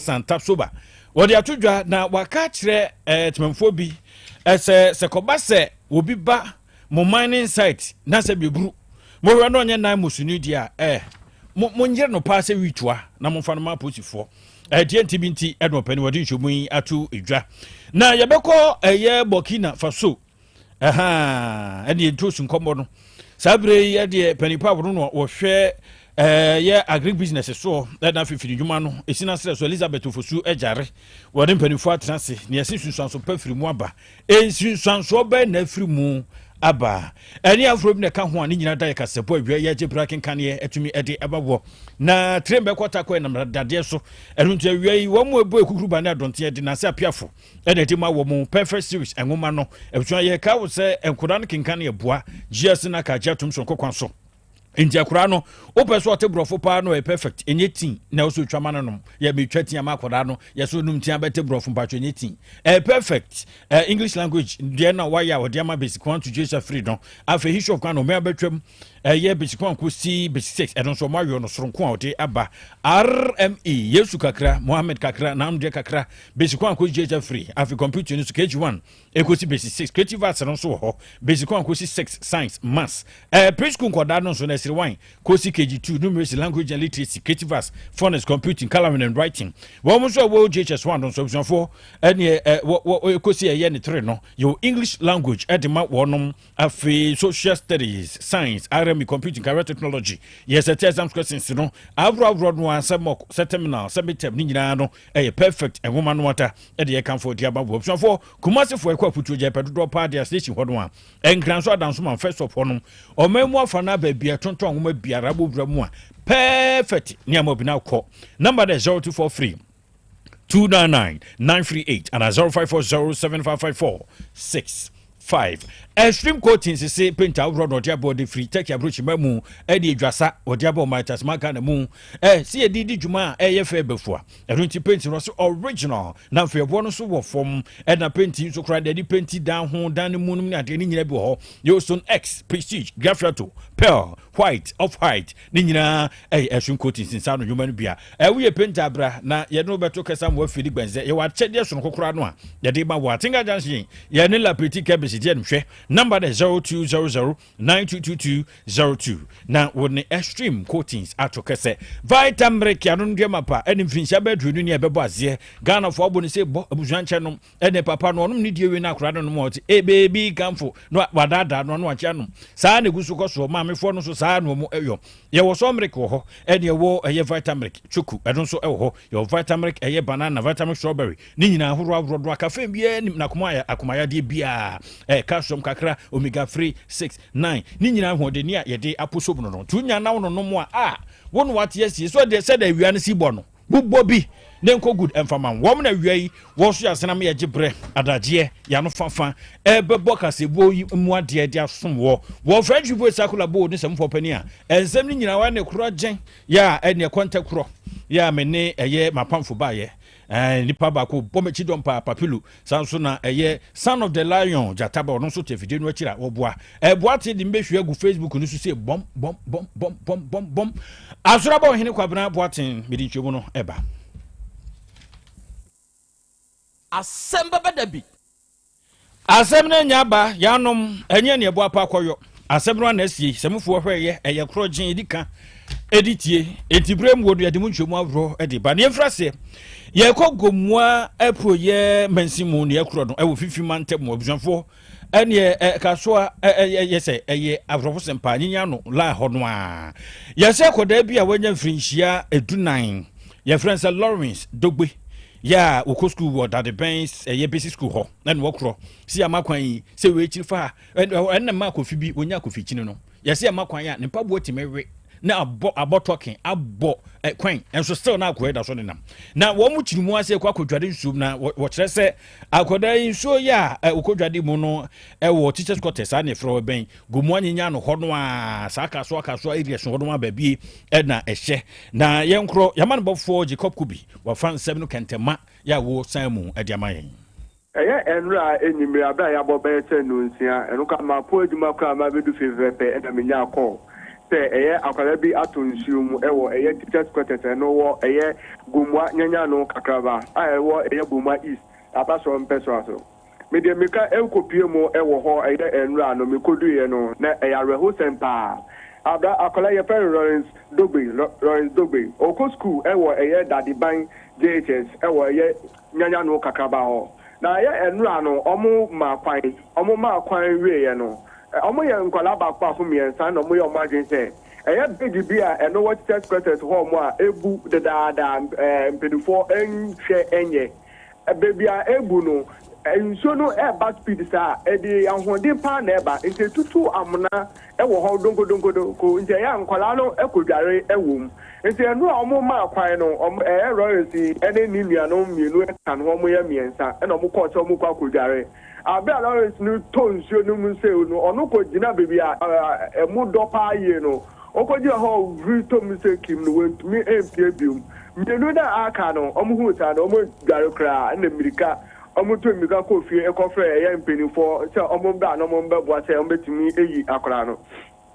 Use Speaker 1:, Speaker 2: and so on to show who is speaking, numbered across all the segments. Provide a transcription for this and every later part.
Speaker 1: Asan Tapsoba. What the atudra na wakachre tememfo se kobase obi ba mo mining site na se bebru mo hwe no nya nan musuni dia mo nyere no pa se witwa na mo fa no ma posifo TNT binti Edward Penny wadi nchomu atu edwa na yebekọ Burkina Faso ene entosu nkombo no sabre ye de panipa wono no wo hwe ye agri business so na fifiri dwuma no esina sere so Elizabeth Ofosu ejare wode panifo atrase ne yesusu so pafiri mu aba ensusu so ba na afiri mu aba eni afro ne ka ho ani nyina da yakasebo awie ye gebra kenkan ye etumi ede ababo na trembe kwata ko na dade so enuntu awie wo mu ebu ekukuru ba na adonte ede na se apiafo ede de ma wo mu perfect series enwoma no ebutua ye ka wo se enkoda no kenkan ye boa GS na ka jatum so kokwan so India Kurano, open so te brofo pa no perfect enyetin na oso twamana no ya betwatin amakoda no yeso num tia bete brofo pa enyetin perfect English language dia na waya wo dia ma basic 1 to Jesus free don afa history of kwano me betwam ye basic 1 ko si basic 6 edon so mayo no soronko a ode aba RME Yesu kakra Mohammed kakra na amde kakra basic 1 ko Jesus free afa computer no so KG1 ekosi basic 6 creative arts no so ho basic 1 ko si 6 science maths preschool koda no so na wine kosi KG2 numeracy language and literacy creative arts phonics computing coloring and writing wo so wo JHS1 don so for any kosi ye ne 3 no your English language edema wonom afi social studies science RME computing career technology yes at exam questions no abro no answer mo terminal semitem ni nyina no perfect and woman water e de kan for dia babo so for kumase for ekwaputu je pedodo pa dia station hodo a enkranso adanso man first of honum o memu afa na ba bia tonton ngoma biara bobramu a perfect ni amobina ko number 0243 299 938 and 0540755465 extreme coatings say paint out road or body free take your brooch memu e di dwasa odiabo mitas maka na mu see e di djuma ye fe before e don't paint no so original na fe bo no so wo form e na paint so kra di paint down ho dan mu no na de ni nyina bi ho yo Stone X Prestige Graffiato Pearl White of White ni nyina extreme coatings inside no djuma no bia we paint abra na ye no beto kasa mo afiri gbenze ye wa chede so no kokora no a ye de ba wa tinga junction ye ni la petit cabin number 0200922202 na woni extreme coatings atokese vitamin ya no ndwema pa eni mfinsha bedru ni ebebo azie Ghana for obo ni se bo abujanche no ene papa no onum ni die we na akura no mo oti baby kamfo no wadada no acha no saa ne gusu koso ma mefo no so saa no mo eyo ye wo so mrek wo ho ene wo eye vitamin chuku edon so ewo ho ye vitamin eye banana vitamin strawberry ni nyina horo do akafe bia ni na akomaya de bia calcium kakra omega 3 6 9 ni nyina hode ni a yede aposo no no tunya na wono no mo a wonu wate yesi so de said awia ne sibo no bubbo bi nenko good enfaman wo na wiai wo so asena me yegibre adaje ya no fafa bebo kasebo mu ade de asom wo french people sakula bo ni semfo pani a ensem ni nyina wa ne kro gen ya ene kwanta kro ya me ne eye mapamfo ba ye nipa bako bomechi don papilu sanso na son of the lion jataba no so tefide no akira oboa boate di mbehwe agu Facebook no so se bom asura ba ohene kwabena boate medi twemu no eba Asem Beba Dabi asem na nyaba yanom enye ne ebo apa koyo asem no na asie semfo hweye kro gen edika editie entibrem wodu yade mu ntwemu avro edi ba ne mfrase ye kogomwa eproye mansimu ne ekro no ewo fifi mantem obujanfo ene kasoa yese avrofo sempa nyinya no la ho no a yese koda bia wanya mfrinhia edunan ye friends Lawrence Dogbe ya woko school wo that the banks basic school ho na no kro si amakwan se we chirifa en ma kofi bi onya kofi chini no yese amakwan ya ne pabo timewe na abo talking abo kwan enso still na akoda so nenam na wo mu chirimu ase kwa kodwade nsum na wo kire se akoda nso ya okodwade mu no wo teachers quarters na fro ben gomu anyanya no ho no a saka so area so ho no ba bi na ehye na yenkro yamane bofo Jacob Kubi wa fan 7 kentema ya wo samu adiama yen
Speaker 2: enra enyimre abia ya bo be tenu nsia enuka ma po adwuma kwa ma bedu fevepe na menya call sɛ ɛyɛ akwara bi ato nsuo mu ɛwɔ ɛyɛ teachers quarters no wɔ ɛyɛ gomwa nyanya no kakraba a ɛwɔ ɛyɛ gomwa east abaso mpɛso aso me de meka ekopie mu ɛwɔ hɔ ɛyɛ enra no me koduye no na ɛyɛ reho sempa abra akwara yɛ fɛ Lawrence Dogbe oko school ɛwɔ ɛyɛ Dadiban JHS ɛwɔ ɛyɛ nyanya no kakraba hɔ na ɛyɛ enra no ɔmo ma kwan wie no ọmụ yɛ nkwala baako afọ mmiɛnsa na ọmụ yɛ ọmụ adwene sɛ ɛyɛ begi bi a ɛno wɔ teachers quarters hɔ mu a ebu dadaada mpanyinfoɔ nhwɛ ɛnyɛ beebi a ebu no nsuo no ɛɛba speed saa ɛde ahoɔden paa na ɛba nti tutu amuna ɛwɔ hɔ donkodonkodonko nti ɛyɛ nkwala no ɛkɔdware ɛwɔ mu nti ɛno a ọmụ maa kwan no ọmụ ɛyɛ royalty ɛne ne nuanom mmienu ɛka no ọmụ yɛ mmiɛnsa ɛna ọmụ kɔɔ sɛ ọmụ kɔ akɔdware abia Lawrence no tonsuo no mu se no ono ko gina baby a emu dɔ paa yie no okoji ho vri tom se kim no wentumi empie biom mmienu na aka no ɔmo hu ta no ɔmo dware kra na mirika ɔmo to mirika kɔ fie ɛkɔfrɛ ɛyɛ mpanifo sɛ ɔmo ba no ɔmo bɛboa sɛ ɔmo betumi eyi akra no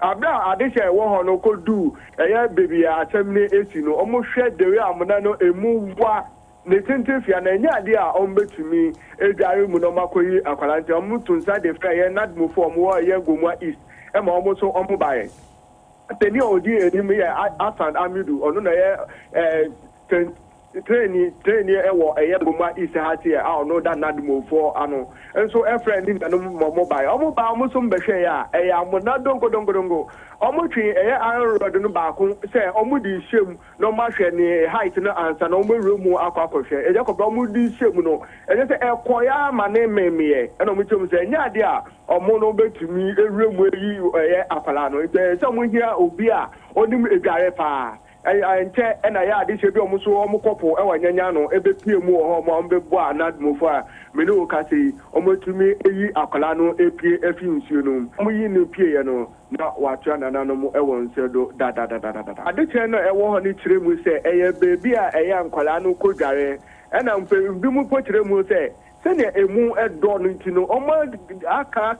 Speaker 2: abia adehye ɛwɔ hɔ no kodu ɛyɛ baby a asɛm ne esi no ɔmo hwɛ dewe amona no emu wa ne tintin fia na nya ade a betumi edware mu no makoyi akwala nti tunsa de fra ye nadmofo wo ye gomwa east e ma so bae teni odi enim ye Asan Amidu ono na ye training ewo eye gomwa east ha tie a ono da nadmofo ano enso e friend ni no mo bae ba so mbehwe ya e ya amona dongo ọmụ twi ɛyɛ iron rod no baako sɛ ọmụ di hyem na ọmụ ahwɛ ne height no ansa na ọmụ ewura mu akɔhwɛ ɛyɛ kɔpɛ ọmụ di hyem no ɛyɛ sɛ ɛkɔ ya ama ne mmɛmmeɛ ɛna ọmụ kyerɛ mu sɛ ɛnyɛ ade a ọmụ no betumi ewura mu eyi ɛyɛ akwala no sɛ ọmụ hia obi a onim edware paa nkyɛ ɛna yɛ ade hyɛ bi ọmụ so ọmụ kɔpɔ ɛwɔ nyanya no ebepie mu wɔ hɔ ma ọmụ bɛbɔ a nadmofo a mene wo ka sɛ ọmụ etumi eyi akwala no epie efi nsuo no ọmụ yi no pie yɛ no na watua nananom ɛwɔ nsedo dadadadadada adekyɛ no ɛwɔ hɔ ne kyerɛ mu sɛ ɛyɛ beebi a ɛyɛ nkwala no kodware ɛna mbi mu po kyerɛ mu sɛ sɛnea emu ɛdɔ no nti no ɔmo aka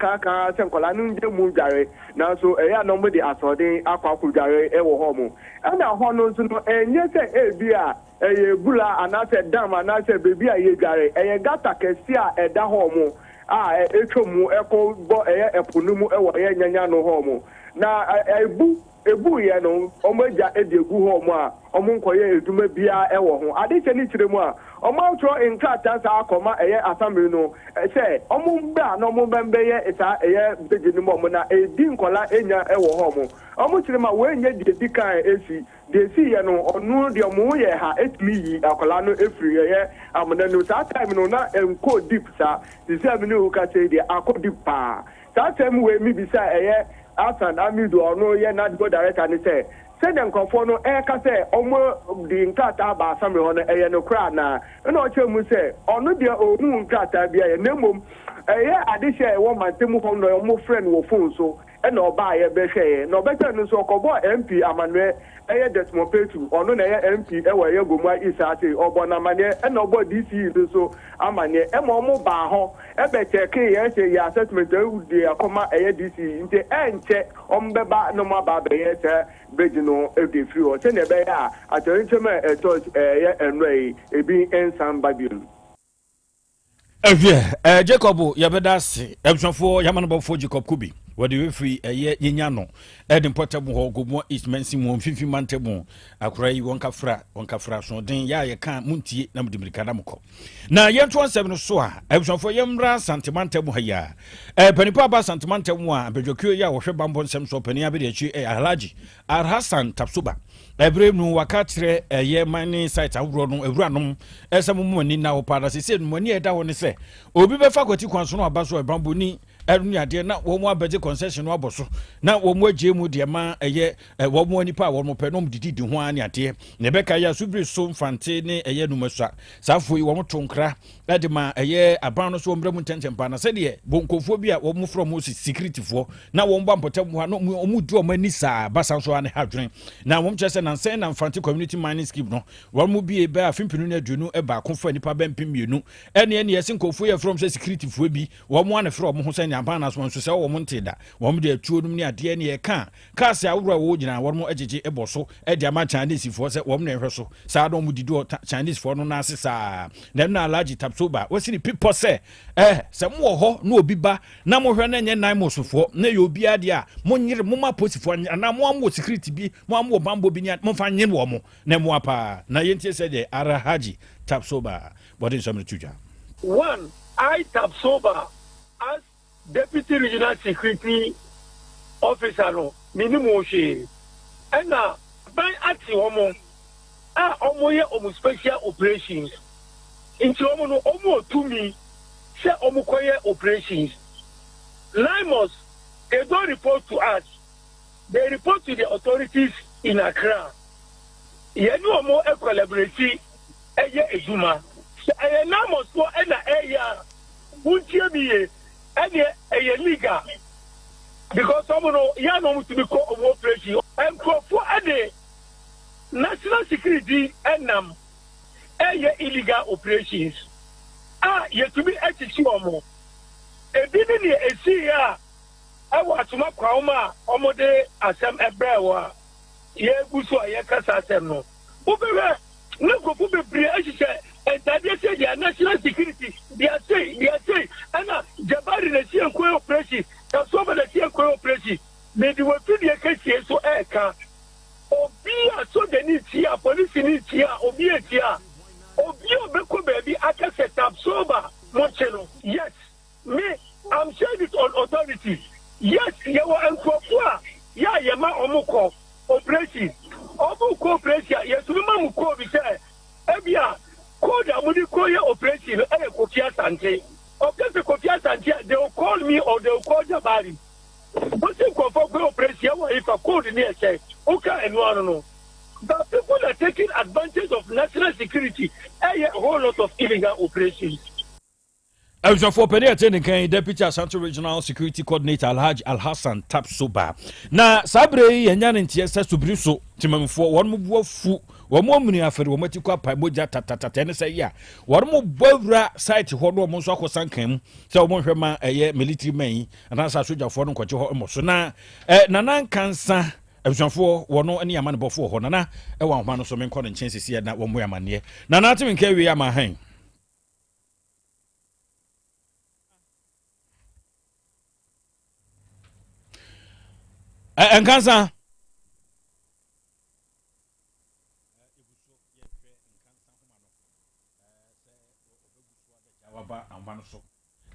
Speaker 2: sɛ nkwala no ngye mu dware nanso ɛyɛ a na ɔmo de asɔden akɔ akodware ɛwɔ hɔ mo ɛna hɔ no nso no ɛnyɛ sɛ ebi a ɛyɛ bula anaasɛ dam anaasɛ beebi a yɛdware ɛyɛ gata kɛse a ɛda hɔ mo a etwa mu ɛkɔ bɔ ɛyɛ ɛpo no mu ɛwɔ ɛyɛ nyanya no hɔ mo na ebu yɛ no ɔmo agya edi egu hɔ mo a ɔmo nkɔyɛ edwuma bia ɛwɔ ho adekyɛ ne kyerɛ mu a ɔmo atwerɛ nkrataa saa akɔma ɛyɛ asamble no sɛ ɔmo bra na ɔmo bɛyɛ saa ɛyɛ begi no mu ɔmo na edi nkɔla enya ɛwɔ hɔ mo ɔmo kyerɛ mu a wɔnyɛ deɛ di kan esi deɛ si yɛ no ɔno deɛ ɔmo yɛ ha etumi yi akɔla no efiri ɛyɛ amuna no saa time no na nkɔ deep saa sisi a mi ne wo ka sɛ deɛ akɔ deep paa saa time wɔ emi bi sɛ ɛyɛ Asan Amidu ɔno yɛ nadbo director ne sɛ sɛdeɛ nkɔfoɔ no ɛka sɛ ɔmo de nkrataa ba asamble hɔ no ɛyɛ no koraa na ɛna ɔkyerɛ mu sɛ ɔno deɛ ɔhu nkrataa bi ayɛ na mmom ɛyɛ adehyɛ ɛwɔ mantam hɔ no ɔmo frɛ no wɔ phone so ɛna ɔbaa yɛ bɛhwɛɛ na ɔbɛhwɛ no nso ɔkɔbɔ MP Amanuel ɛyɛ Desmond Petu ɔno na ɛyɛ MP ɛwɔ ɛyɛ Gomwa Isase ɔbɔ na amaneɛ ɛna ɔbɔ DCE nso amaneɛ ɛma ɔmo baa hɔ ɛbɛkyɛke yɛhyɛ yɛ assessment ɛwudi akɔma ɛyɛ DCE nti ɛnkyɛ ɔmo bɛba na ɔmo aba abɛyɛ sɛ bridge no ɛde firi hɔ sɛnea ɛbɛyɛ a atɔrentɛm a ɛtɔ ɛyɛ ɛnura yi ebi ɛnsan ba bi mu.
Speaker 1: Jacob yabeda se ebsofo yamanabofo Jacob Kubi wode we free yenya no edin portable ho Gomwa East Mensi mu fifi mantemu akura yi wonka fra so den ya ye kan muntie na mdimirika na mko na yento 17 no so a ebsofo yemra santimantemu haya panipa ba santimantemu a bedwokyo ya wo hwe bambo nsem so pani abede achi Alhaji Hassan Tapsuba ebrem nu wakatre ye mani site awro no ewuranom esem mu ni na wo pada sese no mani eda wo ne se obi be fakulty kwanso no aba so ebambo ni erunu ade na wo mu abaje concession no aboso na wo mu agye mu de ma eye wo mu anipa wo mu penom dididi ho ani ade ne beka ya subiri so mfante ne eye numasua safo yi wo mu tonkra ade ma eye aban no so wo mbremu ntentempa na se de bonkofo bi a wo mu from security fo na wo mba mpotem ho no mu du o mani saa basan so ane hadwen na wo mkyese na nsen na mfante community mining scheme no wo mu bi e ba afimpinu na aduonu e ba konfo anipa ba mpimienu ene yesi nkofo ye from security fo bi wo mu ane fro mo ho nyampa so nso se wo mo nteda wo mo de atuo num ne ade ne ye ka cars awura wo gyina wo mo agege eboso e de ama Chinese fo se wo mo ne hwe so saa do mo didi Chinese fo no na asesa na alaji tapsoba wo si ni people se se mo ho na obi ba na mo hwe na nye nan mo sofo na ye obi ade a mo nyire mo ma posifo na mo am security bi mo am bambo bi ni mo fa nye wo mo na mo apa na ye ntie se de arahaji tapsoba body some tuja.
Speaker 3: One, I tapsoba as deputy regional security officer no minimum she and now by ati omo ye omo special operations into omo no omo to me say omo koye operations Limos they don't report to us, they report to the authorities in Accra. Yenu omo e collaborate eye ejuma eye Limos for na eye buntie biye eye legal because someone ya no to be call operation and for ade national security enam illegal operations yet to be executed omo ebini ni esi ya awa atuma kwauma omode asem ebrewa ye guso ye kasa asem no ubere na gofu bebre ehise entade say the national security they say ana jabari na si enko operation ka so ba na si enko operation me di wo fi de kase so eka obi aso de ni tia police ni tia obi etia obi obeko baby aka set up sober mochelo. Yes, me I'm saying it on authority. Yes, you were enkofu ya yema omuko operation operation yes we mamuko bi say ebia code amudi koye operation Kofi Asante. Okay, Kofi Asante, they will call me or they will call Jabari. But if for operation, if a code near say, okay, and no. But people are taking advantage of national security. A whole lot of illegal operations.
Speaker 1: I was for Penny attending Deputy Asante Regional Security Coordinator Alhaji Alhassan Tapsoba. Na Sabre and Yan TSS to Brusso, Timon for one move fu, one more money after one metica Pamoja Tata say ya. One more Bovra site Hodo Monsako Sankem, so one Herma a year military may, and as I should have found Cocho Mosona, Nanan Cancer. I was for one no any amount before Honana, a 1 man or so men calling chances here that one way man ye. Nana to carry my hang. And cancer.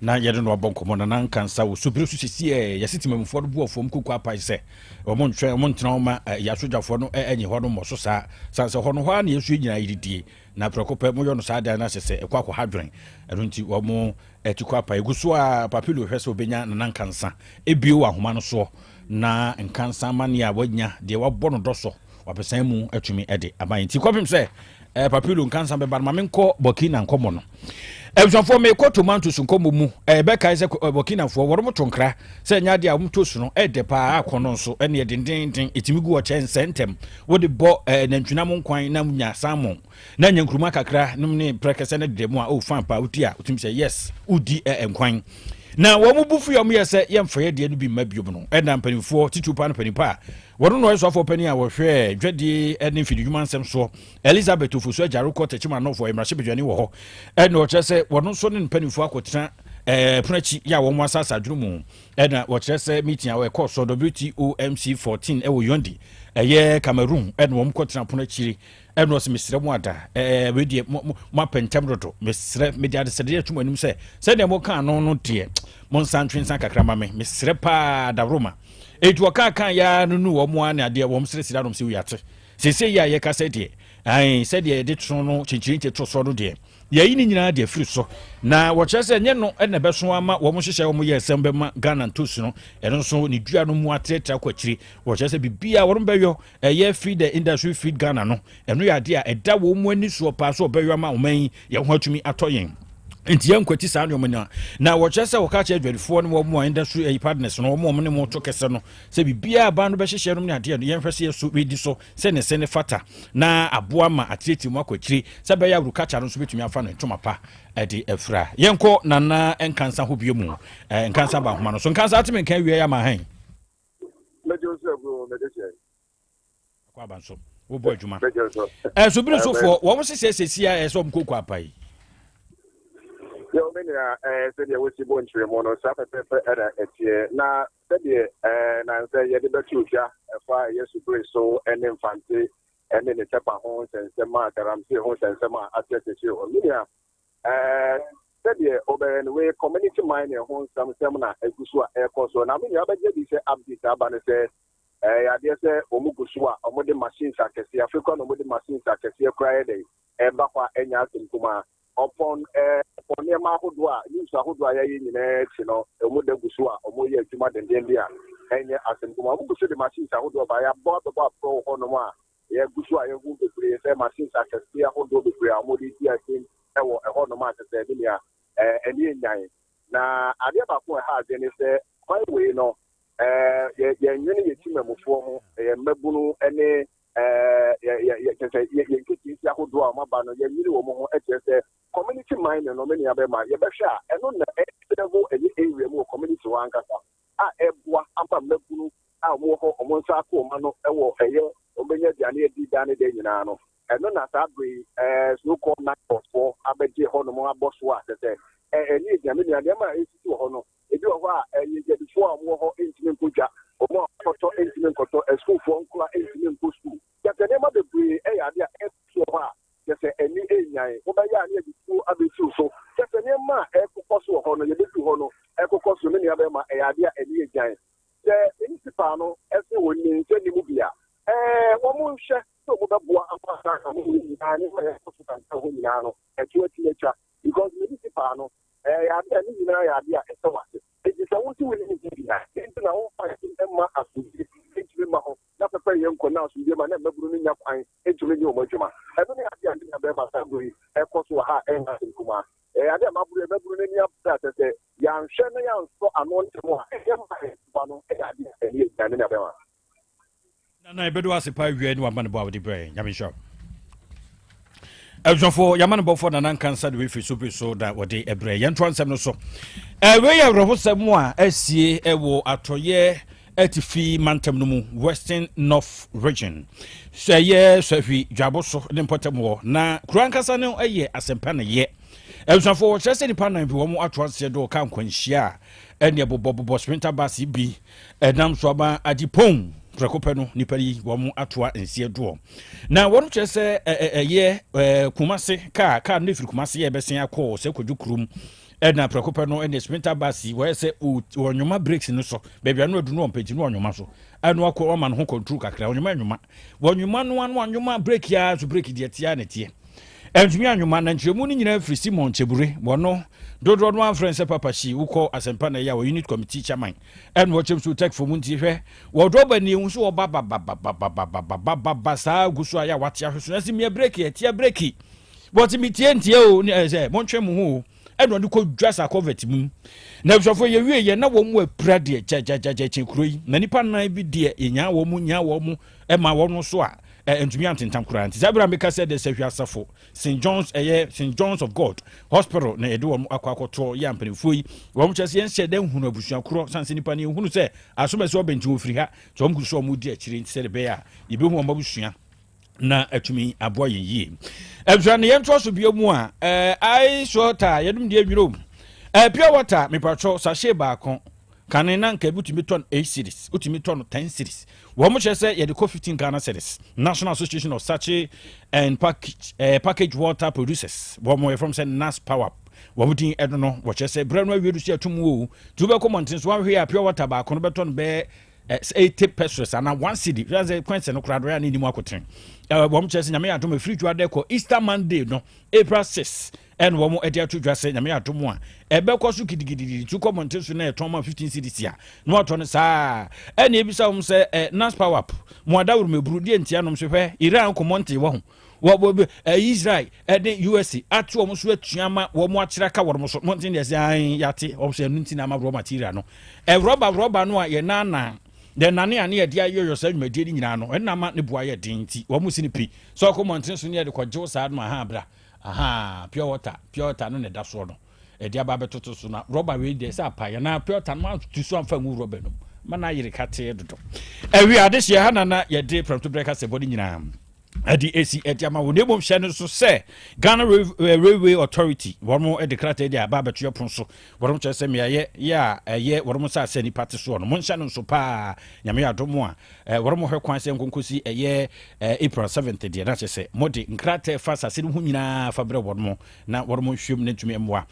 Speaker 1: Na yɛde no abɔ nkɔmmɔ na nkansa wo so biresu sisi yɛsetimamfoɔ no boɔfoɔ m kuku apae sɛ ɔmo ntwɛ ɔmo ntena ma yɛasogyafoɔ no ɛnye hɔ no mmɔ so saa sanse hɔ no hɔ a na yɛsu nyina yɛdidie na prɛko pɛ moyɛ no saa dan no ahyɛ sɛ ɛkɔ akɔ hadwen ɛno nti ɔmo atikɔ apae gu so a papilo hwɛ sɛ obɛnya na nkansa ebio wɔ ahoma no soɔ na nkansa mane a wanya deɛ wabɔ no dɔ so wapɛsan mu atumi ɛde aban nti kɔpem sɛ papilo nkansa bɛba no ma menkɔ Burkina nkɔmmɔ no Ebsanfo me ko tomatoes nkomo mu beka ise Burkina fo woro motonkra se nya de a motosu no de pa akono nso ene dendenden etimigu wo chen sentem wo de bo nantwina mo nkwan na nya salmon na nya nkruma kakra num ne prekese ne de mu a o fan pa uti a utimi se yes udi nkwan na wo mu bufu yom yese yemfa de no bi mabio no na mpanimfo titupa no panipa woro no eso afo pani a wo hwe dwede ene fidwuma nsem so Elizabeth Ofosu ajaro ko techima no for emrahye bedwane wo ho na wo kyerese wono so ne mpanimfo akotena punachi ya wo mu asasa adwumu na wo kyerese meeting a wo ekọ so WTOMC 14 e wo yondi eye Cameroon na wo mkotena punachi na wo se mesre mu ada we die mo apentem dodo mesre media de sede atwuma nim se de mo kan no de mo nsantwensa kakra ma me mesre pa da Roma etu aka ya nunu wo mo ana de wo msre sira no se wiate sese ya ye ka se de ai se de de tro no chinchirin te tro so no de yayi ni nyina de free so na wo kyerese nye no na beso ama wo mo hyehyɛ wo mo ye asem bema Ghana ntosu no eno so ni dua no mu atreta kwakiri wo kyerese bibia wo mbɛyɔ ye feed the industry feed Ghana no eno ya de a ɛda wo mo ani so pa so ɔbɛyɔ ama wo man ye ho atumi atɔ yen nti yankwati saa nneɛma no na wɔkyerɛ sɛ wɔka kyerɛ adwadifoɔ no wɔn a industry partners no wɔn ne moto kɛse no sɛ biribiara ba no bɛhyehyɛ no ne adeɛ no yɛmhwɛ sɛ yɛso bɛdi so sɛ ne sɛ ne fata na aboa ma atireti mu akwakyire sɛ bɛyɛ aburukacha no nso bɛtumi afa no ntoma pa ɛde afira yɛnkɔ nana nkansa ho bie mu nkansa ba homa no so nkansa ateme nkan wie ya ma han akwa ba nso wo bo adwuma so biri so fo wɔn hyehyɛ sesia ɛsɛ ɔm kokɔ apai
Speaker 4: Yo, many said you was born to Mono, Sapa Pepper, and now said and say, you did the future, a 5 years to bring so and infantry, and then the Chapa homes and some Ramsey homes and some attested you. Media said you over and way community mining homes, some seminar, and Gusua Air Course. And I mean, you have a update about it. I dare say, Omugusua, or modern machines, I can see African or modern machines, I can see a cry day, and Bapa and Yasin Kuma. Upon near Mahodwa, use a Hodwa in the Muda Gusua, or Moya Juma and India, and Asem Beba Dabi, the machines I would buy a bought about Pro Honoma, yeah, Gusua, I would be a machines I can see a Hodo be a Modi, I think, a Honoma, and Yin. Now, I never put hard, and it's the by way, you know, many team of Mebunu, any. Community mind and many other Yabasha, and on the area more community one cassa. Ebwa, Ampa Mebunu, Awo, Monsako, Mano, Ewo, Hayo, Obenya, Jania, Dani, Denano, and none as Abri, as no call night for Abeji Honoma Boswa, and you, Jamina, Yama is to Hono. If you are, you get before more intimate puja, or more intimate a school for Uncle intimate school. That the name of the breed, just any Obaya near the school Abisu. So just a name, Echo Cosso Hono, you did to Hono, Echo Cosso, many of them are idea and ye giant. The Incipano, as they would mean, Jenny Mubia. One more chef, so Mubabua, and to a teenager, because Municipano, idea, and so much. It is a woman who is in our fighting Emma as that's a very young pronounce with them and never bringing up into the new Mojima. I don't have the idea of Assembly, of course, to her and nothing Kuma. I am never bringing up that as a young Shannon, so I'm on to more.
Speaker 1: I better ask if I read one man about the brain. Yamin Shop. For Yaman Boford and uncanceled with his super so that what they a brain. Yan Transam so. We are Robosamoa, SCA, Ewo, Atoye. Etifi Mantamnumu, Western North Region. Say yes, Sophie Jaboso, Nimpotamore. Na Krankasano, a year as a pan a year. Elson for just any pan and one more trans door can quenchia. And your Bobo Sprinter Bassi B. Adam Swaba Adipon. Precopeno, Nipari, one more atua and see a door. Now, what you say a year, Kumasi, car, live Kumasi, Bessia call, Seko Krum. Edna Precopeno and the Sprinter Bassi, where say, or your ma breaks in the so, baby, I know do no page on your muscle. And walk a man who control a crown, your man, when you man one, you might break yards to break it yet, Yanity. And me and your man and your moon in every Simon Cheburi, one no, don't run one friend, Papa, she who call as a pana yaw unit committee chairman, and watch him to take for Muntife, or drop a new so baba Gusaya, what you have me a break it, tia breaky. What's me TNTO, as a Montremu. And when you could dress a covet moon. Never for your way, no one will prady, Jackrui, many pan be dear in ya woman, and my one soa, and to me antin Tamcrant. Zabra because said the Savia Safo, St. John's, St. John's of God, Hospital, Nedo Aquaco, Yampin Fui, one just yen said them who know Bushan Cross and Sinipani, who say, as soon as you have been to Free, Tom who saw Moody, said Bear, you be one Babushia. Na atumi aboye yi ebran ye ntro so bio mu a I shorta yedum de adwiro pure water me patro sachet ba kon kane na nka butumi ton 8 series utumi ton 10 series wo mo chese ye de ko 15 Ghana cedis National Association of Sachet and Package Water Producers wo mo from say NAS Power wo budin edono wo chese brano awiedu si atum wo tu be ko mountains one hwe pure water ba kon be ton be 80 pesos and 1 cedi just a question no crowd ya ni mu akoten wom chese nyame atom free dwa de ko Easter Monday no April 6 and wom edi atu dwa se nyame atom a ebe ko so gidigidi tu ko monte so na eton ma 15 cedis ya no ato ne saa ene ebisa wom se NAS Power up mo adawru mebru die ntia nom so hwe Iran ko monte wo ho Israel ede USA atu omo so atuama wo mo akira ka wo mo so montin dey say yate obse nti na ma raw material no rubber no a ye na the nane ane ye dia yourself medie ni nyina no na ma ne boa ye din nti wo mo sini pi so ko montin so ne de kwaje sa no ha bra pure water no ne da so no e dia ba betoto so na rubber we dey say apaya na pure water no tu so amfa ngu rubber no mana yire kate dodo ewi ade hye ha na ye de prompt breaker se body nyina adi AC etiama wo nebom hye no so se Ghana Railway Authority wormo declare dia ba beto pon so wormo che se me ye wormo sa se ni party so no mon hye no so pa nyame adomo a wormo hwe kwan se nkonkosi April 7th dia na che se modi nkrate fa sa se hu nyina fa bre wormo na wormo hwem ne ntumi emwa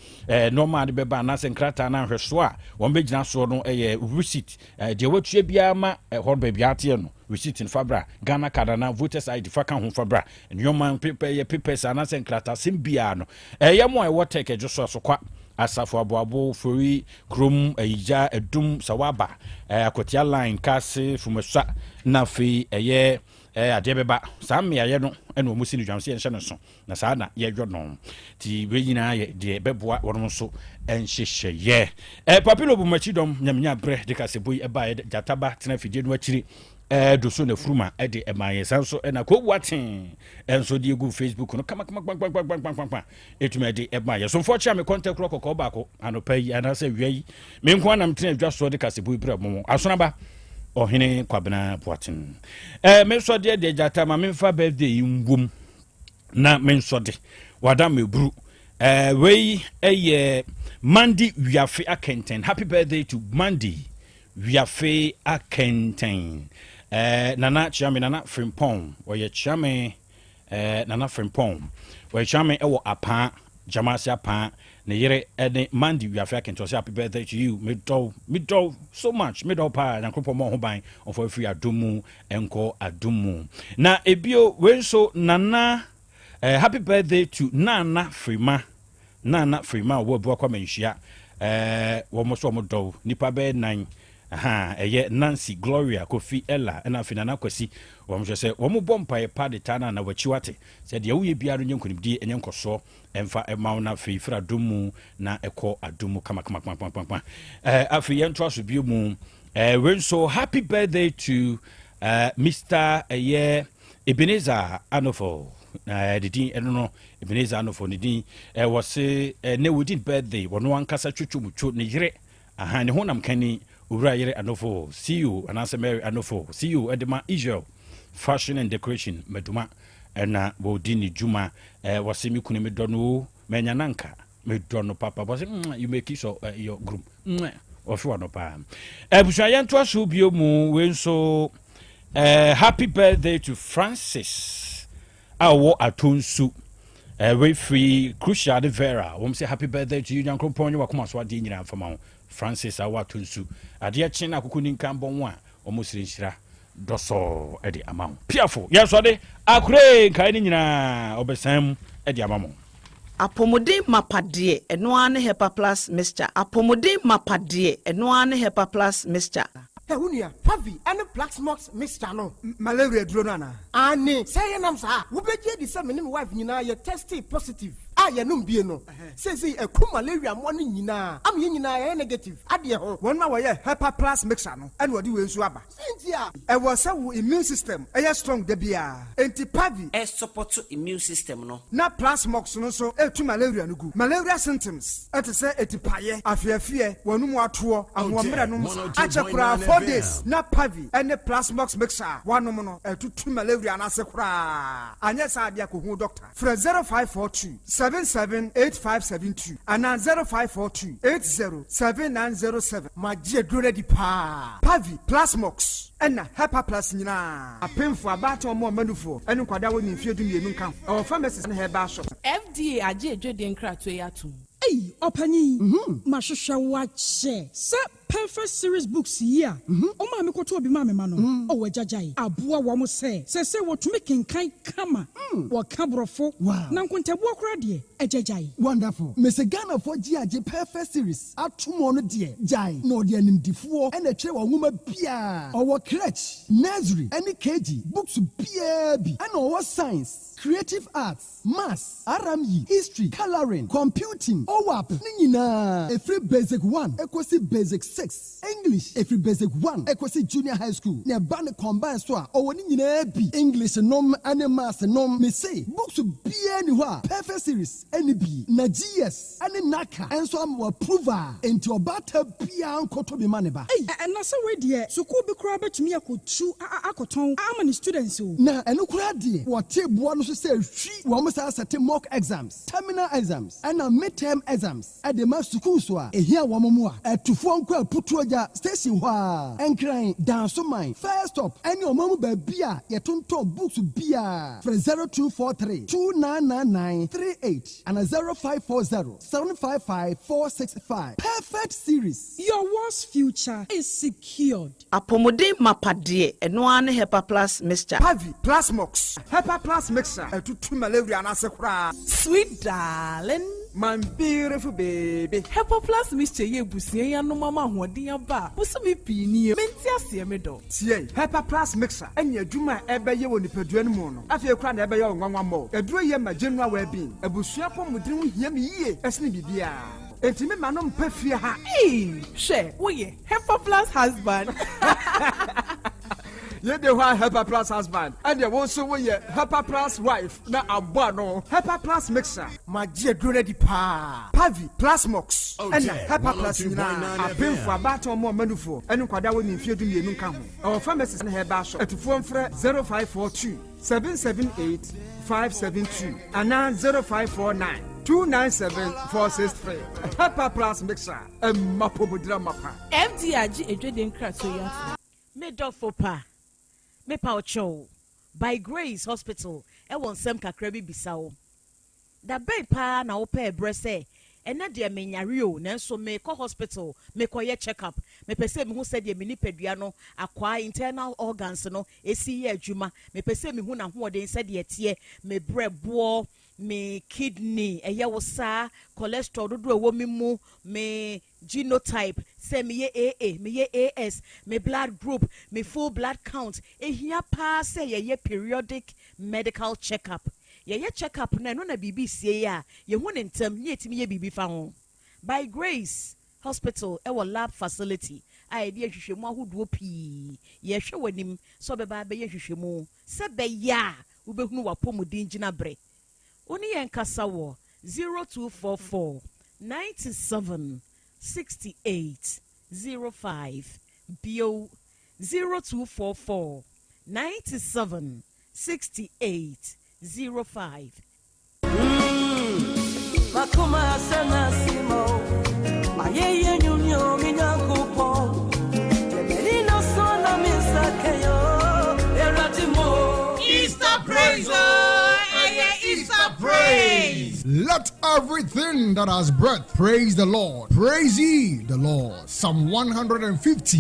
Speaker 1: normal de be ba na se nkrata na hwe so a won be gina so no receipt dia watua bia ma horba bia ate no receipt in fabra Ghana Kadana voters ID fa kan ho fabra nyoma papers anase nkrata simbia no yemo Otec so kwa asafo aboabo fori krom ayija edum sawaba akotia line kase fumasa na fi ade beba samme aye no ene omusi ni dwamse enhye no so na saa na ye dwo no ti we nyina ye de beboa wono so enhyehye papilo bu machidom nyamnya bre de kaseboyi eba jataba tena fidie no akiri do so na fruma de emaye sanso na ko waten enso de egu Facebook no kama etuma de emaye so for me contact clock ko ba ko anopai anase wiai me nko anam tena dwa so de kaseboyi bre mo asona ba ohene kwabena boaten me so de jata ma me fa birthday ngum na me so de wada me bru we Mandy Wiafe Akenten. Happy birthday to Mandy Wiafe Akenten. Nana Chame Nana Frimpong. Or ye Chame Nana Frimpong. Or Chame Ewo Apa Jamasia Pa. Neyere ene Mandy Wiafe Akenten. Happy birthday to you. Mido so much. Mido pa na kropo mo hoban of free adumu enko adumu. Na ebio wenso Nana happy birthday to Nana Frima. Nana Frima wo bo kwa menhia wo mo so mo do nipa be 9 Nancy Gloria Kofi Ella na Finana Kwasi wo mo se wo mo bompa e pa de tana na wachiwate se de wo ye bia no nyenkonibdi enyenkoso emfa emaw na fifra dumu na eko adumu kama afi yento aso bi mu we so happy birthday to Mr. Ebenezer Anofo didi eno Ebenezer Anofo didi was ne within birthday wono ankasa twetwumucho ne yire ne honam kani owura yire Anofo see you anase Mary Anofo see you edema Israel fashion and decoration meduma na bodini juma was mi kunu me dono menya nanka me dono papa was you make it so your group of one pa bushaya to aso bio mu we so happy birthday to Francis Awo Atonsu we free Crucial de Vera wom say happy birthday to you Nyankopon you wakoma so ade nyina fama Francis Awo Atonsu ade chi na akukuni nkan bon a omosire nhyira doso ade amam piafo yeso de akure kan ni nyina obesam ade amam
Speaker 5: Apomodin mapade eno ane Hepa Plus Mixture apomodin mapade eno ane Hepa Plus Mixture
Speaker 6: Hunia, Pavi, and the Black Smokes Mr. No, Malaria Dronana. Anne, say an answer. Who bet ye the same wife, you tested positive. I am no. Says he a coup malaria morning, yina. I'm yina negative. Adia, 1 hour, Hepa Plus Mixture, and what do you swabba? Cynthia, I was so immune system, a strong debia. Anti Pavi,
Speaker 7: a support to immune system, no.
Speaker 6: Not Plus Mox, no so, to malaria no good. Malaria symptoms, at a say, at paye, I fear, one more tour, and 1 minute, Achakura 4 days, not Pavi, and the Plus Mox Mixture, 1 moment, to malaria and asakura. And yes, I dear Kuhu doctor. For 0542 778572 and 0542 807907. My dear Grady Pa Pavi Plasmox and Hepa Plus Nina. A pen for about or more manufo and Quadawan in Field in Nunca. Our pharmacist and her bar shop.
Speaker 8: FDA, I did dreading crack to Yatum.
Speaker 6: Hey,
Speaker 8: Opani, Mashusha Wache, Sir Perfect Series books here. Oh, mammy, go to be mammy mano. Oh, Jajai, Abua Wamo say what to make in kind kama. What cabrofo, wow. Nankunta walk ready, a Jajai.
Speaker 9: Wonderful. Miss Ghana for GIJ Perfect Series. At tomorrow, dear, Jai, no dear name D4, and a chair woman Pia. Our crutch, nursery, any KG, books PAB, and our science, creative arts, maths, RME, history, coloring, computing, OWAP, Nina, a free basic 1, equasi basic 6, English, a free basic 1, equasi junior high school, near Bana combined store, or Nina B, English, nom, and maths, nom, me say, books be anywhere, Perfect Series, any B, Nagias, and Naka, and so I'm a prover, into a batter Pian Kotobi Maneba.
Speaker 8: And that's a way, dear, so could be crabber to me, I could chew a cotton, how many students who
Speaker 9: now, and look at dear, what tip one to say, she almost has a mock exams, terminal exams, and a midterm exams at the master Kuswa, a here one more, at to phone call Putroja station wa, and crying down so mine. First stop, and your mama by beer, your tonto books beer, for 0243 2999 38 and a 0540 755 465. Perfect Series.
Speaker 8: Your worst future is secured.
Speaker 5: Apomode mapadie eno Hepa Plus mixture.
Speaker 6: Pavi Plus Mox. Hepa Plus mixture. To malaria and asakura.
Speaker 10: Sweet darling.
Speaker 6: My beautiful baby.
Speaker 10: Hepa Plus mixture ye busie ya no mama hoden aba. Buso me pini. Menti ase me do.
Speaker 6: Tie Hepa Plus mixture. Enya adwuma ebeye woni padua no mu no. Afie kra na ebeye onwanwa mo. Eduro ye ma general well-being. Abusua pomudin hu hia me yie. Esne bibia. Enti me manom pafie ha.
Speaker 10: She, wo ye Hepa Plus husband.
Speaker 6: You the one Hepa Plus husband, and you also we Hepa Plus wife. Na abano Hepa Plus mixer. My dear ready pa. Pavi Plus Mox. And Hepa Plus na. I pay for about more manufo. And kwada we ni fie dum yenu ka ho. Our pharmacist na heba shop. At phone frɛ 0542 778 572 and 0549 297-463. Hepa Plus mixer. Mapobudra mapa.
Speaker 10: FDRG edweden krato ya.
Speaker 11: Me dog for pa. Me pa ocho. By Grace Hospital. E won sem kakra bi bisawo. Da bay pa na opa ebrese. Ena de me nyare o nanso me ko hospital me ko ye check up me pese me hu se de me nipadua no akwa internal organs no esi ye adwuma me pese me hu na ho de se de tie me brebo me kidney eye wo sa cholesterol dodo ewo mi mu me genotype say me ye AA me ye AS me blood group me full blood count ehia pa say ye periodic medical checkup ye checkup na no na BBC ya ye hu ne ntam ye timi ye bibi fa ho by Grace Hospital e wo lab facility ai de hwehwemu ahodo pi ye hwe wanim so be ba be ye hwehwemu se be ya wo be hunu wapomudin gina bre oni yen kasa wo 0244 97 68 05 bio 0244 97 68 05
Speaker 12: Makuma sana simo Mayeye nyumyo minyakupo Temelino sona misakeyo Eratimo
Speaker 13: Easter praise Easter praise. Let everything that has breath praise the Lord. Praise ye the Lord. Psalm 150.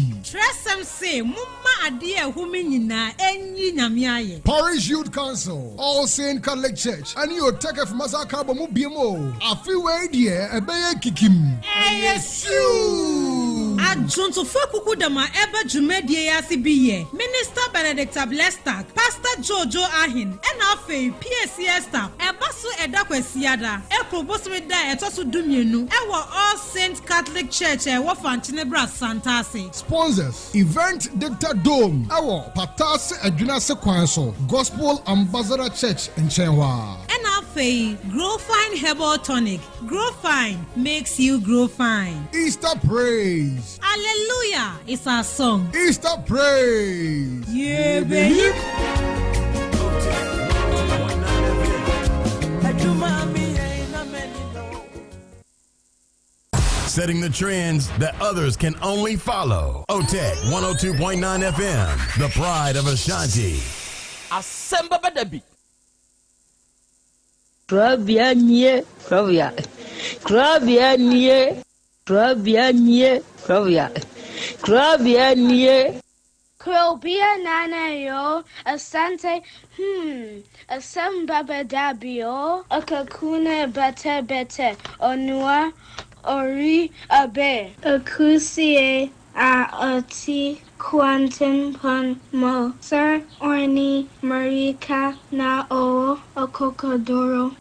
Speaker 13: Parish Youth Council, All Saint Catholic Church, and you take of Masakabo Mubiemo. A few way dear, a bay kikim. Yesu.
Speaker 14: Adjunto Fokukudama Eba Jumedia Yasibiye, Minister Benedict Blestack, Pastor Jojo Ahin, and Afe, PSCS staff, Ebasu Edakwesiada, Eprobosmida, Etosu Dumienu, Ewa All Saint Catholic Church, Wafantinebra Santasi.
Speaker 13: Sponsors, Event Dicta Dome, Ewa Patas Eduna Sequenso, Gospel Ambassador Church in Chenwa.
Speaker 14: And Afe, Grow Fine Herbal Tonic. Grow Fine makes you grow fine.
Speaker 13: Easter praise.
Speaker 14: Hallelujah, it's our song.
Speaker 13: Easter praise.
Speaker 14: Yeah, baby.
Speaker 15: Setting the trends that others can only follow. Otec 1029 FM, the pride of Ashanti.
Speaker 16: Asem Beba Dabi.
Speaker 17: Krobea.
Speaker 16: Krobea nie. Krobea nie. Krobea nie.
Speaker 17: Krobea nana yo. Asante. Asem Beba Dabi yo. Akakune bete. Onua. Ori abe. Akusie. Ati. Quantum pon mo. Sir Orni Marika na o. Okokodoro.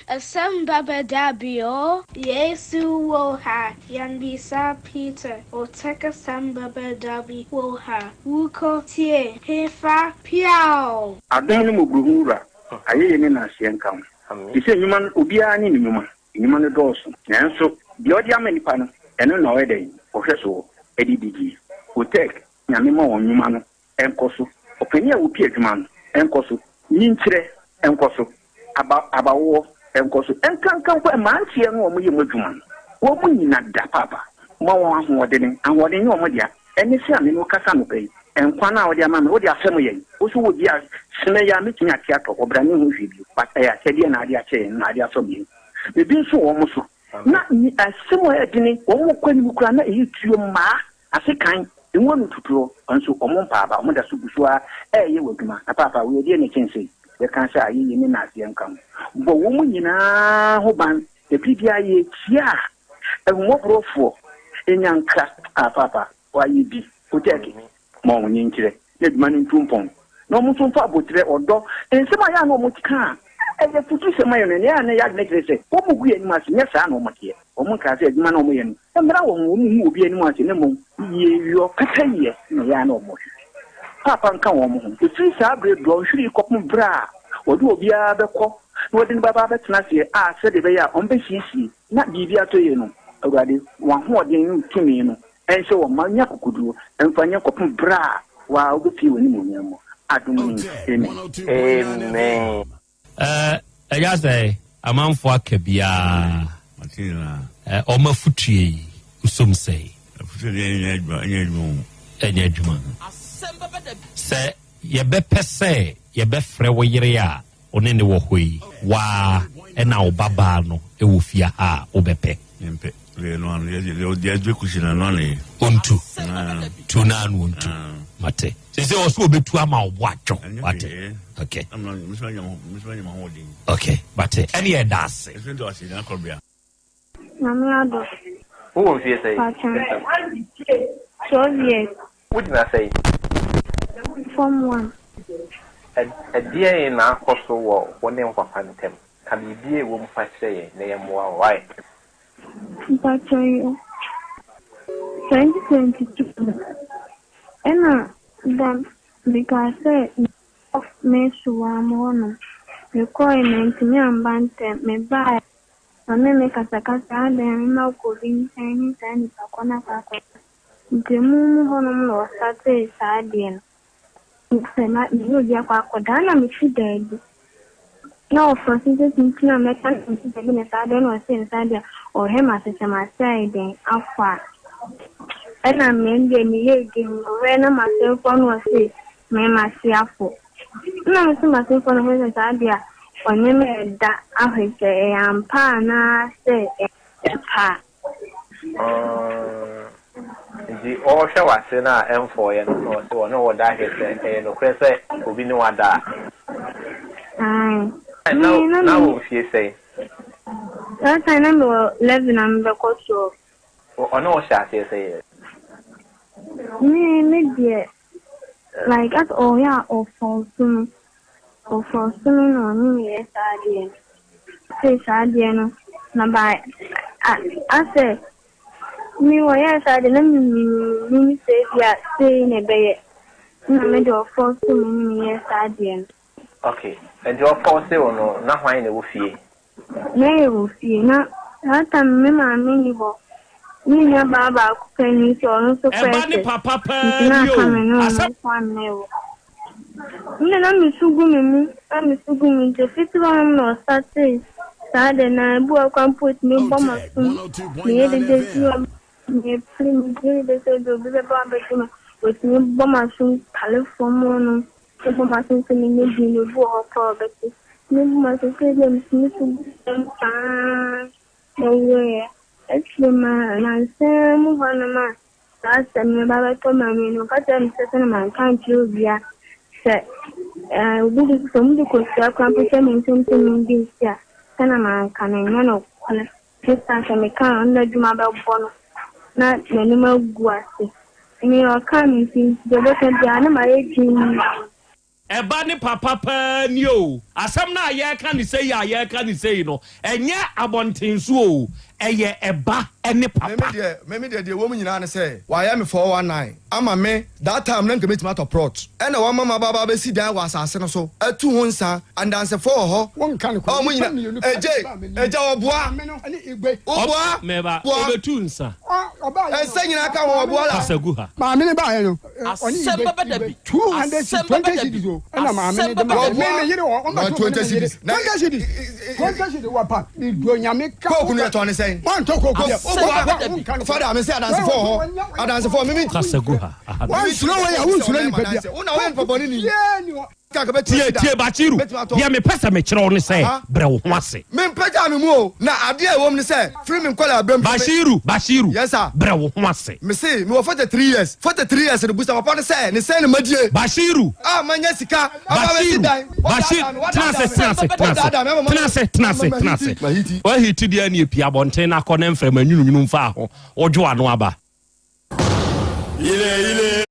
Speaker 17: Asem Beba Dabi yo. Yesu woha. Yanbisa Peter. Otec Asem Beba Dabi woha. Wuko tie. Hefa piao.
Speaker 18: Adon mo buhura. Aye ne na se nka. Ise nyuma obia ni nyuma. Nyuma ne doso. Nanso bi odi amanipa no. Eno na wede. Ohweso edidigi. Otec nyame ma wonyuma no enkoso. Openia wo pie adwuma no enkoso. Nyinkyire enkoso. Abawo enkoso enkankan kwa mantie no omo yem adwuma wo mu nyina da papa ma won ahoɔden ahoɔden omo dia eni se ame no kasa no bai enkwa na wo dia ma me wo dia asɛm yɛ wo so wo dia sene ya metumi ate atɔ obra ne ho hwe bi pata ya sɛdeɛ na ade akyɛ na ade asɔ bi bi nso wo mo so na ni asɛm yɛ dini wo mo kwani mu kura na eyi tuo ma asekan enwo no tuturo nso omo mpa aba omo da so busua ɛyɛ wadwuma na papa wo die ne kyense ye kan sha ayi ni na asiɛ nkam bo wo mu nyina ho ban e bibia ye tia ehwo brofo enyanka papa wa yi bi Otec mo wonye nkire ne duma ni ntumpon no mo tumpa abotre odo ensema ya no mo tika eye futu sema yo ne ya ne ya ne kire se wo mu gu ani mase nya sa no mo tie o mo ka se aduma na mo ye no emra wo mu hu obi ani mase ne mo ye yo kaka ye ne ya na mo papa nka wo mo ho fi sa bre do hwiri kopum bra odu obia bekɔ na odin baba betena se a se de be ya on be hisi na bibia to ye no awurade wa ho odin no tumi no ense wo manya kokuduro emfanya kopum bra wa obi woni mo nyamo adum amen
Speaker 19: I say amanfo akabia matina omafutue usum say afutue enya adwuma se ye be pese ye be frɛ wo yere a one ne wo hoi wa na wo baba no e wo fia ha wo bepe mpe le no an ye dia dwe kushina no ne ontu tunanu ontu mate se o so betu ama wo atwo mate okay okay mate any e das
Speaker 17: Mami ado
Speaker 20: who fie say
Speaker 17: so yes
Speaker 20: what did I say
Speaker 17: form 1
Speaker 20: a dear in our coastal wall, one name for Phantom. Can be a woman for saying, they are more right.
Speaker 17: But 2022. And then, because of Mesua Mono, requirement me and Bantam may buy. And then make a sakasa and no cooling Chinese and Sakona Papa. The moon honor or Saturday Sardian. Na ndio kwa kodana mishidedi no processes ntina mekan ntina ne sade no sen sade o hema sema side afa ena mende mi yegi we na masefo no se me masiafo na me se masefo no he sade a onye me da ahwese ampa na se pa
Speaker 20: the all show was in our M4 and so no what that is no crescent will be no other. And now she say
Speaker 17: that I number 11 and the coach
Speaker 20: or no shall say
Speaker 17: maybe like at all yeah or for soon on me yes say Sadiano by I say me wa yes I didn't me say yeah say ne be na me do for me yes I
Speaker 20: okay and your force no na hwan na wo fie
Speaker 17: na wo fie na ata me ma me ni bo ni ya baba ku kan so no so
Speaker 1: e ni papa pa yo
Speaker 17: asam ni na mi sugu mi je fitwa no start Sade na bu akwan put me bomma me de you me prim de so do be ba be tuma with me bomma sun California no bomma sun se me ni bu ho ko be ni bomma se ke dem ni su Yeah, actually, my son, one last time, about Tommy, no, got them certain man can't you, yeah. Say, we some the coast, computer means something in this year. Can a man can I know? Just as I can't under the mobile phone, not the animal guasi. And you are coming since the weekend, the animal 18.
Speaker 19: Eba ni papa pa ni o asem na ye ka ni say ya ye ka ni say no enye abontensu o eye eba ene papa
Speaker 21: me de wo mu nyina ne say wa ya me 419 ama me that time na nkebe tomato prot ena wa mama baba be si dan wa asase no so atu ho nsa andanse for ho
Speaker 13: won kan ko
Speaker 21: mu nyina eje oboa
Speaker 13: ani igbe
Speaker 21: oboa
Speaker 19: meba obetu nsa
Speaker 13: oba
Speaker 21: ensa nyina ka wo oboa la
Speaker 19: kasagu ha
Speaker 13: ma me ne ba ye no oni
Speaker 11: Asem Beba Dabi
Speaker 13: 220 cities o ena ma me ne me yire on ba
Speaker 21: 20 cities
Speaker 13: 20 cities wa pa ni do nyame ka
Speaker 21: ko kunu to ne say
Speaker 13: man to ko
Speaker 21: father me say adanse for me
Speaker 19: kasagu ha
Speaker 13: wan suro we ya won suro ni pa dia
Speaker 21: una we papa ni
Speaker 19: tie Bachiru ya me pesa me kire on say bre wo ho ase
Speaker 21: me pega me mu o na ade e wo me say free me kwala abram
Speaker 19: Bachiru
Speaker 21: yes sir
Speaker 19: bre wo ho ase
Speaker 21: me say me wo 43 years ne busa papa ne say ne madie
Speaker 19: Bachiru
Speaker 21: manya sika
Speaker 19: Bachiru wa hiti dia ni epia bonten na akọ na mfrema nyununyu mfa ho ojo ano aba ile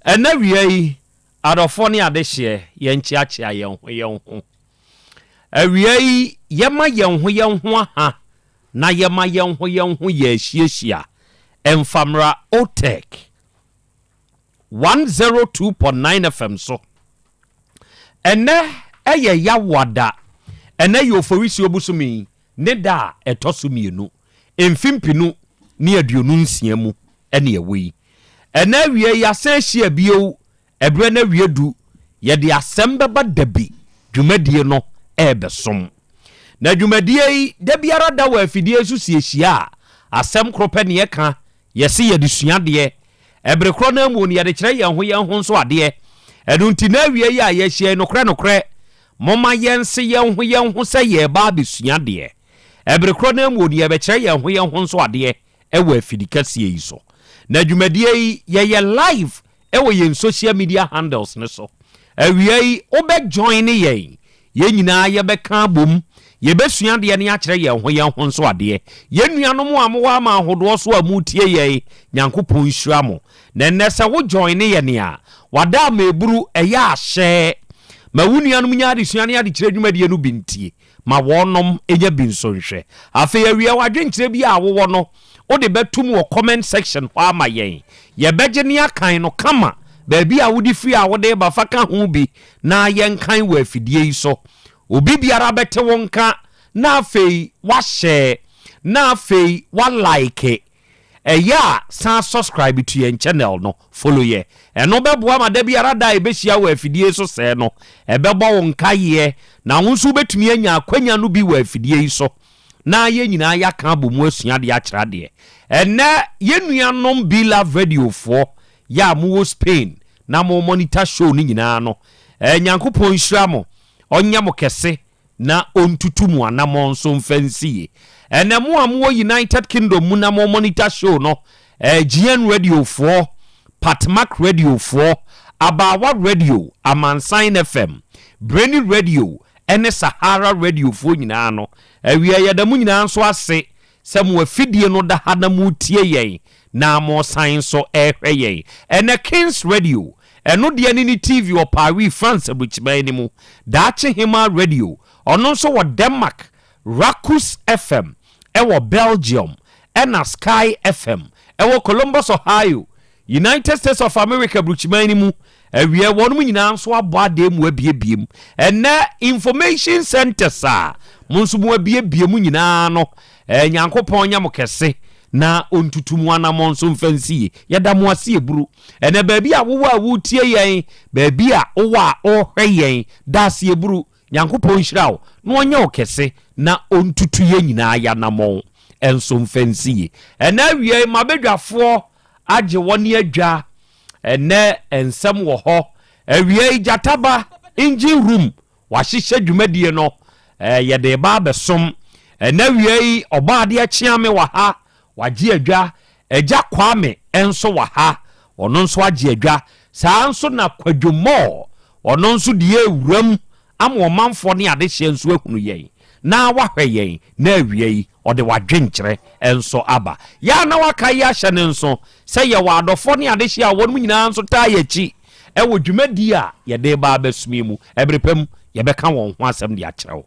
Speaker 19: ena wiei adofo ne adehye ye nchiachia ye ho awiei yema ye ho aha na yema ye ho ye hiehyia emfamra Otec 1029 FM so ene eye yawada ene ye ofowisi obusumi ne da etosumienu emfimpinu ne aduonu nsia mu ene ewi
Speaker 2: ɛna wie ya san hia bio ebre na wie du ye de Asem Beba Dabi dwumadie no ebesom na dwumadie yi da biara da wa afidie so siehia asɛm krope ne yɛka yɛse yɛde suade ebre kro na mu ne yɛde kyerɛ yɛn ho nso ade ɛnu nti na wie yi a yɛhyia nokre moma yɛnse yɛn ho sɛ yɛ ba besuade ebre kro na mu ne yɛbɛkyerɛ yɛn ho nso ade ɛwɔ afidikasie yi so na dwumadie yi yɛyɛ live ɛwɔ yɛn social media handles ne so awie yi obɛ join ne yɛn nyinaa yɛbɛka bom yɛbɛsua de ne akyerɛ yɛn ho nso ade yɛn nuanom a mo wa ma ahodoɔ so a mutie yɛn Nyankopɔn hyira mo na nnɛ sɛ wo join ne yɛn a wada ma eburu ɛyɛ ahyɛ ma wo nuanom nya de sua ne ade kyerɛ dwumadie no bintie ma wɔnom enya bi nso nhwɛ afei awie wadwenkyerɛ bi a wowɔ no wo de bɛtum wɔ comment section hɔ ama yɛn yɛbɛgye ne akan no kama baabi a wodi free a wode ba fa ka ho bi na yɛnkan wɔ afidie yi so obi biara bɛte wo nka na afei wahyɛ na afei wa like ɛyɛ san subscribe to yɛn channel no follow ye ɛno bɛboa ma da biara da ɛbɛhyia wɔ afidie so sɛ no ɛbɛbɔ wo nka yɛ na wo nso bɛtumi anya akwanya no bi wɔ afidie yi so na yɛn nyinaa yɛaka bɔ mu asua de akyerɛ deɛ ɛnɛ yɛn nuanom Be Love Radio for ya mo Spain na mo monitor show ni nyinaa no Nyankopɔn hyira mo onya mo kese na ontutu mu anamo nso mfansie ene mo amwo United Kingdom mu na mo monitor show no GN Radio 4 Patmac Radio 4 Abawa Radio Amansan FM Brainy Radio ene Sahara Radio 4 nyinaa no awie ya da mu nyinaa nso ase se mo afidie no da hana mu tie yen na mo san so ehwe yen ene Kings Radio eno de ani TV o Paris France abuchima ni mu daache hima radio ono so wo Denmark Rakus FM ewo Belgium ena Sky FM ewo Columbus Ohio United States of America abuchima ni mu awie wonum nyina nso abode mu abiebiem ena information center sa munso mu abiebiem nyina no Nyankopɔn nya mo kese na ontutumu anamon so mfansie yada mo ase eburu ene baabi a wo a wo tie yen baabi a wo a ohwe yen da ase eburu Nyankopɔn hyirawo na onye okese na ontutu ye nyina ya namon enso mfansie ene awie mabedwafo age woni adwa ene ensem wo ho awie jataba engine room wahyehyɛ dwumadie no yede ba besom ene awie obaade achiame wa ha wagye adwa eja kwame enso wa ha ono nso agye adwa saa nso na kwadwomo ono nso de ewuram amomanfo ne ade hye nso ehunu yen na wahwe yen na awie ode wadwenkyere enso aba ya na waka ya hye ne nso se ye wadofo ne ade hye a wonum nyina nso ta yachi ewo dwumadi a ye de ba abasumi mu ebrepam ye beka won ho asem de akyerew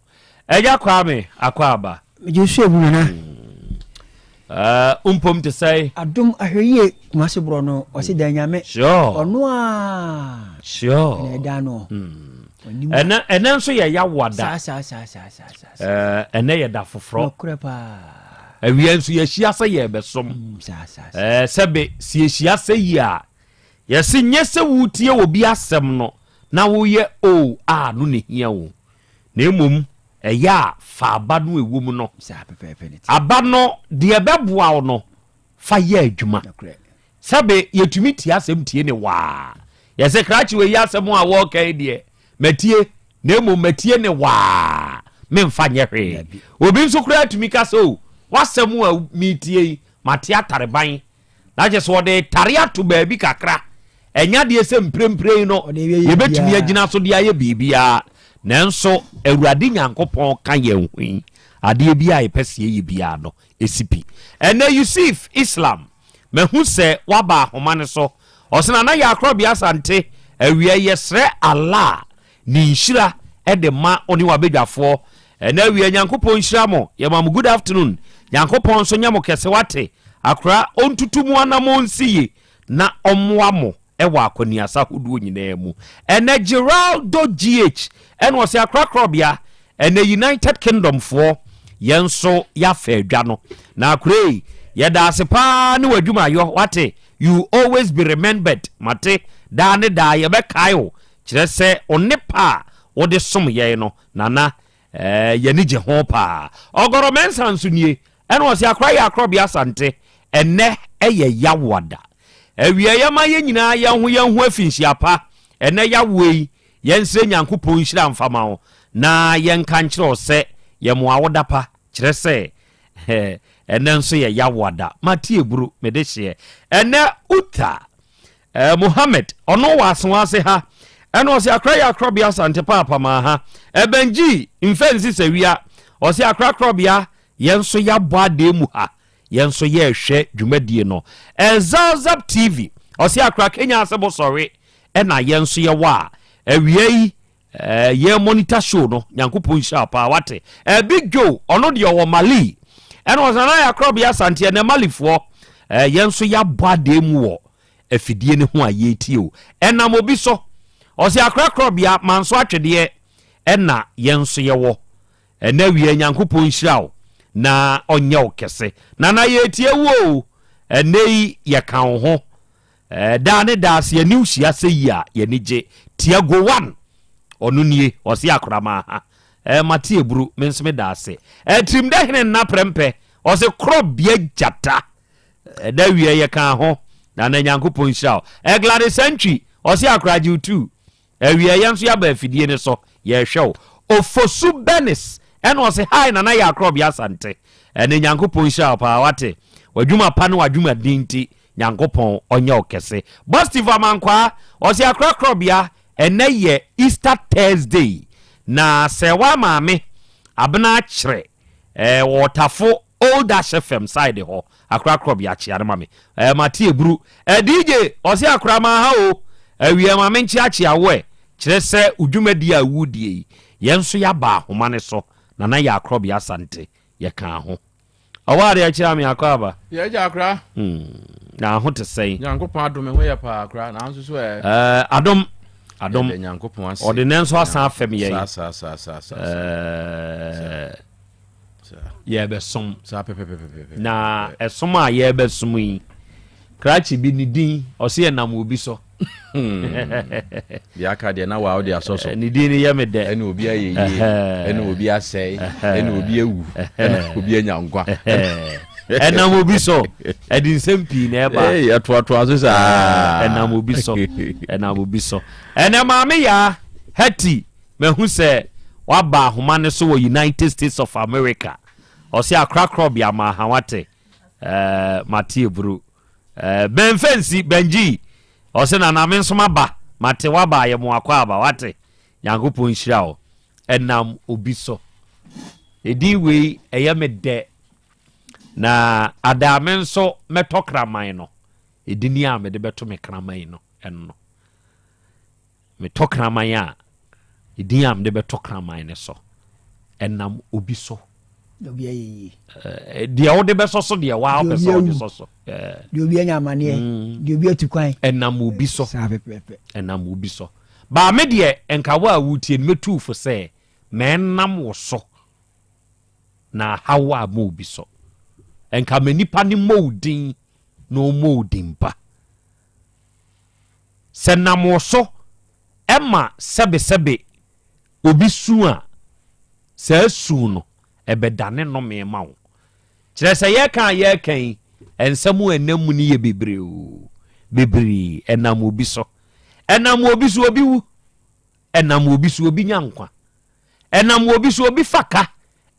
Speaker 2: eja kwame akwaba
Speaker 22: mejesu ebuna
Speaker 2: umpom to say
Speaker 22: adum ahweye kumase bro no o se da nyame
Speaker 2: sure
Speaker 22: ono a
Speaker 2: sure
Speaker 22: ne da no
Speaker 2: ena nso ye ya wada
Speaker 22: sa
Speaker 2: ena ye da foforo
Speaker 22: okrepa
Speaker 2: awie nso ye hia se ye besom sebe si ye hia se yi a ye se nyese wutie obi asem no na wo ye o a no ne hia wo na emom eya fa aba no ewom no aba no de ebeboa wo no fa ye adwuma sabe yetumi tie asem tie ne wa ye se krachi we ya asem a wo kai de matie na emo matie ne wa memfa nye hwe obi nso kura atumi ka so wasem a mitie mate atareban na je so de tare ato ba bi kakra enya de se mprempre no ye betumi agina so de aye bibia nanso Awurade Nyankopɔn ka yɛn hui ade bia yepɛsie yi bia no esipi ene Yusuf Islam mehu sɛ waba ahoma ne so ɔsena na ya Krobea Asante awie yɛsrɛ Allah ni nhyira de ma oni wabedwafo ene awie Nyankopɔn nhyira mo yɛma mo good afternoon Nyankopɔn so nya mo kɛse wate akra ontutumu anamo nsiye na ɔmoa mo ewa akoniasa huduo nyina mu ene Geraldo GH ene wose akra Krobea ene United Kingdom for yenso ya fa adwa no na akure yeda asepa ne wadwuma yo wate you always be remembered mate da ne da ye be kayo kire se onepa wo de som ye no nana ye ni je ho pa ogoro mensa nso nie ene wo se akra ya Krobea Asante ene eye yawada awie ye ma ye nyina ye ho afinhia pa ene yawei ye nse Nyankopon nhira mfama wo na ye nka nkire se ye mo awoda pa kire se ene nso ye yawada mate eburu medehye ene uta Muhammad ono wasonwase ha ene osi akra ya Krobea Asante papa ma ha ebenji mfensi sewia osi akra Krobea yenso ya boade mu ha yenso ye hwe dwumadie no Zap TV osi akra Kenya asebo sorry ena yenso ye wa awie ye monitor show no Nyankopon shapa wate Big Joe ono de wo Mali ena osana ya Krobea Asante na Malifo yenso ya boade mu wo afidie ne ho ayeti o ena mobi so osi akra Krobea manso atwede ena yenso ye wo ena wie Nyankopon shirawo na onye okese na yetie wo enei ye kan ho da ne da se ani uhia se ya ye nije Tiago 1 onu nie osi akrama ha mate eburu menseme da se trim da hene na prempe osi Krobea jata da wie ye kan ho na Nyankopon shirawo Gladys Entry osi akraji 2 wie ye nso ya ba afidie ne so ye hwew Ofosu Benis eno se hi na ya Krobea Asante ene Nyankopon shirawo pa wate wadwuma pa no wadwuma dinti Nyankopon onye okese Bostiva mankwa osi akra Krobea ene ye Easter Thursday na sewa maame abna kire wotafo Old FM side ho akra Krobea chiare mame mate eburu DJ osi akra ma ha o awie mame nchi achiawe kire se udwumadi a wudie yenso ya ba homane so na ya Krobea Asante ye kan ho aware ya kira me akaba
Speaker 1: ye ja akra
Speaker 2: na ho te sei
Speaker 1: Nyankopon adom ho ye pa akra na nso so
Speaker 2: adom
Speaker 1: Nyankopon ase
Speaker 2: ordinance asan afem ye ye be som
Speaker 1: sa pepe
Speaker 2: na esom a ye be som yi krachi bi ni din o se enam obi so
Speaker 1: ya ka de na wa o de asoso
Speaker 2: ni din ni ye me de
Speaker 1: ene obi ayeye ene obi asei ene obi ewu ene obi anyankwa
Speaker 2: enam obi so edin sempi na eba
Speaker 1: atoato aso sa
Speaker 2: enam obi so ene maame ya hati mehu se waba ahoma ne so wo United States of America o se akra Krobea ma hawate mate eburu benfensi benji o se na me nso maba mate waba ye mo akwa aba wate Nyankopon shirawo enam obi so edi we eye me de na adame nso metokraman no edini a me de beto me kraman no enno metokraman a edini a me de beto kraman ne so enam obi so
Speaker 22: obi ayi
Speaker 2: dia wo de beso so dia wa be so de so
Speaker 22: dia obi anya amane dia obi atukwan
Speaker 2: enam obi so enam obi so ba me de enka wa wutie metu fo se menam wo so na hawa mo obi so enka manipa ni molding no molding ba se namo so ema sebe obi su a se su no ebedane no me ma wo kire se ye kan ensamu enamu ni ye bebre enam obi so obi wu enam obi so obi nyankwa enam obi so obi faka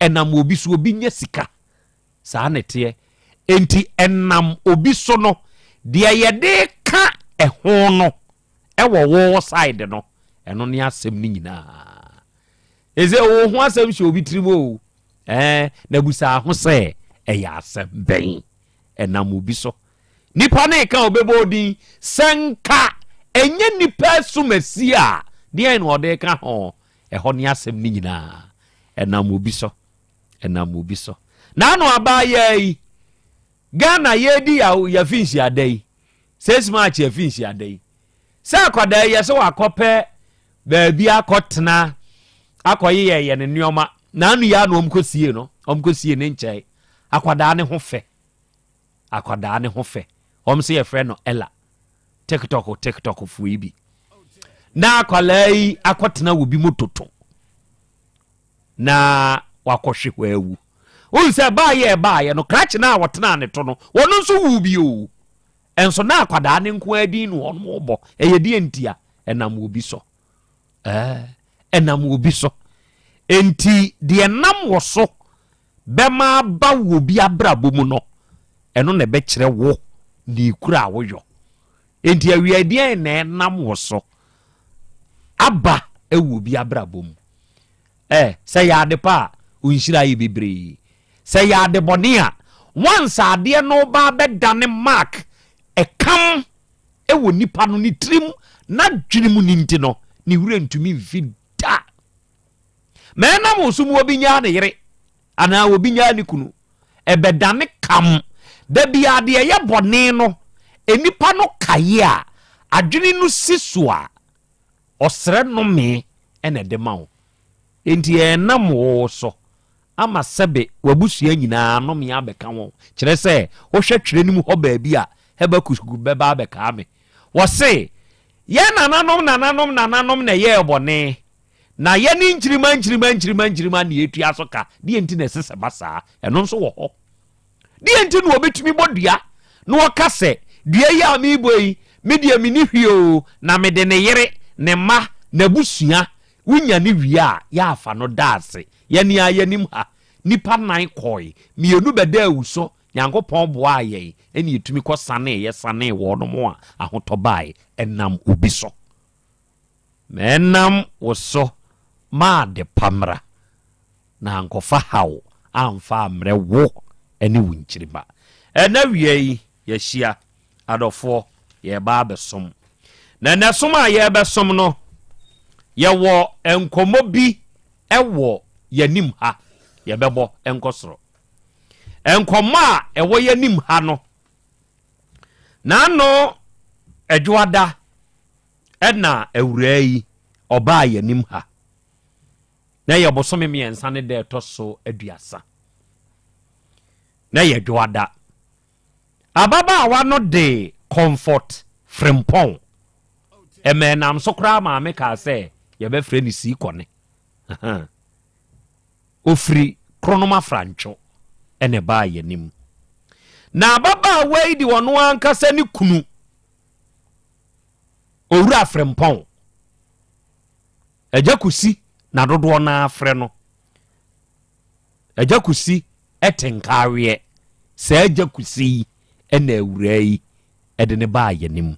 Speaker 2: enam obi so obi nya sika saa nete enti enam obi so no de ye de ka eho no ewo wo side no eno ne asem ni nyina eze wo ho asem hye obi trimo na busa ho se eya asem ben enam obi so nipa na ka obebodin senka enye nipa sumasi a de en ode ka ho eho ne asem ni nyina enam obi so na no abaye Ghana yedi ya finshi adai 6 March ya finshi adai sa akwada ye so akope baabi akotena akoye ye ne nneoma na anu ya no omkosie ne nchai akwada ne ho fe say a friend no Ella TikTok fu ibi na kwalai akwatena wo bi mototo na wakohwe wawu won say ba ye no kratch na wotena ne to no wono nso wu bi o enso na akwada ne nko adin no on mo eye die ntia enam obi so enam obi so enti de enam wo so bema ba wo bi abrabo mu no eno na be kire wo ni kura woyo enti awiadie na enam wo so aba ewu bi abrabo mu say ya de pa unshira yi bebre say ya de bonia once ade no ba be dane mark e kam ewo nipa no ni trim na dwenimu ni nti no ni wure ntumi vida mena mo sumu obi nya ne yere ana obi nya ne kunu e be dane kam da bia de ye bone no enipa no kaye a adwene no sisua osre no me ene de mawo enti enam wo so ama sebe wabusua nyina no me abeka wo kire se wo hwe twere nim ho ba bia heba kusgu beba abeka me wo se ye nananom na ye bone na ye ni nchirima na etu asoka die enti na sese basa eno nso wo ho die enti no obetumi bodua na wo kase dua ya mi boyi media mini hwio na mede ne yere ne ma na busua wunya ni wia ya afa no daase ye ni ayanim ha nipa nan koi mienu beda awuso nyankopon boa ye eni etumi ko sane ye sane wo no mo a ahotobai enam obi so menam wo so ma de pamra na ankofa hawo amfa amre wo eni wunchiriba ena wiei ye hia adofo ye ba besom na nasom a ye besom no ye wo enkomo bi ewo yanim ha ye bebo enkosoro enkomo a ewo yanim ha no na no adwoada ena awurai oba yanim ha na ye bosome miensa ne de toso aduasa na ye adwoada ababa awa no de comfort frimpon emenam sokra ma me ka se ye be frɛ ni si kone ofri kronoma francho ene ba yanim na baba wei di wono ankasa ni kunu owura frimpon ejakusi na dodo na afrɛ no ejakusi etenkawe se ejakusi ene awurai ede ne ba yanim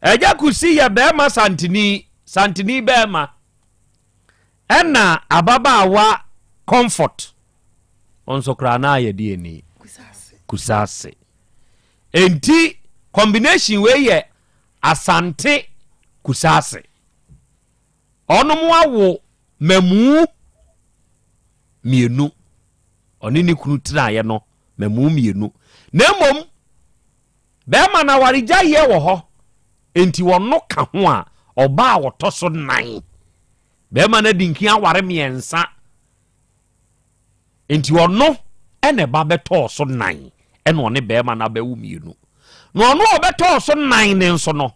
Speaker 2: ejakusi ya bema santini bema ena ababaawa comfort onso krana ya die kusase enti combination we ye asante kusase onomo awo mamu mienu onini kunu traye no mamu mienu nemom bema na warija ye wo ho enti wono ka ho a oba wotoso nan bema na dinki aware miensa enti wono ene ba beto so nan ene one bema na bawu mienu no ono obeto so nan ne nso no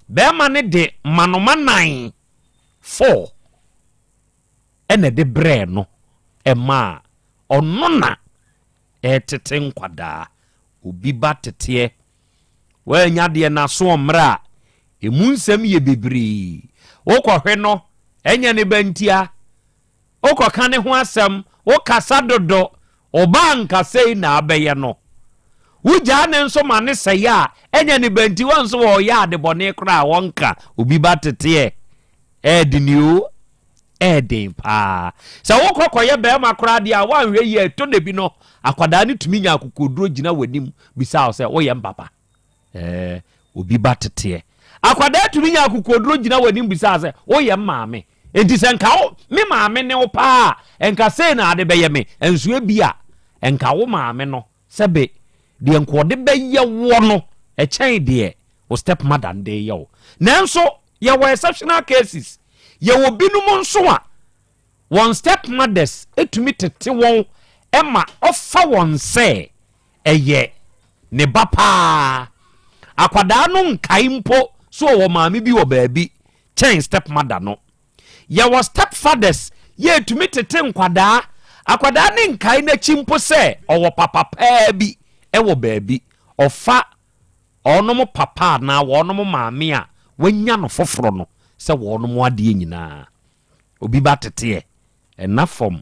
Speaker 2: bema ne de manoma nan 4 ene de bre no ema ono na etete nkwada obi ba tete we nya de na so omra emunsem ye bebri wokohwe no enya ne bantia wokoka ne ho asem wokasa dodo obanka sei na abeye no wugya ne nso ma ne seya enya ne banti wonso wo ya de bone kra wonka obi ba tete ediniu edin pa sa wokokoye be ma kra dia wanhwe ye to de bi no akwada ne tumi nya akokoduro gina wanim bisa wo se wo ye mbaba obi ba tete akwada tumi nya akokoduro gina wanim bisa se wo ye maame enti se nka wo me maame ne wo pa enka se na ade beye me enso bia enka wo maame no sebe de enko de beye wo no e chen de o step mother de ye wo nanso ye were exceptional cases ye wo binum nso a one step mothers etumi tete won ema ofa won se eye ne bapa akwadaa no nkae mpo so wo maame bi wo baabi chen step mother no ye was step fathers ye tumi tete nkwadaa akwadaa ne nkae na chimpo se owo papa paa bi wo baabi ofa onom papa na wonom maame a wanya no foforo no se wonom ade nyina obi ba tete enafom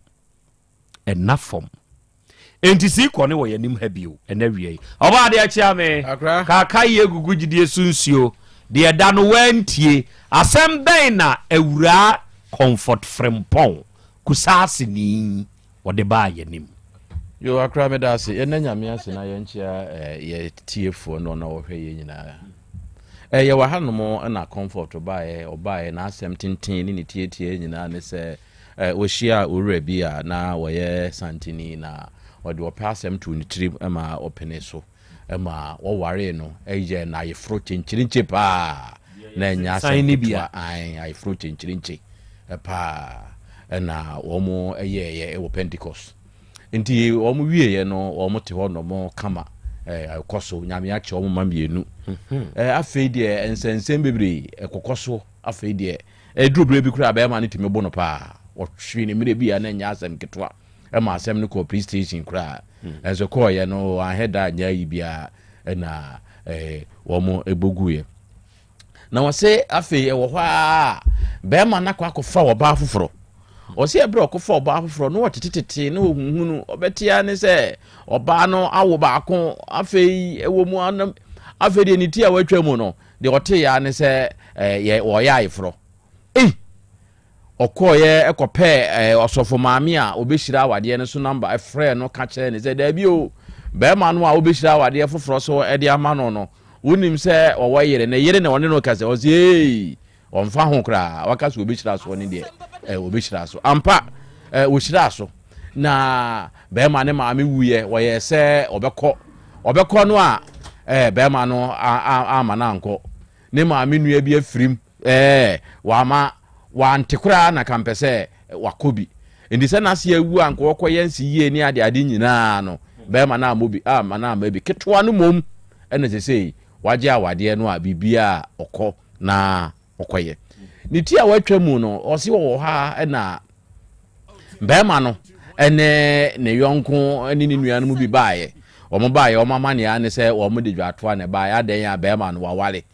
Speaker 2: enti si kɔ ne wɔ yanim ha bio ɛna wie ɔba de akyia me kaka ye gugu gidie sunsuo de da no wantie asɛm bɛn na awura comfort frempɔn kusase ni wɔde ba yanim
Speaker 3: yo akra me da ase ɛna nyame ase na yɛnkyia ye tiefo no na wɔhwɛ ye nyinaa ye wa hanom na comfort ɔbae na asɛm tenten ne tietie nyinaa ne sɛ wɔhyia owura bi a na wɔyɛ santini na wɔde wɔpɛ asɛm to ne tirim ma ɔpene so ma wɔware no ɛyɛ na ayeforo kyenkyirinche paa na ɛnya asɛm bia ayeforo kyenkyirinche paa ɛna wɔn ɛyɛ ɛwɔ Pentecost nti wɔn wieɛ no wɔn te hɔ no wɔn kama ɛkɔ so nyame akyɛ wɔn ma mmienu afei deɛ nsɛnsɛm bebree ɛkɔkɔ so afei deɛ ɛduro bere bi kura bɛrima ne timi bɔ no paa wɔhwe ne mmerɛ bi a na ɛnya asɛm ketewa ɛma asɛm no kɔ police station kura ɛnso kɔɔyɛ no ahɛda nya yi bia ɛna wɔn eboguɛ na wɔsɛ afei ɛwɔ hɔ a bɛrima na akɔfa ɔbaa foforɔ ɔsɛ ɛbrɛ ɔkɔfa ɔbaa foforɔ no wɔtetetete na ohunhunu ɔbɛtia ne sɛ ɔbaa no awo baako afei ɛwɔ mu anam afei deɛ ne ti a watwa mu no deɛ ɔte ya ne sɛ wɔyɛ ayeforɔ ɔkɔɔyɛ ɛkɔpɛ ɔsɔfo maame a obɛhyira awadeɛ no so number ɛfrɛ no ka kyerɛ ne sɛ daabi o bɛrima no a obɛhyira awadeɛ foforɔ so ɛde ama no no wonim sɛ ɔwɔ yere ne yere ne ɔne no ka sɛ ɔsɛ ɔmfa ho koraa waka sɛ obɛhyira so ne deɛ obɛhyira so ampa wɔhyira so na bɛrima ne maame wuyɛ wɔyɛ sɛ ɔbɛkɔ no a bɛrima no ama no ankɔ ne maame nua bi afirim wama wantekora na kampɛ sɛ wakobi ndi sɛ nase awu anka wɔkɔyɛ nsi yie ne ade nyinaa no bɛrima na amobi ama na amabi ketewa no mom ɛna sɛ wagye awadeɛ no a bibia ɔkɔ na ɔkɔyɛ ne ti a watwa mu no ɔsi wɔ ha ɛna bɛrima no ɛne ne yɔnko ɛne ne nua no mu bi baayɛ wɔn baayɛ wɔn ama ne ya ne sɛ wɔn de dwatoa ne baayɛ adan ya bɛrima no wawale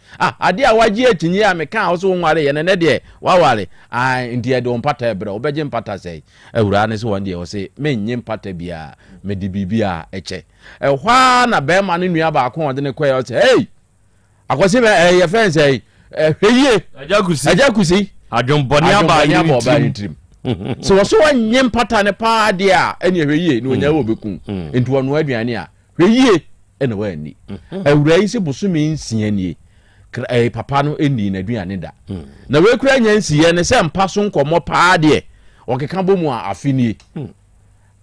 Speaker 3: ade a wagye atinyi a meka a wɔso nware yɛ ne deɛ wawale nti ɛde wɔn pata ɛbrɛ wɔbɛgye mpata sɛ awura ne sɛ wɔn deɛ wɔsɛ menye mpata bia mede biribi a ɛkyɛ ɛhɔ na bɛrima no nua baako ɔde ne kɔɛ ɔsɛ hey akɔsi yɛ fɛn sɛ hwɛyie agya kusi
Speaker 2: adwombɔne aba
Speaker 3: ne tirim so wɔso wɔnyɛ mpata ne paa deɛ a ɛne hwɛyie ne ɔnya wɔ bɛkum nti wɔno aduane a hwɛyie ɛna wɔani awura yi sɛ bosome nsia nie papa no ɛni n'aduane da na wɔakura nya nsiɛ ne sɛ mpa so nkɔmmɔ paa deɛ ɔkeka bɔ mu a afenie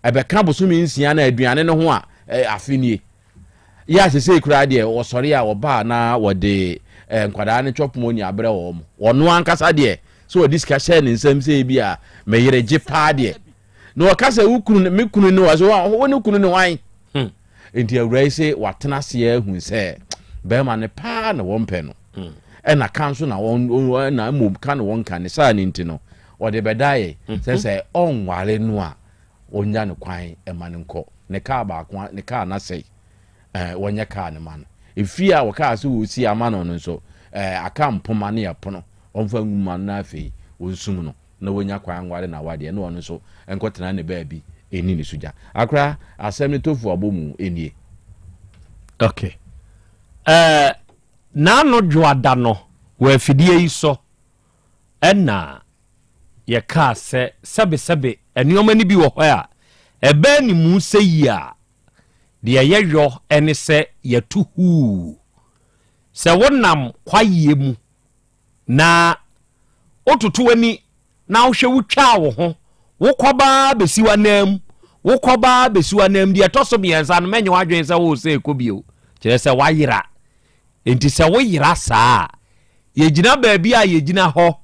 Speaker 3: ɛbɛka bosome nsia na aduane no ho a afenie yɛ asɛsɛ kura deɛ wɔsɔre a wɔbaa na wɔde nkwadaa ne twɔpɔ ni abrɛ wɔ mo wɔno ankasa deɛ so wɔde sika hyɛ ne nsɛm sɛ bi a mɛyere gye paa deɛ na wɔkasa wukunu me kunu ne wɔ so wɔne kunu ne wan enti awura yi sɛ watena seɛ hu sɛ bɛrima ne paa na wɔn pɛ no ɛna ka nso na wɔn na mmom ka na wɔn ka ne saa ne nti no wɔde bɛdaeɛ sɛ ɔnware no a ɔnya ne kwan ɛma ne nkɔ ne kaa baako ne kaa n'asɛe wɔnyɛ kaa ne ma no efie a wɔkaa so wɔsi ama no no nso aka mpoma ne yɛpono ɔmfa nwuma no afei wɔnsum no na wɔnya kwan nware na wadeɛ na ɔno nso nkɔtena ne baabi ɛni ne sogya akora asɛm ne tofu abɔ mu ɛnie
Speaker 2: okay naano dwoada no wɔ afidie yi so ɛna yɛkaa sɛ sɛbesɛbe nneɔma no bi wɔ hɔ a ɛbɛɛ ne mu sɛ yi a deɛ yɛyɔ ɛne sɛ yɛto huu sɛ wonam kwayie mu na wototo w'ani na wohwɛ wotwaa wo ho wokɔbaa bɛsi w'anam wokɔbaa bɛsi w'anam deɛ ɛtɔ so mmiɛnsa no mɛnyɛ w'adwene sɛ wo sɛ ɛkɔ bio kyerɛ sɛ wayera enti sɛ woyera saa yɛgyina baabi a yɛgyina hɔ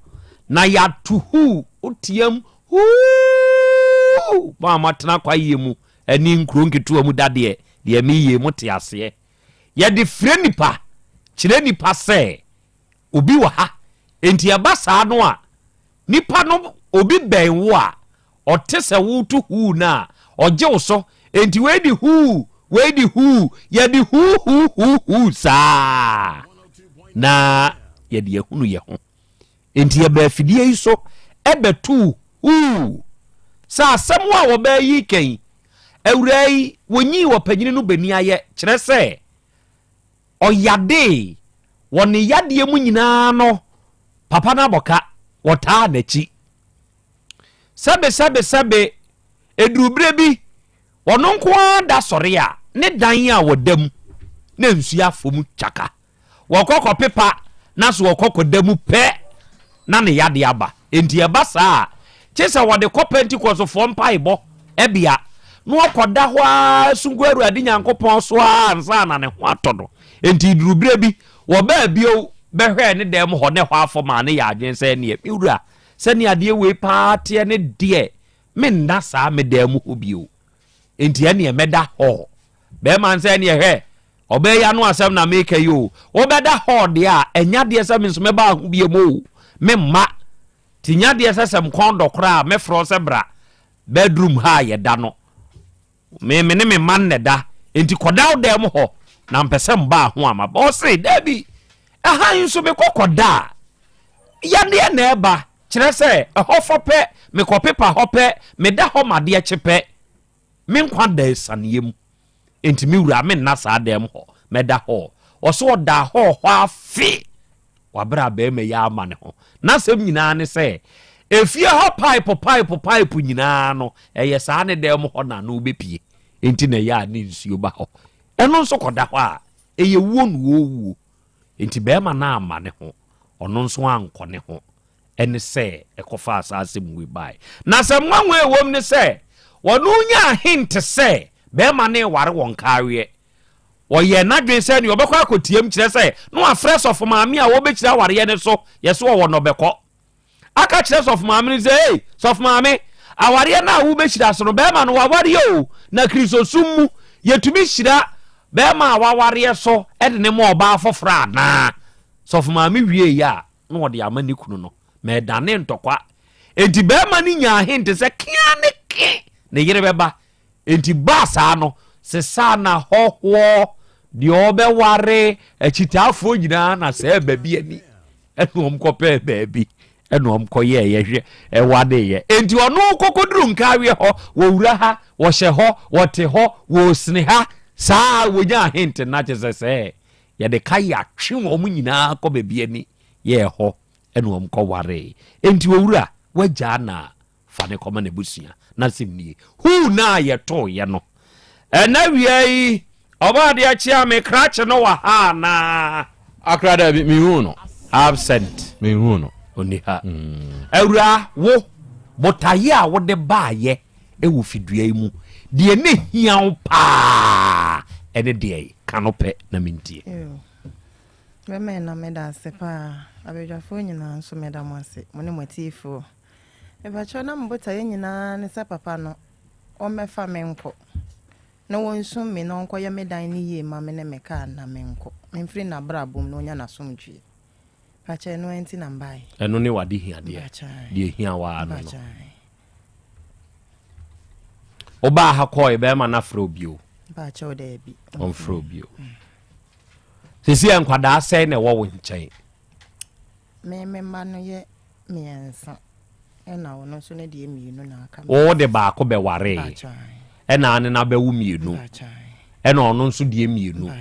Speaker 2: na yɛato huu wotiam huu ma matena kwayie mu ani nkuro nketewa mu dadeɛ deɛ meyie mu te aseɛ yɛde frɛ nipa kyerɛ nipa sɛ obi wɔ ha enti aba saa no a nipa no obi bɛn wo a ɔte sɛ wo to hu na ɔgye wo so enti we di hu yɛde hu saa na yɛde yɛhunu yɛ ho enti yɛba afidie yi so ɛbɛtu hu saa asɛm a wɔbɛɛ yi kɛn awura yi wɔnyi wɔ panyini no bani ayɛ kyerɛ sɛ ɔyade wɔne yadeɛ mu nyinaa no papa no abɔka wɔtaa n'akyi sɛbe edurubere bi ɔno nko ara da sɔre a ne dan a wɔda mu na nsu afɔ mu twaka wɔkɔkɔ pepa na so wɔkɔkɔ da mu pɛ na ne yade aba enti ɛba saa kyɛ sɛ wɔde kɔ pentikɔsofoɔ mpaebɔ ɛbea na wɔkɔda hɔ a sungu awurade nyankopɔn so a ansa na ne ho atɔ no enti durubere bi wɔbaa bio bɛhwɛ ne dɛm hɔ ne hɔ afɔ ma ne yɛ adwen sɛ neɛ miwura sɛne adeɛ wei paa teɛ ne deɛ menna saa me dɛm hɔ bio enti ɛneɛ mɛda hɔ bɛɛma nsɛ neɛ hwɛ ɔbɛyɛ no asɛm na meka yi o wɔbɛda hɔ deɛ a ɛnya deɛ sɛ me nso mɛba ho bie mu o memma ti nya deɛ sɛ sɛm kɔn dɔ koraa mɛfrɛ sɛ bra bedroom ha yɛda no me ne me man ne da enti kɔda wo dɛm hɔ na mpɛ sɛ mba ho ama ɔse dabi ɛhan nso mekɔkɔda yadeɛ na ɛba kyerɛ sɛ ɛhɔ fɔ pɛ mekɔpepa hɔ pɛ meda hɔ madeɛ kye pɛ menkwa da saneɛ mu enti mewura menna saa dɛm hɔ mɛda hɔ ɔso ɔda hɔ afe wabra bɛɛma yɛ ama ne ho na sɛm nyinaa ne sɛ efie hɔ pipe nyinaa no ɛyɛ saa ne dɛm hɔ na no wobɛpie enti na yɛ a ne nsuo ba hɔ ɛno nso kɔda hɔ a ɛyɛ wuo no wuo enti bɛɛma na ama ne ho ɔno nso ankɔ ne ho ɛne sɛ ɛkɔfa asase mu bae na sɛ mwanwe ɛwom ne sɛ wɔno nya hint sɛ bɛɛma ne ware wɔn kaareɛ wɔyɛ n'adwen sɛ ne wɔbɛkɔ akɔtiam kyerɛ sɛ no afrɛ sɔfo maame a wɔbɛkyerɛ awareɛ ne so yɛso wɔwɔ no bɛkɔ aka kyerɛ sɔfo maame no sɛ ei sɔfo maame awareɛ no a wobɛhyira so no bɛɛma no wawareɛ o na kristosum mu yɛtumi hyira bɛɛma a wawareɛ so ɛde ne ma ɔbaa foforɔ anaa sɔfo maame wie yi a na wɔde ama ne kunu no mɛdane ntɔkwa enti bɛɛma no nya hinte sɛ kea ne ke ne yere bɛba enti baa saa no sesa na hɔhoɔ deɛ ɔbɛware akyitaafoɔ nyinaa na sɛ baabi ani ɛne ɔmkɔpɛɛ baabi ɛne ɔmkɔyɛ yɛhwɛ ɛwadeyɛ enti ɔno kɔkɔduru nkaaweɛ hɔ wɔwura ha wɔhyɛ hɔ wɔte hɔ wɔsene ha saa wɔnya hinte na kyɛ sɛ yɛde ka yɛ atwe wɔn nyinaa kɔ baabi ani yɛ hɔ ɛne ɔmkɔware enti wɔwura wagyaa na fa ne kɔma na busua na sɛm nie hu na yɛtooyɛ no ɛna wia yi ɔbaade akyia me krakye no wɔ ha na
Speaker 3: akra da bi mehu no
Speaker 2: absent
Speaker 3: mehu no
Speaker 2: oni ha awura wo botaye a wode baayɛ ɛwɔ fidua yi mu deɛ ne hia wo paa ɛne deɛ ka no pɛ na mentie
Speaker 4: mɛmɛ na mɛda ase paa abɛdwafoɔ nyinaa nso mɛda mo ase mo ne motiefo ɛbɛkyɛ na mbotaye nyinaa ne sɛ papa no ɔmɛfa me nkɔ na wonsu me no nkɔ yɛ medan ne yie ma me ne me ka na me nkɔ memfiri na bra bom na onya na somdwe pakyɛ no enti na mbae
Speaker 2: ɛno ne wade hia deɛ hia wa no no oba ha kɔ ɛbɛma na frɛ bio
Speaker 4: pakyɛ o da bi
Speaker 2: on frɛ bio sisi nkwadaa sɛ na ɛwɔ wo nkyɛn
Speaker 4: me ma no yɛ miɛnsa ɛna wono so ne deɛ mienu na aka
Speaker 2: wo de baako bɛware ɛna ane na bɛwo mienu ɛna ɔno nso deɛ mienu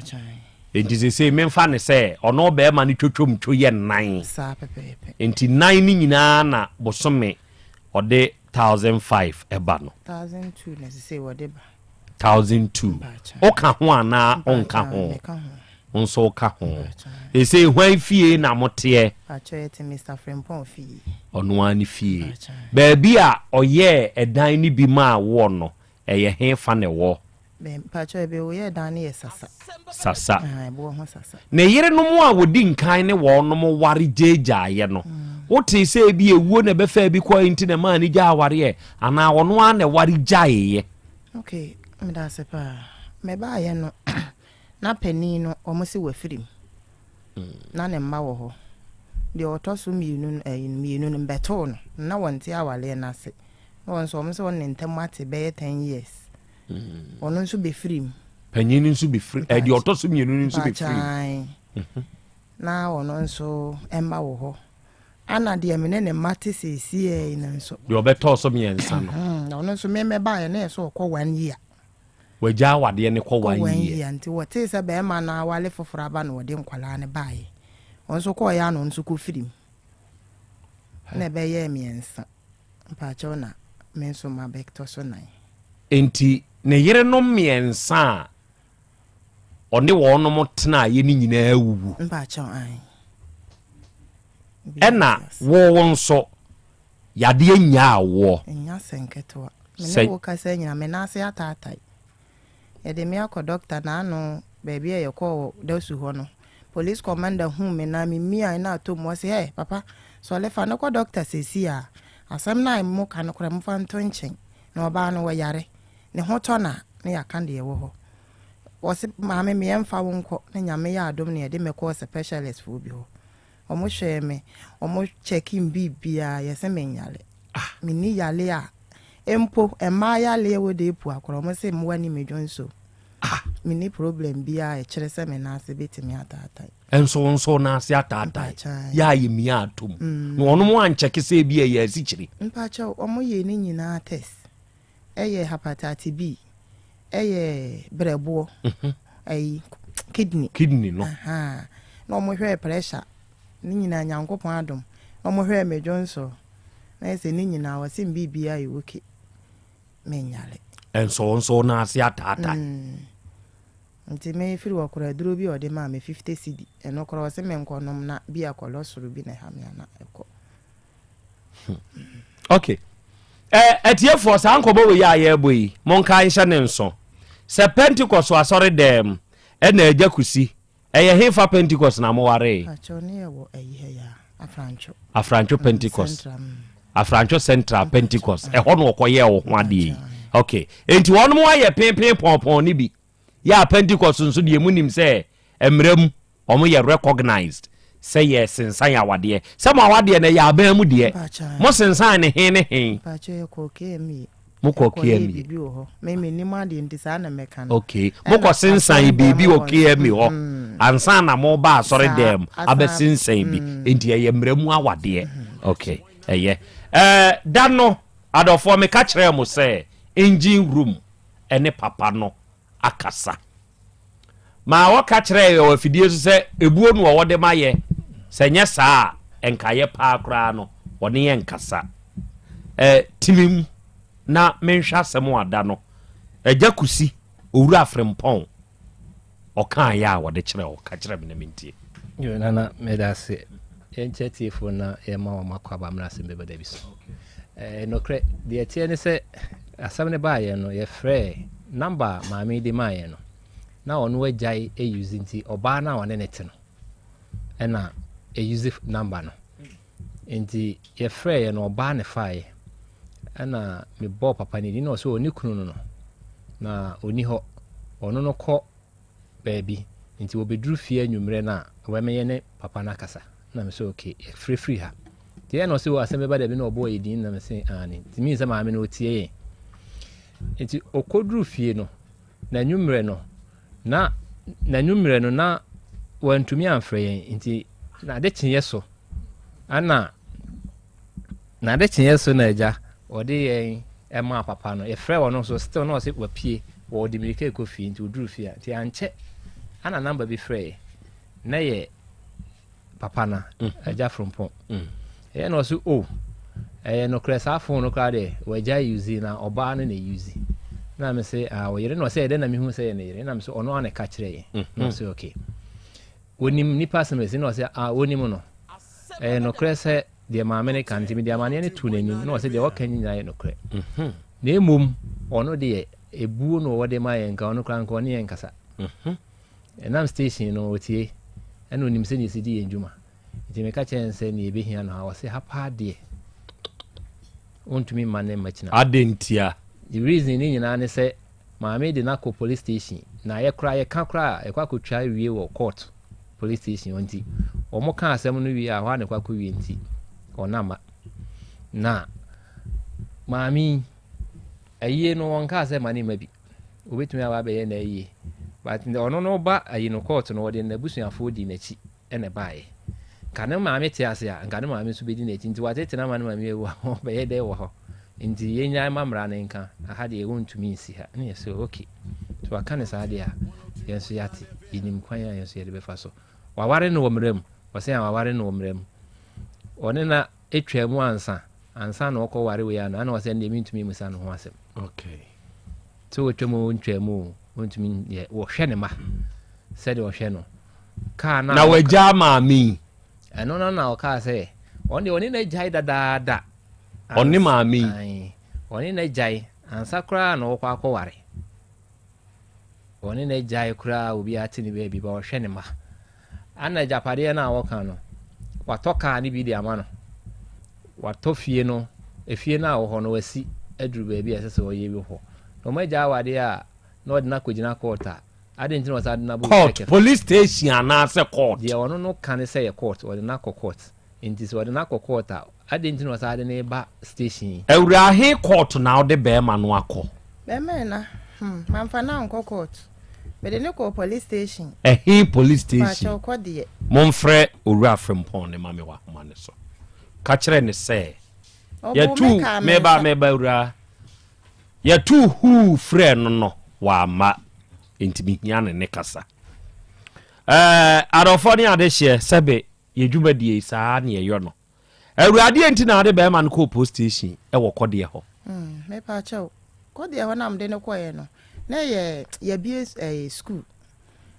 Speaker 2: enti sɛ memfa ne sɛ ɔno bɛɛma no twotwom two yɛ nan enti nan ne nyinaa na bosome ɔde 1005 ɛba no
Speaker 4: 1002 na sɛ wɔde ba
Speaker 2: 1002 ɔka ho anaa ɔnka ho nso ka ho ɛsɛ hwan fie na moteɛ ɔno ani fie baabi a ɔyɛ ɛdan no bi ma wɔ no ɛyɛ he fa ne wɔ sasa ne yere no mu a wodi nkan ne wɔ no mo ware gyegyaeɛ no wote sɛ bi ewuo na bɛfa bi kɔ nti na ma ne gya awareɛ anaa ɔno a na ware gyaeɛ
Speaker 4: okay meda se pa me ba ye no na pani no omo si wafirim na ne mma wo ho de otoso mienu no beto no na wonte awale na se won so omso ne ntamate be 10 years ono nso be free
Speaker 2: panyin nso be free de otoso mienu nso be free
Speaker 4: na ono nso emma wo ho ana de amene ne mate sesi na nso
Speaker 2: de obeto so miensa no
Speaker 4: ono nso me ba ye na so ko 1 year
Speaker 2: wagya wade ne ko 1 year
Speaker 4: nti wote se be ma na wale fofora ba no de nkwala ne bae onso ko ya no nso ko free na be ye miensa mpacho na menso ma bekto so nan
Speaker 2: enti ne yere no miensa one wo no motena ye ni nyina awuwu
Speaker 4: mpacho an
Speaker 2: ena wo nso yade anya awo
Speaker 4: nya senketo me wo ka se nyina me na ase atatai e de me akọ doctor na no baby e yekọ dasu ho no police commander hu me na me mia na to mo se hey papa so le fa no ko doctor sesi a asem na mo ka no kra mo fa nto nchen na oba no wo yare ne ho to na ne yakande ye wo ho wo se ma me me emfa wo nko na nyame ya adom ne de me ko specialist fu bi ho omo hwe me omo checking bibia ye se me nyale me ni yale a empo ema yale wo de pu akoro mo se mo wani medwonso me ni problem bia e kire se me na ase betimi atatai
Speaker 2: enso na ase atatai ya yimi atom no ono mo ancheke se bia ya asichiri
Speaker 4: mpacha omo ye ni nyina test eye hepatitis B eye brebo kidney
Speaker 2: no
Speaker 4: no mo hwe pressure ni nyina nyankopon adom no mo hwe medwonso na ese ni nyina wase mbibia yi woke menyale
Speaker 2: enso na ase atatai
Speaker 4: nti me firi wakura duro bi ode ma me 50 cedi eno kora wase me nkonom na bi akolo soro bi na hamia na eko
Speaker 2: okay etie for sa ankobo we ya ya boyi monka nhye ne nso se Pentecost asori dem na ajakusi eye hefa Pentecost na mo ware
Speaker 4: achoni ewo eyi ya
Speaker 2: afrancho Pentecost afrancho central Pentecost ho no okoye wo ho ade okay enti won mo aye pempen ponpon ni bi ya Pentecost nso de emunim se emrem omo ye recognized say yes sensan ya wade se mo wade na ya ban mu de mo sensan ne he
Speaker 4: pacho ye ko kemi
Speaker 2: mo ko kemi
Speaker 4: bibi ho me ni ma de ndisa na meka
Speaker 2: no okay mo ko sensan bibi o kemi ho ansan na mo ba sorry dem abesensan bi enti ye emrem awade okay eye dano adofo me ka kire mo se engine room ene papa no akasa ma wo ka kire yo afidie so se ebuo no wo de maye se nya saa enkaye pa akra no woni ye nkasa timim na menhwa semo ada no ajakusi owura afrempon okan ya wo de kire wo ka kire me na mentie
Speaker 7: yo nana medase enchetifo na e ma wo makwaba mra Asem Beba Dabi so no kre de tie ne se Asem ne ba ye no ye frɛ number maami de ma ye no na ono agyae use nti oba na one ne te no ena use number no nti ye frɛ ye no oba ne fae ena me bo papa ni no so oni kunu no na oni ho ono no kɔ baby nti obeduru fie anwumre na wemeye ne papa na kasa na me so okay free ha tie no so Asem Beba Dabi na obo edin na me se ani ti mi se maame na otie nti okoduru fie no na nwumre no na wantumi amfrɛ yɛn nti na de kyenye so ana na de kyenye so na agya ɔde yɛn ɛma papa no yɛfrɛ wɔ no so still na ɔse wapie wɔ de mirika kɔ fie nti oduru fie nti ankyɛ ana number bi frɛ na yɛ papa na agya frompɔn ɛyɛ na ɔse ɛyɛ no kra saa phone no kra de wagya use na ɔbaa no na use na me say oyere no say de na me hu say na yere na me so ono ana ka kire ye na say okay wonim ni person me say no say wonim no no kra say de ma American timi de ma ne tu nanim no say de wokan nyina ye no kra na emom ono de ebuo no wo de ma ye nka ono kra nka ono ye nkasa enam station no otie ena onim say ni sidi ye ndwuma nti me ka chen say na ebehia no ha wo say hapa de ontumi manne machina
Speaker 2: adentia
Speaker 7: the reason ni nyina ne say maame de na ko police station na ye kra ye ka kra e kwa kotwa wie wo court police station onti omo ka asem no wi a wa ne kwakọ wi nti onama na mami aye no won ka asem mani mabi obetumi aba be ye na aye but ono no ba aye no court no wode na busuafo di na chi ene baaye kane mami te ase a kane mami so be di na chi nti watete na mami ewu ho be ye de wo ho nti yenya mamra ne nka aha de wontumi nsi ha ne yeso okay to aka ne sa de a yenso yate inim kwan ya yenso yede befa so waware no womrem wose ya waware no womrem one na etwam ansa na okọ ware we ya na wose ndem ntumi musa no ho asem
Speaker 2: okay
Speaker 7: to wotwam ntwam wontumi ye wo hwe ne ma said wo hwe no ka na
Speaker 2: waja maami
Speaker 7: eno na o ka say oni na jai dada
Speaker 2: oni maami
Speaker 7: oni na jai ansa kra na okọ akọware oni na jai kra obi atini baby ba wo hwe ne ma ana japade na woka no watoka ni bi di ama no watofie no efie na wo ho no wasi aduru baby asese wo ye bi ho no maja awade a no ordinary kojina court a ade ntino wasa na bu
Speaker 2: court police station ana se court
Speaker 7: dia wono no kan say court ordinary court inti so ordinary court a ade ntino wasa ade na ba station
Speaker 2: ewura he court na ode be ma no akọ
Speaker 4: be me na mamfa na nko court be de ko police station
Speaker 2: he police station
Speaker 4: ma cho ko de
Speaker 2: monfrɛ owura frempon ne mame wa homa ne so ka kyerɛ ne sɛ ya tu meba owura ya tu hu frɛ no wa ma intimi hiane ne kasa adofo ne ade hye sebe yedwuma die saa ne yeyo no awurade enti na ade be ma no ko post station e wo kode ho
Speaker 4: me pa cho kode ho na mde ne koye no na ye bi school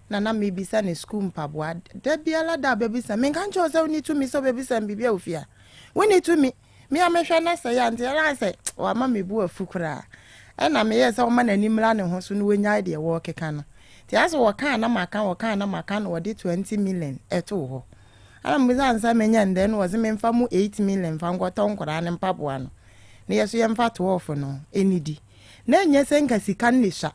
Speaker 4: na me bisa ne school mpaboa da biala da be bisa me kan cho se oni to me so be bisa bibia ofia woni to me amehwe na se ya ntia na se wa ma me bu afukura na me ye se o ma na nimra ne ho so no wonya de wo keka no ti aso wo kan na maka no wode 20 million eto ho ana me za nsa menya nde no wo se me mfa mu 8 million fa ngoto nkora ne mpaboa no ne yeso ye mfa 12 no enidi na enye se nka sika nisha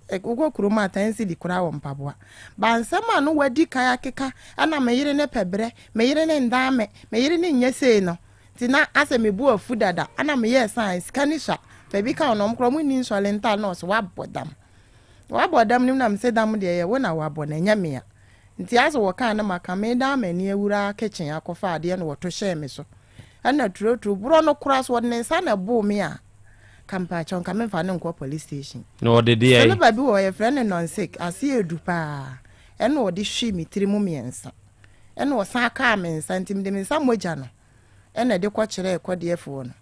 Speaker 4: ekoko kuroma atansi di kura wo mpaboa ba nsema no wadi kan akeka ana me yire ne pebre me yire ne ndame me yire ne nyese no ti na ase me bu afu dada ana me ye science kanisha fa bi ka no mkro mu ni nsolenta no so wabodam nim na mse dam de ye wo na wabona nya me ya nti aso wo kan na maka me da ma ni ewura kitchen akofa ade no woto hye me so ana trotro buro no kura so ne nsa na bu me a kampa chonka me fa ne nko police station
Speaker 2: no de de
Speaker 4: ai ba bi wo ye friend non sick asi edu pa eno wo de hwi mi tiri mu miensa eno wo sa ka me nsa ntim de me nsa moja no ena de kwa kire ekode efo no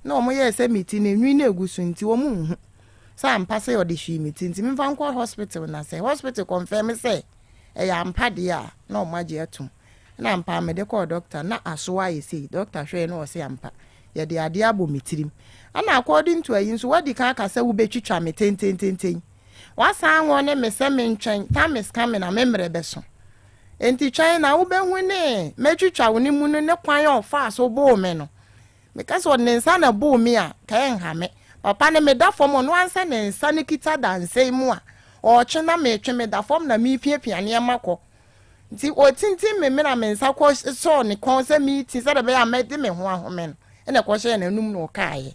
Speaker 4: na omo ye se miti na nwi na egusu nti wo mu hu sa ampa se wo de hwi mi ti ntim mfa nkwa hospital na se hospital confirm se e ya ampa de a na omo age atum na ampa me de ko doctor na asoa ye sei doctor hwe na wo se ampa ye de ade abo mitirim ana according to ayin so wadi ka aka se wo betwitwa me tenten wasa anwo ne me se me ntwen ta me scam na me mre beso enti twan na wo behu ne metwitwa wo ni mu ne kwan ofa so bo me no because on nsa na bo me a kan ha me papa ne me da fom no ansa ne nsa ne kita danse mu a o chena me twe me da fom na mi piapia ne makọ nti o tintin me na me nsa ko so ne kon se mi ti se da be ya me de me ho ahome no ene ko hye na num no kaaye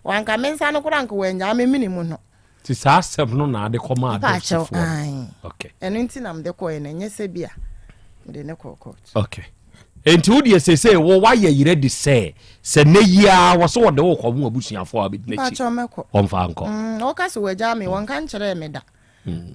Speaker 4: wanka me nsa no kura nka wanya me minimu no
Speaker 2: ti sa asem no na ade koma ade
Speaker 4: okay eno nti na mde ko ye na nyese bia mde ne ko court
Speaker 2: okay enti wo de sese wo wa ye yire de se ne yia wo so wo de wo ko mu abusuafo abi na chi onfa nko
Speaker 4: o ka so waja me won kan kire me da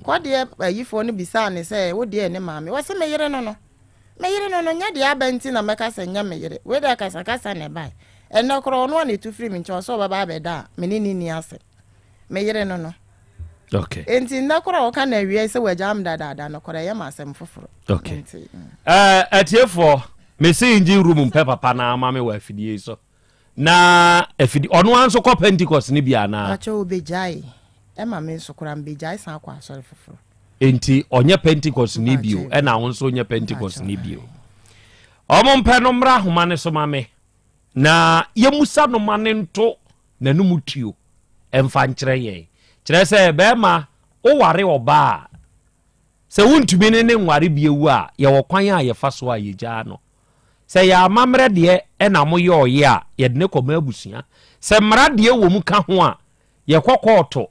Speaker 4: ko de ayifo no bisa ne se wo de ne maame wo se me yire no nya de abenti na meka se nya me yire we de kasa ne bai eno kro no na tu free me ncho so baba be da me ni ase me yire no
Speaker 2: okay
Speaker 4: enti na kro ka na wie se waja am da no kro ye ma asem foforo
Speaker 2: okay atiefo me se inji room papa na mama wa afidie so na afidi ono anso ko Pentecost ni bia na
Speaker 4: acho obejai e ma me so kura mbejai san kwa asori foforo
Speaker 2: enti onye Pentecost ni bio e na wonso onye Pentecost ni bio omo mpe no mra homa ne so mame na yemusa no mane nto na no mutuo emfa nkyere ye kyerɛ sɛ be ma o ware oba sɛ wontumi ne nware biewu a yɛwɔ kwan a yɛfa so a yɛgyaa no sɛ yɛ amammerɛ deɛ ɛna moyɛ ɔyɛ a yɛde ne kɔma abusua sɛ mmara deɛ wɔ mu ka ho a yɛkɔ kɔɔto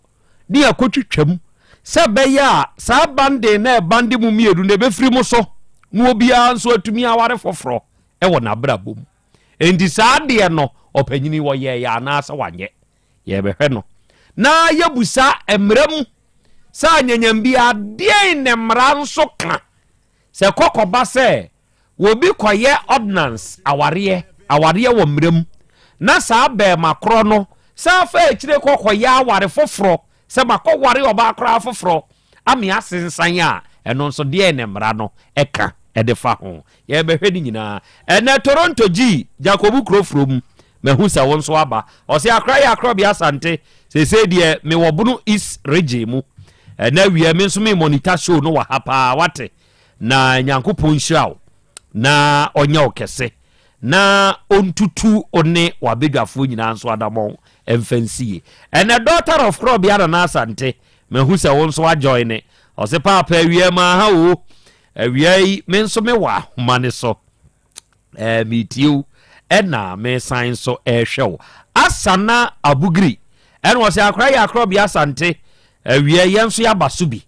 Speaker 2: ne yɛkɔtwitwam sɛ bɛyɛ a saa bande na ɛbande mu mmienu na ɛbɛfiri mu so na obiara nso atumi aware foforɔ ɛwɔ n'abrabɔ mu enti saa deɛ no ɔpanyini wɔyɛ yɛ anaasɛ wanyɛ yɛbɛhwɛ no na yɛbusa mmerɛ mu sɛ anyanyam bi adeɛ ne mmara nso ka sɛ kɔkɔba sɛ wobi kɔyɛ ordinance awareɛ wɔ mmerɛ mu na saa bɛɛma korɔ no saa fa akyire kɔkɔyɛ aware foforɔ sɛ makɔware ɔbaa koraa foforɔ ame asensan a ɛno nso deɛ ne mmara no ɛka ɛde fa ho yɛbɛhwɛ ne nyinaa ɛnɛ Toronto G Jacobu Krofrom mahu sɛ wo nso aba ɔsɛ akra yɛ Krobea Asante sɛsɛ deɛ mewɔ Bono East region mu ɛnɛ wie me nso me monitor show no wɔ ha paa wate na Nyankopɔn hyiraw na ɔnyɛ wo kɛse na ontutu one wabedwafoɔ nyinaa nso adamɔ emfansie ɛnɛ daughter of Krobea Asante mahu sɛ wo nso ajoin ne ɔsɛ papa wie ma ha o awie me nso me wa humane so metiu ɛna me san so ɛhwɛ Asana Abugri ɛna ɔsɛ akra yɛ Krobea Asante awie yɛn so yaba so bi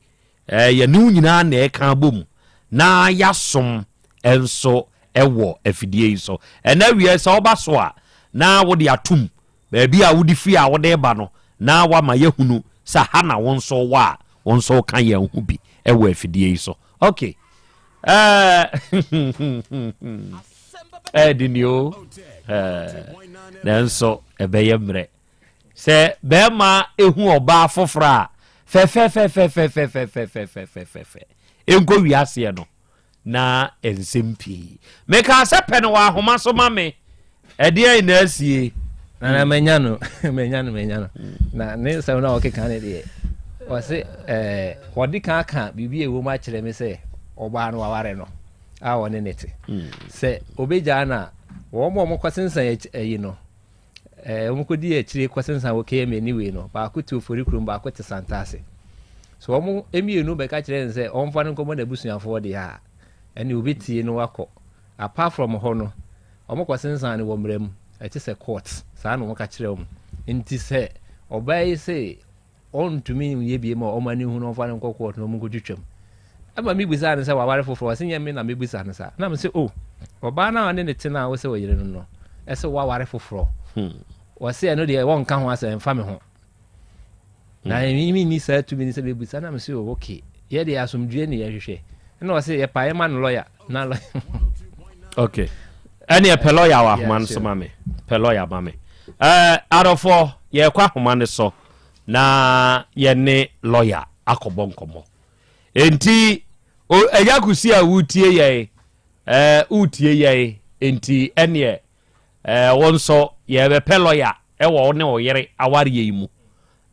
Speaker 2: yɛne nyinaa na ɛka bom na yasom enso ɛwɔ afidie yi so ɛna awie sɛ ɔba so a na wode atum baabi a wode fi a wode ba no na wama yɛhunu sɛ ha na wo nso wɔ a wo nso ka yɛn ho bi ɛwɔ afidie yi so okay dinio nanso ɛbɛyɛ mmerɛ sɛ bɛɛma ehu ɔbaa foforɔ a fɛfɛfɛfɛfɛfɛfɛfɛfɛfɛ enko wiaseɛ no na ensɛm pii meka sɛ pɛ no wɔ ahoma so ma me ɛdeɛ na asie
Speaker 7: na menya no na ne sɛ na ɔkeka ne deɛ ɔse wɔde ka biribi ɛwɔ mu akyerɛ me sɛ ɔbaa no waware no a ɔne ne te sɛ obɛgyaa no a wɔn kɔsensan ayi no wɔn kɔdi akyire kɔsensan wɔ KM anyway no baako te ofori kurom baako te santase so wɔn emienu bɛka kyerɛ ne sɛ ɔmfa no nkɔmɔ na busuafoɔ deɛ a ɛne obɛtie no wakɔ apart from hɔ no wɔn kɔsensan no wɔ mmerɛ mu ɛte sɛ court saa na wɔn ka kyerɛ wɔn nti sɛ ɔbaa yi sɛ ɔntumi yɛ bie ma ɔma ne hu no ɔmfa no nkɔ court na wɔn kɔtwitwam ama mi bisa ne sɛ waware foforɔ ɔsɛ nyɛ me na me bisa ne saa na me sɛ ɔbaa na ɔne ne te na wo sɛ wɔyere no no ɛsɛ waware foforɔ wɔsɛ ɛno deɛ wɔnka ho asɛ mfa me ho na mi ni saa tumi ne sɛ bɛbusa na me sɛ okay yɛde asomdue ne yɛhwehwɛ na wɔsɛ yɛpa yɛma no lɔya na
Speaker 2: okay ɛne yɛpɛ lɔya wɔ ahoma no so ma me pɛ lɔya ma me adɔfoɔ yɛkɔ ahoma no so na yɛne lɔya akɔbɔ nkɔmmɔ enti ɛya kusi a wotie yɛe enti ɛneɛ wo nso yɛbɛpɛ lɔya ɛwɔ ne ɔyere awareɛ yi mu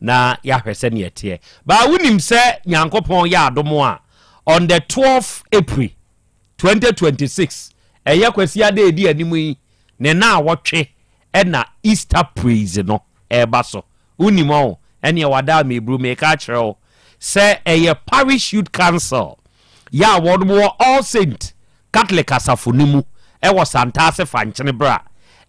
Speaker 2: na yɛahwɛ sɛ ne yɛteɛ baa wonim sɛ Nyankopɔn yɛ adom a on the 12th April 2026 ɛyɛ kwasi ade edi anim yi ne na wɔtwe ɛna Easter praise no ɛba so wonim ɔ ɛneɛ wada mebru meka kyerɛ wo sɛ ɛyɛ parish youth council ya wɔn wɔ All Saint Catholic asafo ne mu ɛwɔ Santase fankyene bra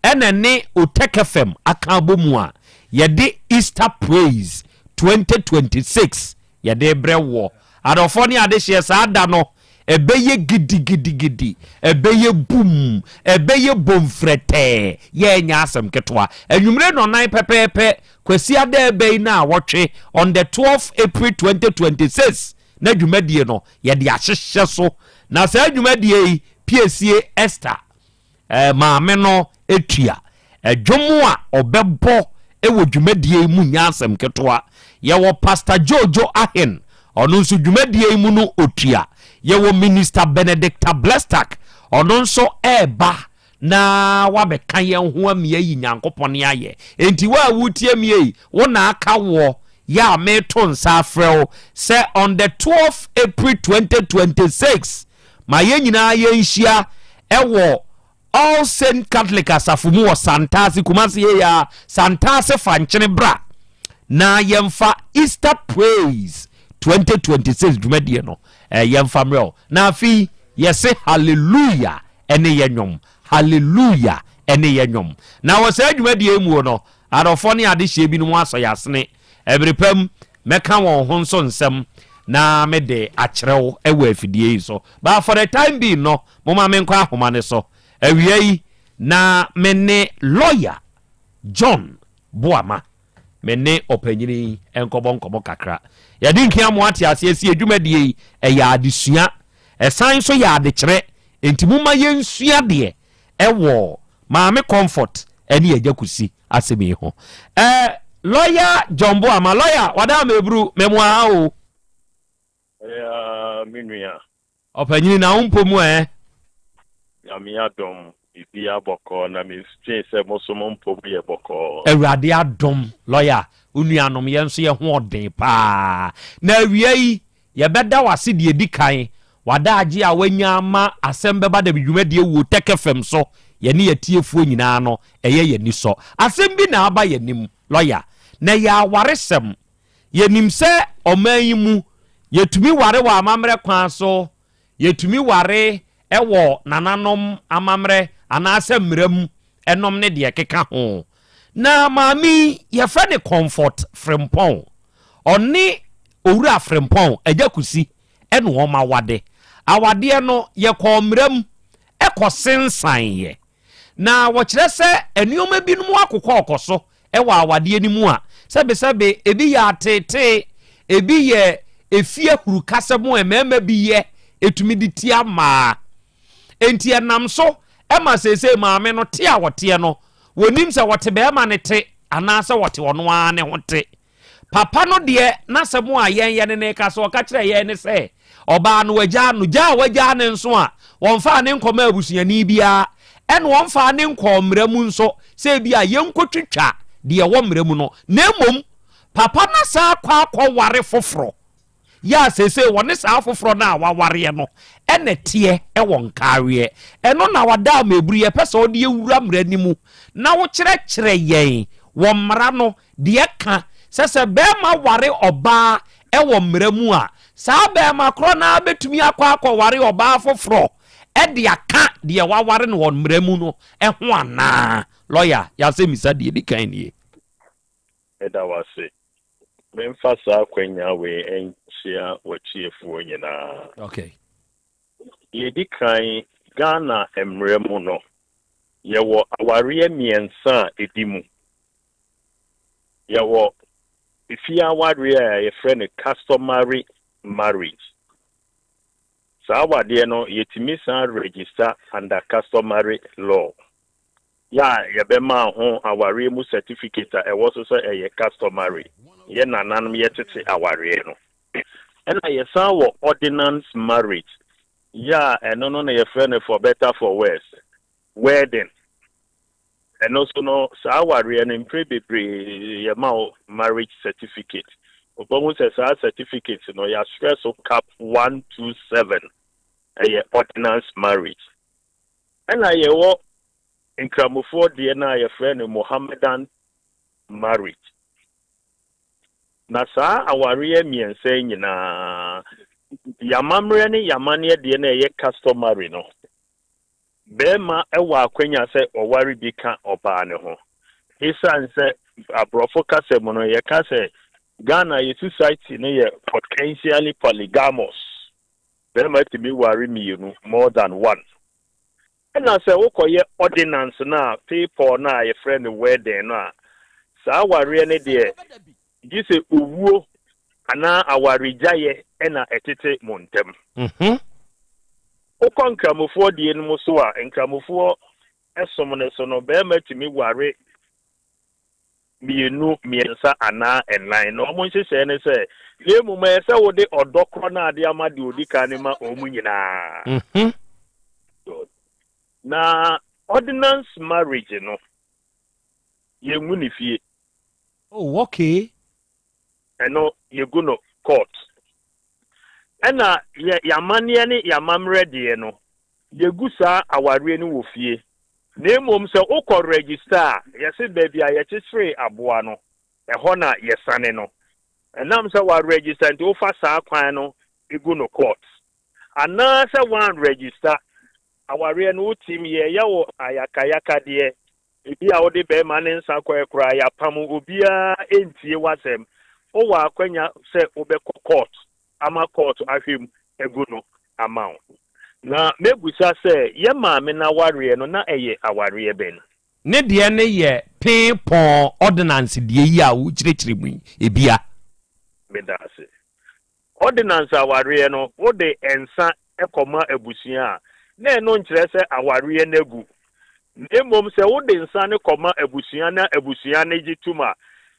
Speaker 2: ɛna ne Otec FM aka bomu a yɛde Easter praise 2026 yɛde brɛ wɔ adɔfo ne ade hyɛ saa da no ɛbɛyɛ gidigidi ɛbɛyɛ boom ɛbɛyɛ bomfrɛtɛ yɛnya asɛm ketewa anwumre no nan pɛpɛɛpɛ kwasi ada ɛbɛyi na wɔtwe on the 12th April 2026 na dwumadie no yɛde ahyehyɛ so na saa dwumadie yi piesie Esther maame no etua adwomo a ɔbɛbɔ ɛwɔ dwumadie mu nya asɛm ketewa yɛwɔ Pastor Jojo Ahen ɔno nso dwumadie mu no otua yɛwɔ Minister Benedicta Blestak ɔno nso ɛɛba na wabɛka yɛn ho amia yi Nyankopɔn ayɛ enti wa wutie mie yi wo na aka wɔ ya meto nsa afrɛw sɛ on the 12th April 2026 ma yɛn nyinaa yɛnhyia ɛwɔ All Saint Catholic asafo mu wɔ Santase Kumasi ya Santase fankyene bra na yɛmfa Easter praise 2026 dwumadie no yɛmfamrɛ na afi yɛse hallelujah ene yɛnwom hallelujah ene yɛnwom na wɔ saa dwumadie mu no adɔfo ne ade hye bi no mu asɔ yasene ebrepam mɛka wɔn ho nso nsɛm na mede akyerɛw ɛwɔ afidie yi so but for the time being no moma menkɔ ahoma ne so awia yi na mene lawyer John Boama mene opanyini nkɔbɔ kakra yɛde nkia mo ate ase si adwumadie yi ɛyɛ adesua ɛsan so yɛ adekyerɛ enti moma yɛnsua deɛ ɛwɔ maame comfort ɛne yɛgya kusi asɛm yi ho lawyer John Boama lawyer wada mebru memoa o
Speaker 8: minua
Speaker 2: opanyini na umpo mu
Speaker 8: Yamia dom ibia boko na mi twen se mosomo mpo ye boko
Speaker 2: Awurade adom lawyer unuanom ye nso ye ho odin pa na awia yi ye beda wase de edi kan wada age a wanya ama Asem Beba Dabi dwumade wu Otec 1029Fm so ye ne yatiefuo nyina no eye ye ni so asem bi na aba ye nim lawyer na ya waresem ye nim se oman yi mu yetumi ware wa amamre kwan so yetumi ware ewo nananom amamre anase mrem enom ne de keka ho na mami ye fe ne comfort frempon oni owura frempon ajakusi eno wo ma wade awade no ye ko mrem ekosensan ye na wo kire se enioma binum akokọ okoso ewa awade ni mu a sebe ebi ya atete ebi ye efie huru kasemu emema bi ye etumi di tia ma enti enam so ema sese maame no te a wote no wonim se wote be ma ne te anase wote ono a ne hote papa no de na semu a yen ne ka so ka kire yen ne se oba no wagya no gya wagya ne nso a wonfa ne nkoma abusuani bia en wonfa ne nkomramu nso se bia yenkotwitwa de wo mramu no na mom papa na sa kwa ware foforo ya sese woni sa foforo na waware no ene tie won kawe eno na wada mebru ye pese odi ewura mrani mu na wo kyerɛkyerɛ yen wo mra no de ka sese be ma ware oba wo mramu a sa be ma kro na betumi akwa ware oba foforo de aka de waware no won mramu no ho ana lawyer ya se misa de kan nie
Speaker 8: eda wase memfasa kwanya we enchia wachiefu nyina
Speaker 2: okay
Speaker 8: yedi kan Ghana emremu no yewo aware miensa edimu yewo ifia aware a ye friend customary marriage sawade no yetimi san register under customary law ya yebema ho aware mu certificate e wo so say customary ye nananum ye tete aware no ena ye san wo ordinance marriage ya eno no na ye friend for better for worse wedding and also no sa aware no impre ye ma marriage certificate obomu say sa certificate no ya stress so cap 127 ye ordinance marriage ena ye wo nkramofo de na ye friend Mohammedan marriage na sa aware miensa nyina yamamre ne yamane de na ye customary no bema ewa akwanya se oware bi ka oba ne ho isan se abrofo kasem no ye ka se Ghana ye society ne ye potentially polygamous bema timi ware mienu more than one and I say wokoye ordinance na people na ye friend wedding na sa ware ne de gise owuo ana awarejaye ena etete montem okon kramofo de no so a nkramofo esom ne so no be matimi ware mienu miensa ana enline no mo nhye ne se le mu ma se wo de odokro na ade amade odi kan ma omu nyina na ordinance marriage no ye nguni fie
Speaker 2: oh okay
Speaker 8: eno ye go no court ena yamane ne yamamre de no ye gusa aware ni wo fie na emom se ukọ register yesi baby a ye chifre aboa no eho na yesane no enam se wa register nti wo fa saa kwan no egu no court anaasɛ one register awareɛ no wo team yɛ yɛwɔ ayakayaka deɛ ebi a wode bɛrima ne nsa kɔɛ koraa yɛapam obiara ɛntie w'asɛm wowɔ akwanya sɛ wobɛkɔ court ama court ahwɛ mu egu no ama wo na mebusa sɛ yɛ maame na awareɛ no na ɛyɛ awareɛ bɛn
Speaker 2: ne deɛ ne yɛ pon ordinance deɛ yi a wo kyerɛkyerɛ mu ebia
Speaker 8: meda ase ordinance awareɛ no wode ensa ekɔma abusua a na ɛno nkyerɛ sɛ awareɛ no agu mmom sɛ wode nsa ne kɔma abusua na abusua no gye tum a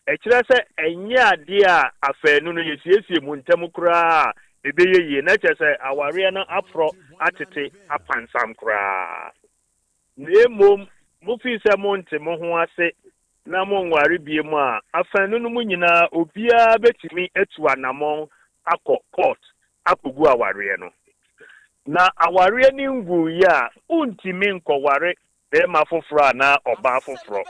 Speaker 8: ɛkyerɛ sɛ ɛnyɛ adeɛ a afɛnu no yɛsiesie mu ntɛm koraa ɛbɛyɛ yie na kyerɛ sɛ awareɛ no aporɔ atete apansam koraa mmom mufi sɛ monte mo ho ase na mo nware bie mu a afɛnu no mu nyinaa obiara betumi atu anamɔn akɔ court akɔgu awareɛ no na awareɛ ni ngu ya untimi nkɔware bɛrima foforɔ a na ɔbaa foforɔ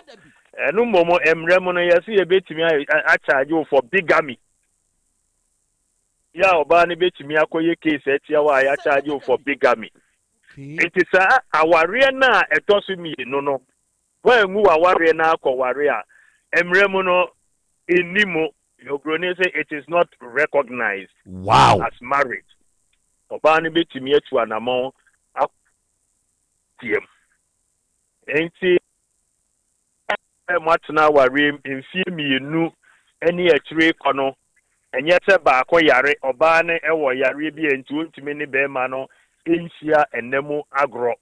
Speaker 8: ɛno mmom mmerɛ mu no yɛsɛ yɛbɛtumi akyagye wo for bigamy ya ɔbaa no bɛtumi akɔyɛ case atia wo a yɛakyagye wo for bigamy nti saa awareɛ no a ɛtɔ so mmienu no wɔangu awareɛ no akɔware a mmerɛ mu no ɛnni mu Obroni say it is not recognized as marriage. Obani betimi etu anamo atiem. Enti matna wari mfie mienu eni etire kono enye se baako yare obane ewo yare bi enti ontimi ne bema no enhia enemu agro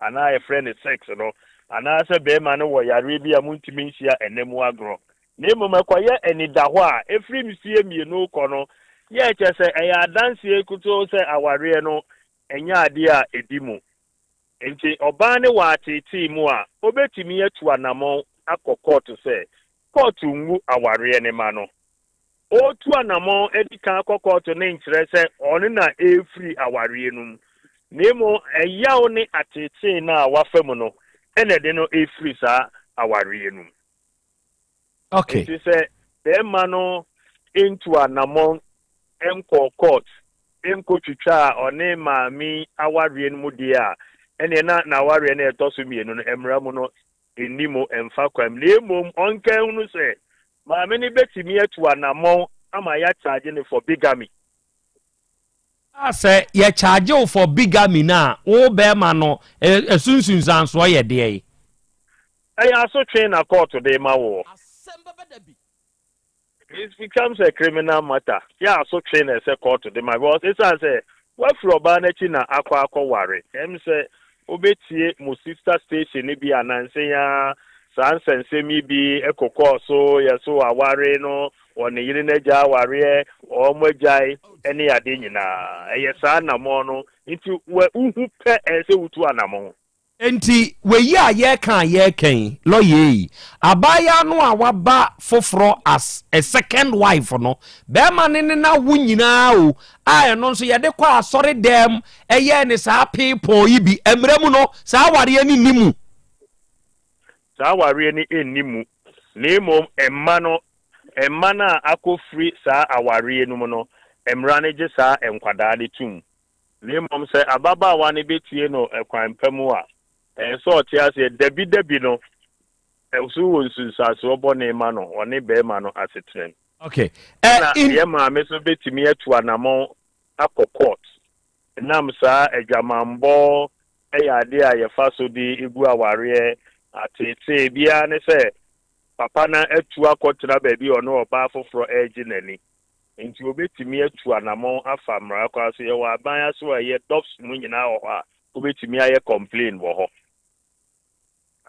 Speaker 8: ana e friend sex no ana se bema no wo yare bi amuntimi nhia enemu agro. Nemo makwaya enida ho a efri mfie mienu kono ye kyese eya adanse ekuto se aware no enya ade a edimu enti obane wa atete mu a obetimi atu anamon akokot se court ngu aware ne ma no otu anamon edika akokot ne nkyere se one na efri aware num nemo eyawo ne atete na wafam no ene de no efri sa aware num.
Speaker 2: Okay.
Speaker 8: It is the man into anamon enko court enko chicha one maami awarien mudia ene na awarien e to so mienu no emra mu no enimo emfa kwam lemom onka hunu se maami ni betimi atu anamon ama ya charge ne for bigamy.
Speaker 2: Say ya charge you for bigamy na wo be ma no esunsun sanso ye de
Speaker 8: I also train a court today ma wo. It becomes a criminal matter. Yeah, so train as a court to my boss. It's as a what for Banachina aqua worry. Say, Obetie, my sister station, be an answer, sans and semi be a coco, so ya so a worry no, or Nineja warrior, or Mojai, any adina. A yasana mono into where who pay as a to anamon.
Speaker 2: Enti we ya ye kan lawyer abaya no a waba foforo as a second wife no be ma ne na wo nyina o a no so ye de kwa asori dem eye ne sa people yi bi emre mu no sa ware ni nimu
Speaker 8: sa ware ni enimu nemom emma na akofri sa aware no mu no emra ne je sa enkwada de tum nemom se ababa wa ne betie no ekwan pamu a so tia se debi no so wonsu saso obone ma no one be ma no asetren.
Speaker 2: Okay.
Speaker 8: In ye ma me so betimi atu anamon akokot nam sa adwamambo eyade a ye fa so di igu aware atete bia ne se papa na atu akotra ba bi ono oba foforo eji nani nti obetimi atu anamon afa mra kwa so ye wa ban aso ye dops mu nyina ho a obetimi aye complain wo ho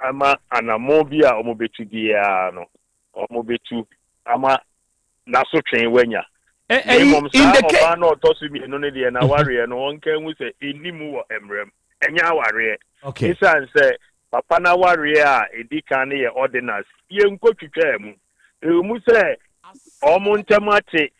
Speaker 8: ama anamon bi a omobetu dia no omobetu ama naso twen wanya in the case no tosu mi no ne de na ware no onka hu se enimu wo emrem enya ware.
Speaker 2: Okay.
Speaker 8: Isan se papa na ware a edika ne ye ordinance ye nkotwetwa mu emu se omo ntemate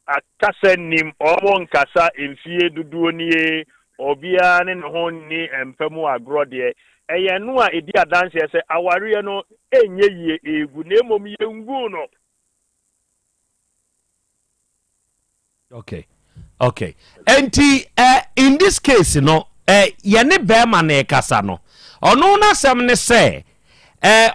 Speaker 8: akasa nim omo nkasa emfie duduo nie obia ne ho ni empemu agro de eye no a edi adanse se aware no enye yie egu na emom ye ngu no.
Speaker 2: Okay. Okay. Enti in this case no yene bema na ekasa no. Ono na sem ne se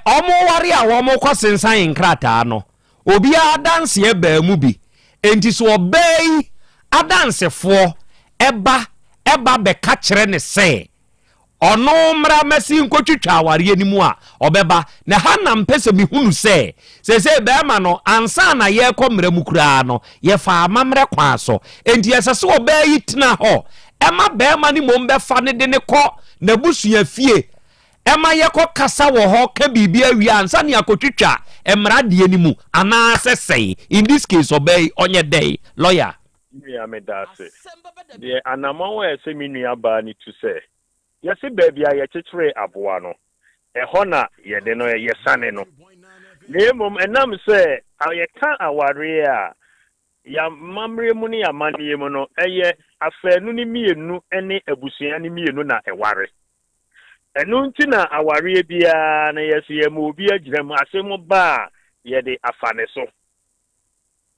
Speaker 2: omo ware a wo mo kwasensan nkrata no. Obi adanse e ba mu bi. Enti so obey adansefo eba be ka kire ne se. Ono mra masi nkotwitwa aware animu a obeba na hanam pese mi hunu se bema no ansa na ye komra mu kura no ye fa amamre kwa so enti yesese obayi tena ho ema bema ni mom be fa ne de ne ko na busua fie ema ye ko kasa wo ho ka bibia wi ansa ne akotwitwa emra de animu ana sesei in this case obayi onye dey lawyer
Speaker 8: ya me dase de anamon we se mi nua ba ni tu se yesi baby a ye kekere aboa no eho na ye de no ye sane no nemom enam se ye ka aware a ya mamre mu ni amanie mu no eye afanu ni mienu ene abusua ni mienu na eware enu nti na aware bia na yesi ye mu obi agiram asemu ba ye de afane so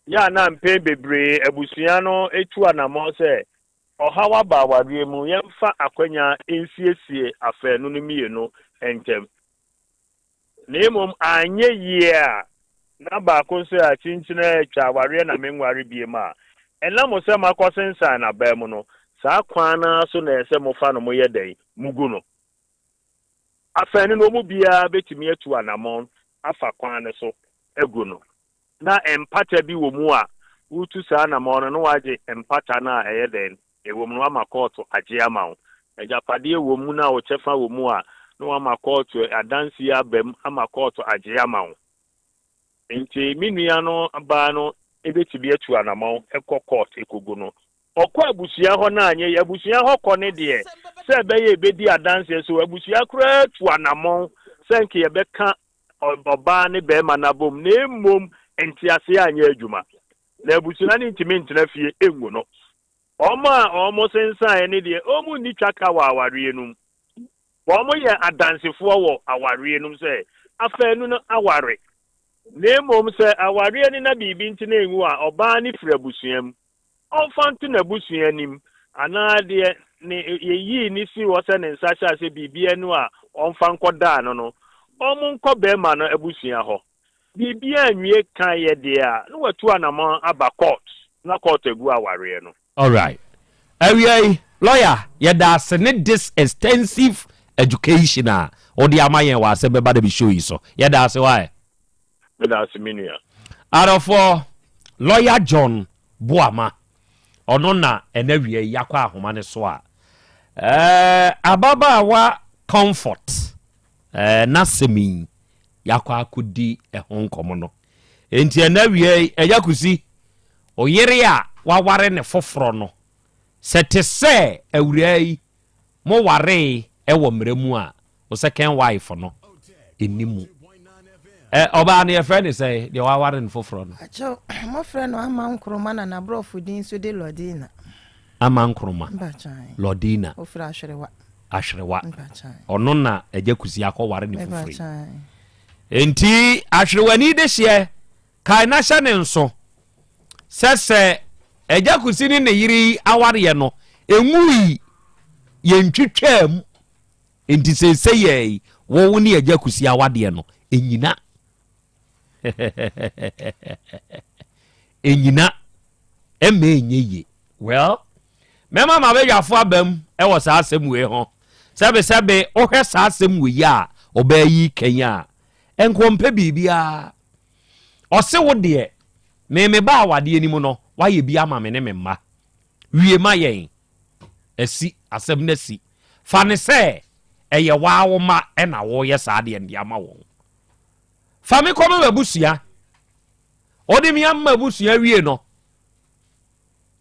Speaker 8: ya na mpe bebre abusua no etu anamo se ohawa ba aware mu yemfa akwanya ensiesie afanu ni mienu entem nemom anye yia na ba ko se a chinchina etwa aware na menware biema ena mo se makosensan na ba mu no saa kwana so na ese mo fa no mo yeden mugu no afani no mu bia betimi atu anamon afa kwana so egu no na empata bi wo mu a utu saa anamon no waje empata na eyeden ewo mu ama court agye amawo ejapade wo mu na o chefa wo mu a no ama court adansi abem ama court agye amawo enti minua no aba no ebetibi atu anamon ekọ court ekogu no okọ abusia ho na anye abusia ho kọ ne de se beye ebedi adansi so abusia kura tu anamon senke ye beka oba ne be manabom na emom enti ase anye adwuma na abusia ne ntimi ntena fie engu no omo sensan ne de omu ni twaka wa aware enum omo ye adansefo wo aware enum se afanu no aware nemom se aware ni na bibi ntina enwu a oba ni frabusuam onfantu na busuanim ana de ne yeyi ni si wo se ne nsacha se bibi anu a onfanko da no omu nko be ma no abusua ho bibi anwie kan ye de a no watu anama aba court na court egu aware no.
Speaker 2: All right. Lawyer, that's this extensive education or the amayen was a beba dabi show you so. That's why.
Speaker 8: That's minia.
Speaker 2: Out of Lawyer John Boama onona enewie yakwa ahomane so a ababa wa comfort nasemi yakwa akudi ehonkomo no enti enewie eyakusi oyere a waware ne foforo no sete se awurai mo ware ewo mremu a o second wife no enimu oba na friend say the waware ne foforo no
Speaker 4: acho mo friend no ama nkroma na na brofu din so de lodina
Speaker 2: ama nkroma lodina
Speaker 4: ofra
Speaker 2: ashrewa ono na ejakusi akọ ne foforo enti ashrewa ni de hye kai na hye ne nso sese ejakusi ni ne yiri aware ye no enwui ye ntwetwam enti sese ye wo ni ejakusi awade no enyina enyina emenyeye well mema mabejafo abam e wo sa asem we ho sebe ohwe sa asem we ya obayi kenya enkompe bibia ose wo de me ba awade ani mu no waye bi ama me ne me mma wie ma yen esi asem na si fa ne se eye waawo ma e na wo ye sa de ndi ama wo fa me komo babusua odi mi amma babusua wie no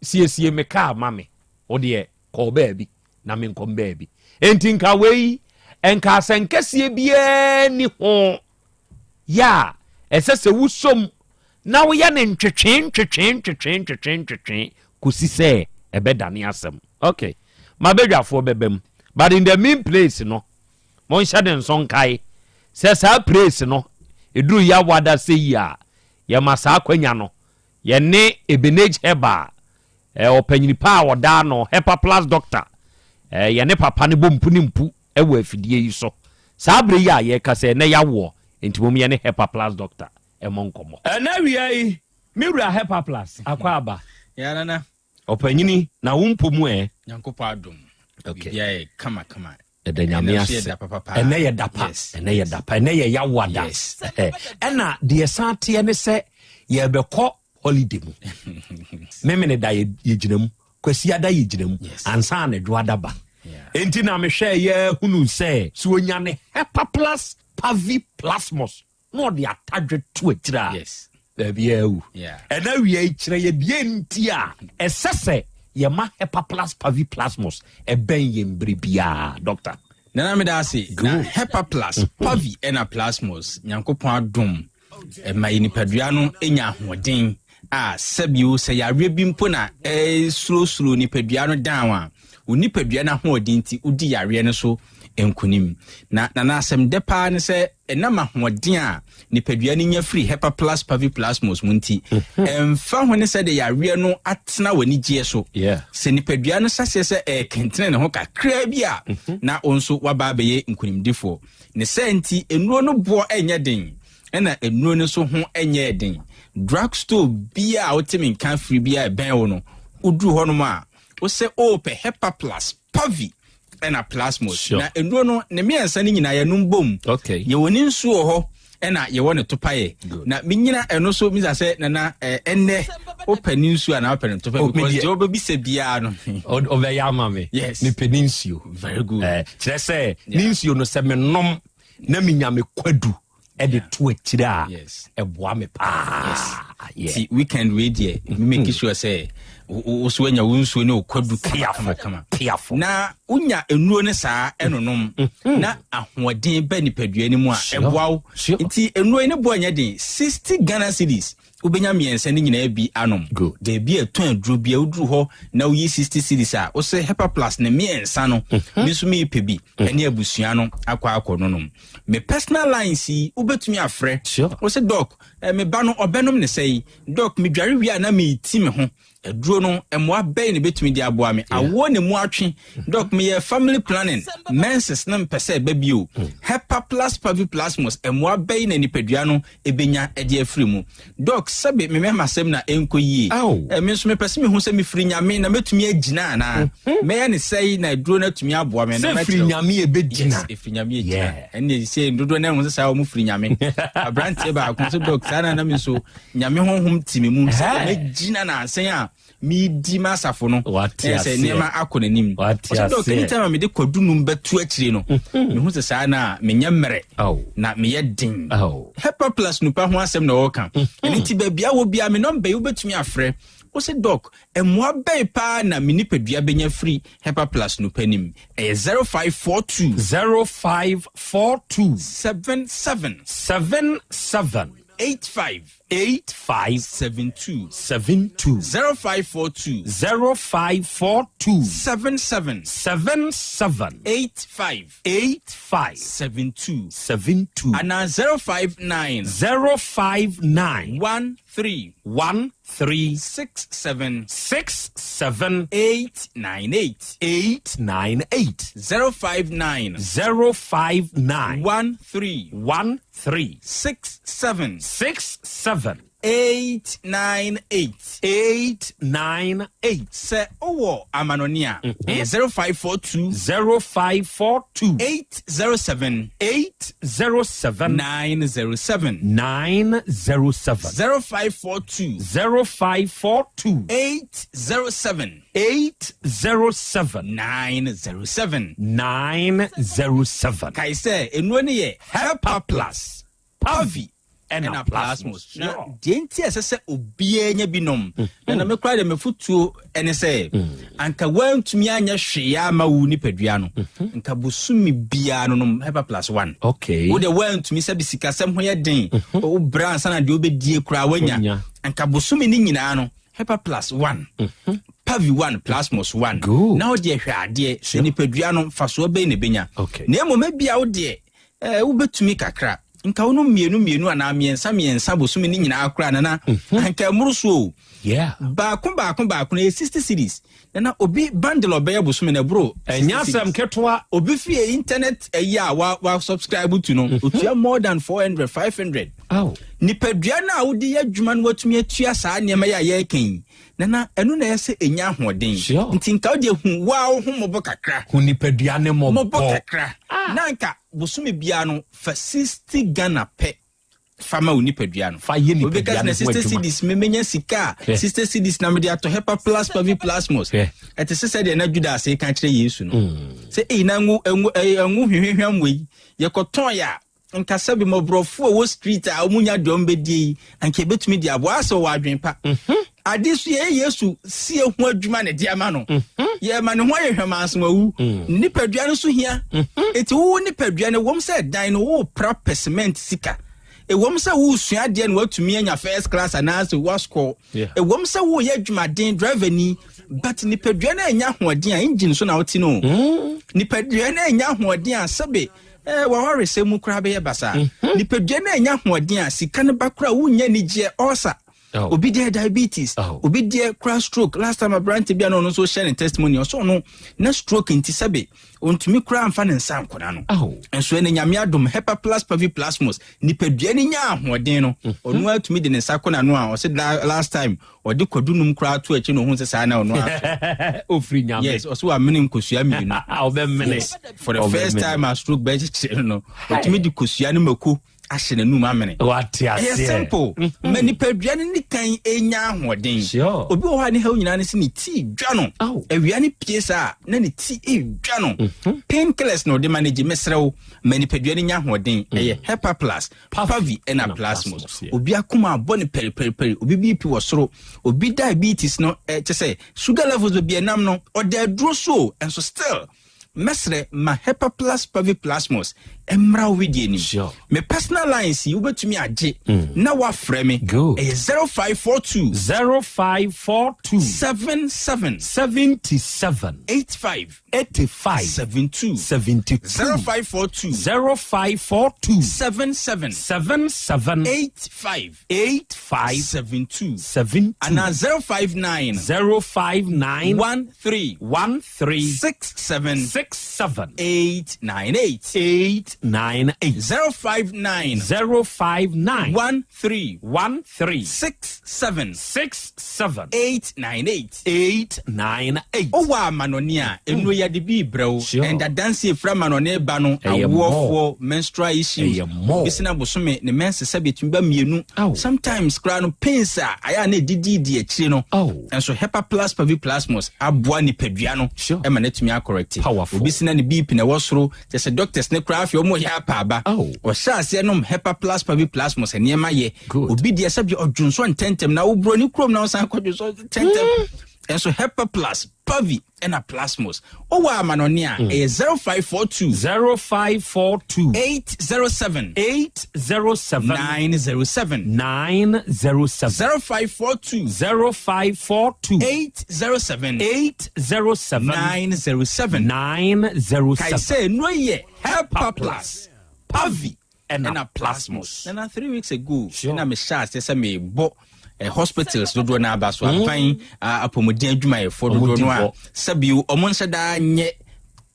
Speaker 2: sie me ka ama me odi ko baabi na me nkom baabi enti nka wei enka senkesie bia ni ho ya esese wusom na wo ya ne ntwetwen kusi se ebedane asem okay mabedwafo bebem but in the main place no mon sha den son kai se sa place no eduru ya wada se ya ya masa akwanya no ye ne ebenage heba ɔpanyini pa a ɔda no Hepa Plus doctor yɛne papa ne bompu ne mpu ɛwɔ afidie yi so saa bere yi a yɛka sɛ ne yawo enti mom yɛne Hepa Plus doctor ɛmɔ nkɔmɔ ɛna wia yi miwura Hepa Plus akwa aba
Speaker 5: nana
Speaker 2: ɔpanyini na wo mpo mu
Speaker 5: nyankopɔ adom bia kama
Speaker 2: ɛda nyame ase ɛnɛ yɛ dapa ɛnɛ yɛ yawo ada ɛna deɛ san teɛ ne sɛ yɛbɛkɔ holiday mu meme ne da yɛgyina mu kwasiada yɛgyina mu ansa na dwo adaba enti na mehwɛ yɛ hunu sɛ so onya ne Hepa Plus Pavi Plasmos no de atadwe to atira baabi awu ɛna wie kyerɛ yɛ die nti a ɛsɛ sɛ yɛma Hepa Plus Pavi Plasmos ɛbɛn yɛmbre bia doctor
Speaker 5: nana me da ase na Hepa Plus Pavi ɛna Plasmos nyankopɔn adom ɛma yinipadua no enya ahoɔden a sɛbio sɛ yare bi mpo na suro nipadua no down a onipadua no ahoɔden nti udi yare no so enkunim na asɛm de pa ne sɛ ɛnam ahoɔden a nipadua no nya free Hepa Plus Pavi Plasmos mu nti ɛmfa ho ne sɛ de yare no atena wani gye so sɛ nipadua no sase sɛ kentene ne ho kakra bi a na onso waba bɛyɛ nkunimdifo ne sɛ nti enuro no boɔ ɛnyɛ den ɛna enuro no so ho ɛnyɛ den drugstore bia a wotemi nka free bia ɛbɛn wo no uduru hɔ no ma wo sɛ ope Hepa Plus Pavi ɛna Plasmos na enuro no ne miɛnsa ne nyina yɛ no mbom yɛ woni nsu wɔ hɔ ɛna yɛ wɔ ne topaye na menyina ɛno so misa sɛ nana ɛnɛ opani nsu ana opani topaye because je obebi se bia no
Speaker 2: obɛyɛ ama me ne peninsuo
Speaker 5: very good
Speaker 2: kyerɛ sɛ ne nsuo no sɛ menom na menya me kwadu ɛde to atira ɛboa me pa
Speaker 5: ti weekend we die me make sure say so anya wonsuo ne okwadu
Speaker 2: kiafo
Speaker 5: na unya enuro ne saa enonom na ahoɔden ba nipadua ni mu a ɛboa nti enuro ne boa nya den 60 Ghana cedis ubenya miensa ne nyina bi anom de bi eton aduro bi uduru hɔ na uyi 60 cedis a wo se Hepa Plus ne miensa no me so me pebi ene abusua no akɔ no nom me personal line si ubetumi afrɛ wo se doc me ba no obenom ne sɛ doc me dware wi a na me ti me ho aduro no emoa bɛn ne betumi di aboa me awo ne mu atwe doc me ye family planning menses na mpɛsɛ ba bio Hepa Plus Pavi Plasmos emoa bɛn ne nipadua no ebenya ɛde afiri mu doc sɛbe me mema sɛm na enko yie me nso me pɛsɛ me hu sɛ me firi nyame na metumi agina na me ya ne sɛi na aduro na tumi aboa me
Speaker 2: na firi nyame ebegina
Speaker 5: firi nyame agina ɛne sɛ ndodo na hu sɛ saa mu firi nyame abrante ba ko so doc sana na me so nyame honhom timi mu sɛ me gina na ansɛn a mi di masafo no sɛ nema akɔ nanim so doc anytime me de kwadunum betu akire no me hu sɛ saa na me nya mmere na me yɛ din Hepa Plus nupa ho asɛm na wɔka ɛne ti ba bia wo bia me number you betumi afrɛ wo se doc emoa bɛn pa na me nipadua benya free Hepa Plus nupa nim 0542 77 8572 0542 77 8572 and 059 13 67 898 059 13 67 898 say owo amanonia 0542 807 907 0542 807 907 kai say enu ne ye Hepa Plus Pavi and Plasmos. Now, didn't you say obie nya binom? Na me cry me futuo ene say anka wantumi anya hwea ma wu ni paduano. Nka bosumi bia no Hepa Plus 1.
Speaker 2: Okay.
Speaker 5: Wo de wantumi se bisikasem ho ye den. O bra ansa na de obedie kura wanya. Anka bosumi ni nyina no Hepa Plus 1. Pavi 1 Plasmos 1. Now de hwade se ni paduano faso be ne benya. Na emoma bia wo de wo betumi kakra nka wono mienu ana miensa bosome ni nyina akra nana anka muruso baako na 60 cedis nana obi bundle obeye bosome na bro
Speaker 2: enyasem ketwa
Speaker 5: obi fie internet wa subscribe to no otua more than 400 500 nipadua na wodi adwuma no watumi atua saa niema ya kan nana enu na yese enya hoden nti nka wodi hu wa ho mobo kakra
Speaker 2: hu nipadua ne mobo
Speaker 5: kakra nanka bosome bia no fa 60 Ghana pe fama unipadua no
Speaker 2: fa ye nipadua
Speaker 5: because na 60 cedis memenya sika 60 cedis na me dia to Hepa Plus Pavi Plasmos ete se de na Judas e kan kire Yesu no se na ngu hwehwehwam we ye koton ya nka sabi mobrofo wo street a omunya dom bedi anke betumi dia bo aso wa adwenpa adesu ye Yesu sie ho adwuma ne dia ma no ye ma ne ho yehwema asmawu nipadua no so hia eti wo nipadua ne wom se dan no wo pra cement sika wom se wo sua de no watumi anya first class anase wo score wom se wo ye adwumaden driver ni but nipadua na anya hoden a engine so na woti no nipadua na anya hoden a sabe wa hore se mu kra be ye basa nipadua na anya hoden a sika ne bakra wo nya ni je osa obi dey diabetes obi dey cross stroke last time a brand bia no so share testimony so no na stroke nti sabe ontumi kra amfa ne nsa nkona no enso ene nyame adom Hepa Plus Pavi Plasmos nipadua ni nya ahoden no onu atumi de ne nsa kona no a o se last time o de kodunum kra to achi no hu se sa na ono
Speaker 2: ofri nyame
Speaker 5: yes o so aminim kosua mi no
Speaker 2: be mene
Speaker 5: for the first time a stroke be no otumi di kosua no mako ahene nu mamene
Speaker 2: what
Speaker 5: yes simple many pedua ni kan enya ahoden obi wo ha ne ha nyina ne se ni ti dwa no awia ne piesa na ne ti dwa no painkillers no de manage mesrew many pedua ni nya ahoden Hepa Plus Pavi ena Plasmos obi akoma abone peri obi BP wo soro obi diabetes no say sugar levels be enam no or de dro so and so still mesre ma Hepa Plus Pavi Plasmos emra widie ni me personal lines you betumi age na wa frɛ me 0542 77 85 72 0542 77 85 72 and 059 13 67 898 059 13 67 898 owa manonia enu ya de bi brew and the dance from manone ba no awofo menstrual issues bisina bosome ne mense sabetumi ba mienu sometimes kra no pains aya na didi akire no enso Hepa Plus Pavi Plasmos aboa ni padua no e ma netumi acorrect obisina ne BP na wosoro just doctors ne kra afio mo ya pa ba o sha ase no Hepa Plus Pavi Plasmos eniema ye obi dia sabi odwunso ntentem na wo bro ni krom na osan kodwunso ntentem enso Hepa Plus Pavi ena Plasmos owa manonia 0542 807 907 0542 807 907 kai say no ye Hepa Plus Pavi ena Plasmos na 3 weeks ago na me sha say me bo hospitals dodo na abaso afan apomodin adwuma e for dodo no a sabiu omonse da nye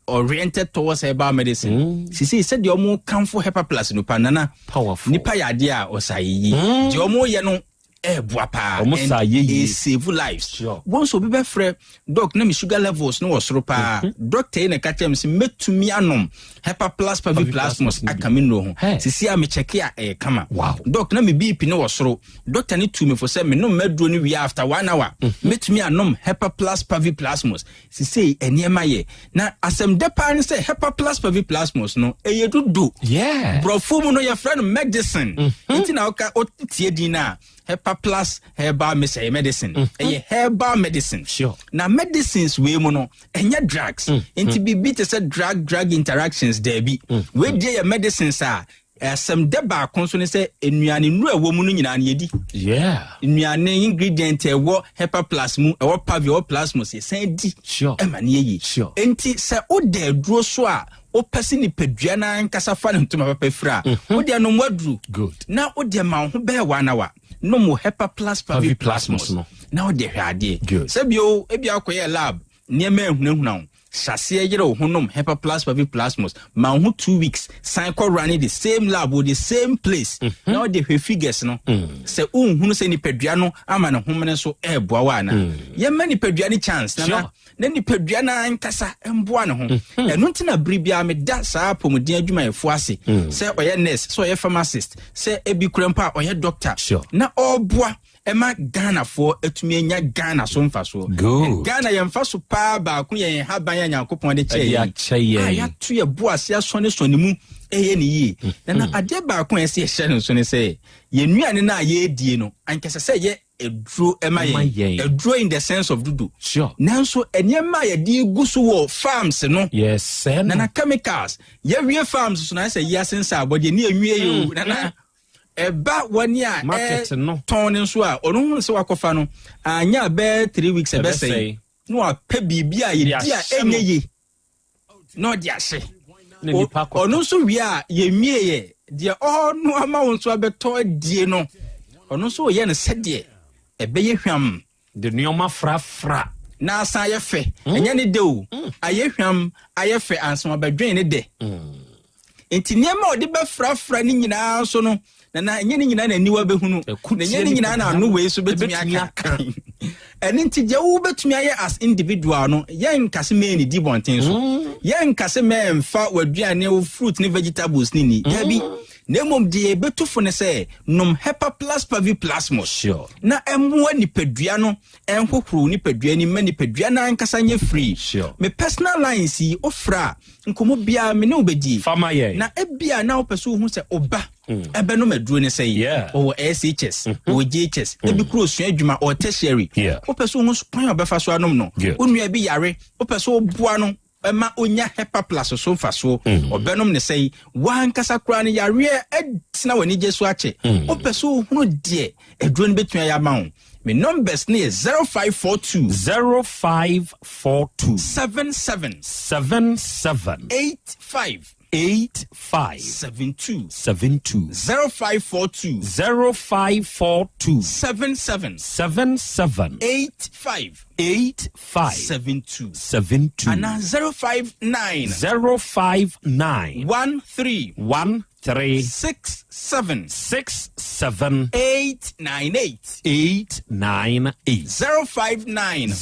Speaker 5: oriented towards herbal medicine sisi said the omo kamfo Hepa Plus no panana powerful nipa yade a osayi di omo ye no buapa and save lives once obi be frɛ doc na me sugar levels no wasoro pa doctor na ka tem se metumi anom Hepa Plus Pavi Plasmos akame no ho sisi a me check ya kama doc na me BP no wasoro doctor ne tu me for say me no medro no wi after 1 hour metumi anom Hepa Plus Pavi Plasmos sisi eniema ye na asem depa ne say Hepa Plus Pavi Plasmos no eyedudu brofo mu no your friend medicine ntina oka otie din na Hepa Plus herbal medicine herbal medicine na medicines we mu no enya drugs inti bibi te say drug interactions there be we dey medicines Asem Beba konso ne se enuane nu ewo mu no nyina na yedi.
Speaker 2: Yeah.
Speaker 5: Enuane ingredient ewo Hepa Plus mu, ewo Pavi, ewo Plasmos ye san di.
Speaker 2: Sure.
Speaker 5: Ema ne ye.
Speaker 2: Sure.
Speaker 5: Enti se o de duro so a o pese ni padua na nkasa fa ne ntoma papa fra. O de no mwadru.
Speaker 2: Good.
Speaker 5: Na o de ma ho be wa na wa. No mo Hepa Plus Pavi Plasmos
Speaker 2: no.
Speaker 5: Na o de hwade.
Speaker 2: Good.
Speaker 5: Se bio e bia akoye lab. Niema ehunahuna. Shasia yere honum Hepa Plus Pavi Plasmos ma ho 2 weeks sign ko running the same lab with the same place. Now the figures no se unhunu se ni padua no ama ne homene so eboa wa na ye ma ni padua ni chance na ni padua na nkasa emboa ne ho eno ntina bribia me da saa pomodin adwuma efo ase se oye nurse so oye pharmacist se ebi kurempa oye doctor na oboa Ema Ghana for etumi enya Ghana so mfa so. Ghana ye mfa so pa ba ku ye haban ya Nyankopon de che ye. Ya to ye bo ase asone sone mu eye ne yi. Na ade ba ku ese hye no so ne se ye nuane na ye die no ankese se ye edro ema ye. Edro in the sense of dudu.
Speaker 2: Sure.
Speaker 5: Nanso enyema ye di gusu wo farms no.
Speaker 2: Yes, sir.
Speaker 5: Na chemicals. Ye wie farms so na se ye asensa abode ne enwie yo. Na Eba wani a
Speaker 2: market no
Speaker 5: ton so a onu hu se wakofa no anya be 3 weeks e be say no a pe bibia ye dia enye ye no dia hye onu so wi a ye mie ye dia onu ama won so abeto die no onu so ye ne sede e be ye hwam
Speaker 2: de nioma fra
Speaker 5: na asa ye fe enya ne de o aye hwam aye fe anso abadwen ne de enti niema odi be fra ni nyina so no na enye ni nyina na niwa behunu na enye ni nyina na anu we so betumi aka eni nti je wo betumi aye as individual no ye nkase me ni di bonten so ye nkase me mfa waduane wo fruit ni vegetables ni dabi na mom die betufo ne se nom Hepa Plus Pavi Plasmos na emwa ni padua no enhokuru ni padua ni ma ni padua na nkasa nye free me personal lines yi ofra nkomo bia me ne obedi na ebia na opeso hu se oba ebe no maduro ne say o SHS o JHS ebi kro sua adwuma o tertiary opeso hu span obefa so anom no onua bi yare opeso oboa no ema onya Hepa Plus so fa so obenom ne say wan kasa kra ne yare etina wani jesu ache opeso hu de eduro ne betua ya ma ho me numbers ne 0542 77 85 72 0542 77 85 72 and 059 13 67 898 059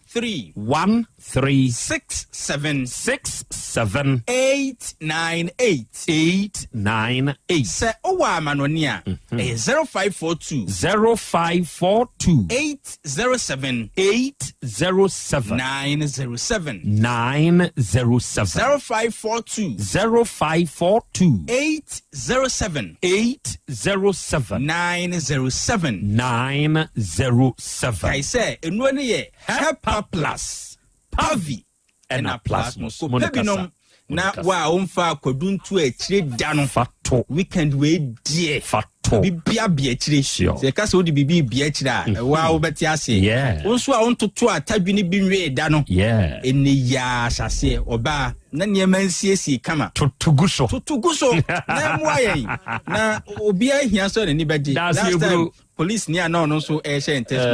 Speaker 5: 13 67 898 se owa manonia 0542 807 907 0542 807 907 I say enwani ye Hepa Plus Pavi ena Plasmos so pebinom na wa omfa koduntu akire da no
Speaker 2: fato
Speaker 5: weekend we die
Speaker 2: fato
Speaker 5: bibia bia akire se ka se odi bibia bia akire a wa obeti ase onso a ontoto atadwini bi nwe da no eni ya sase oba na niema nsiesie kama
Speaker 2: tutuguso
Speaker 5: na muayen na obi ahia so ni bedi last time police ni ana no so share test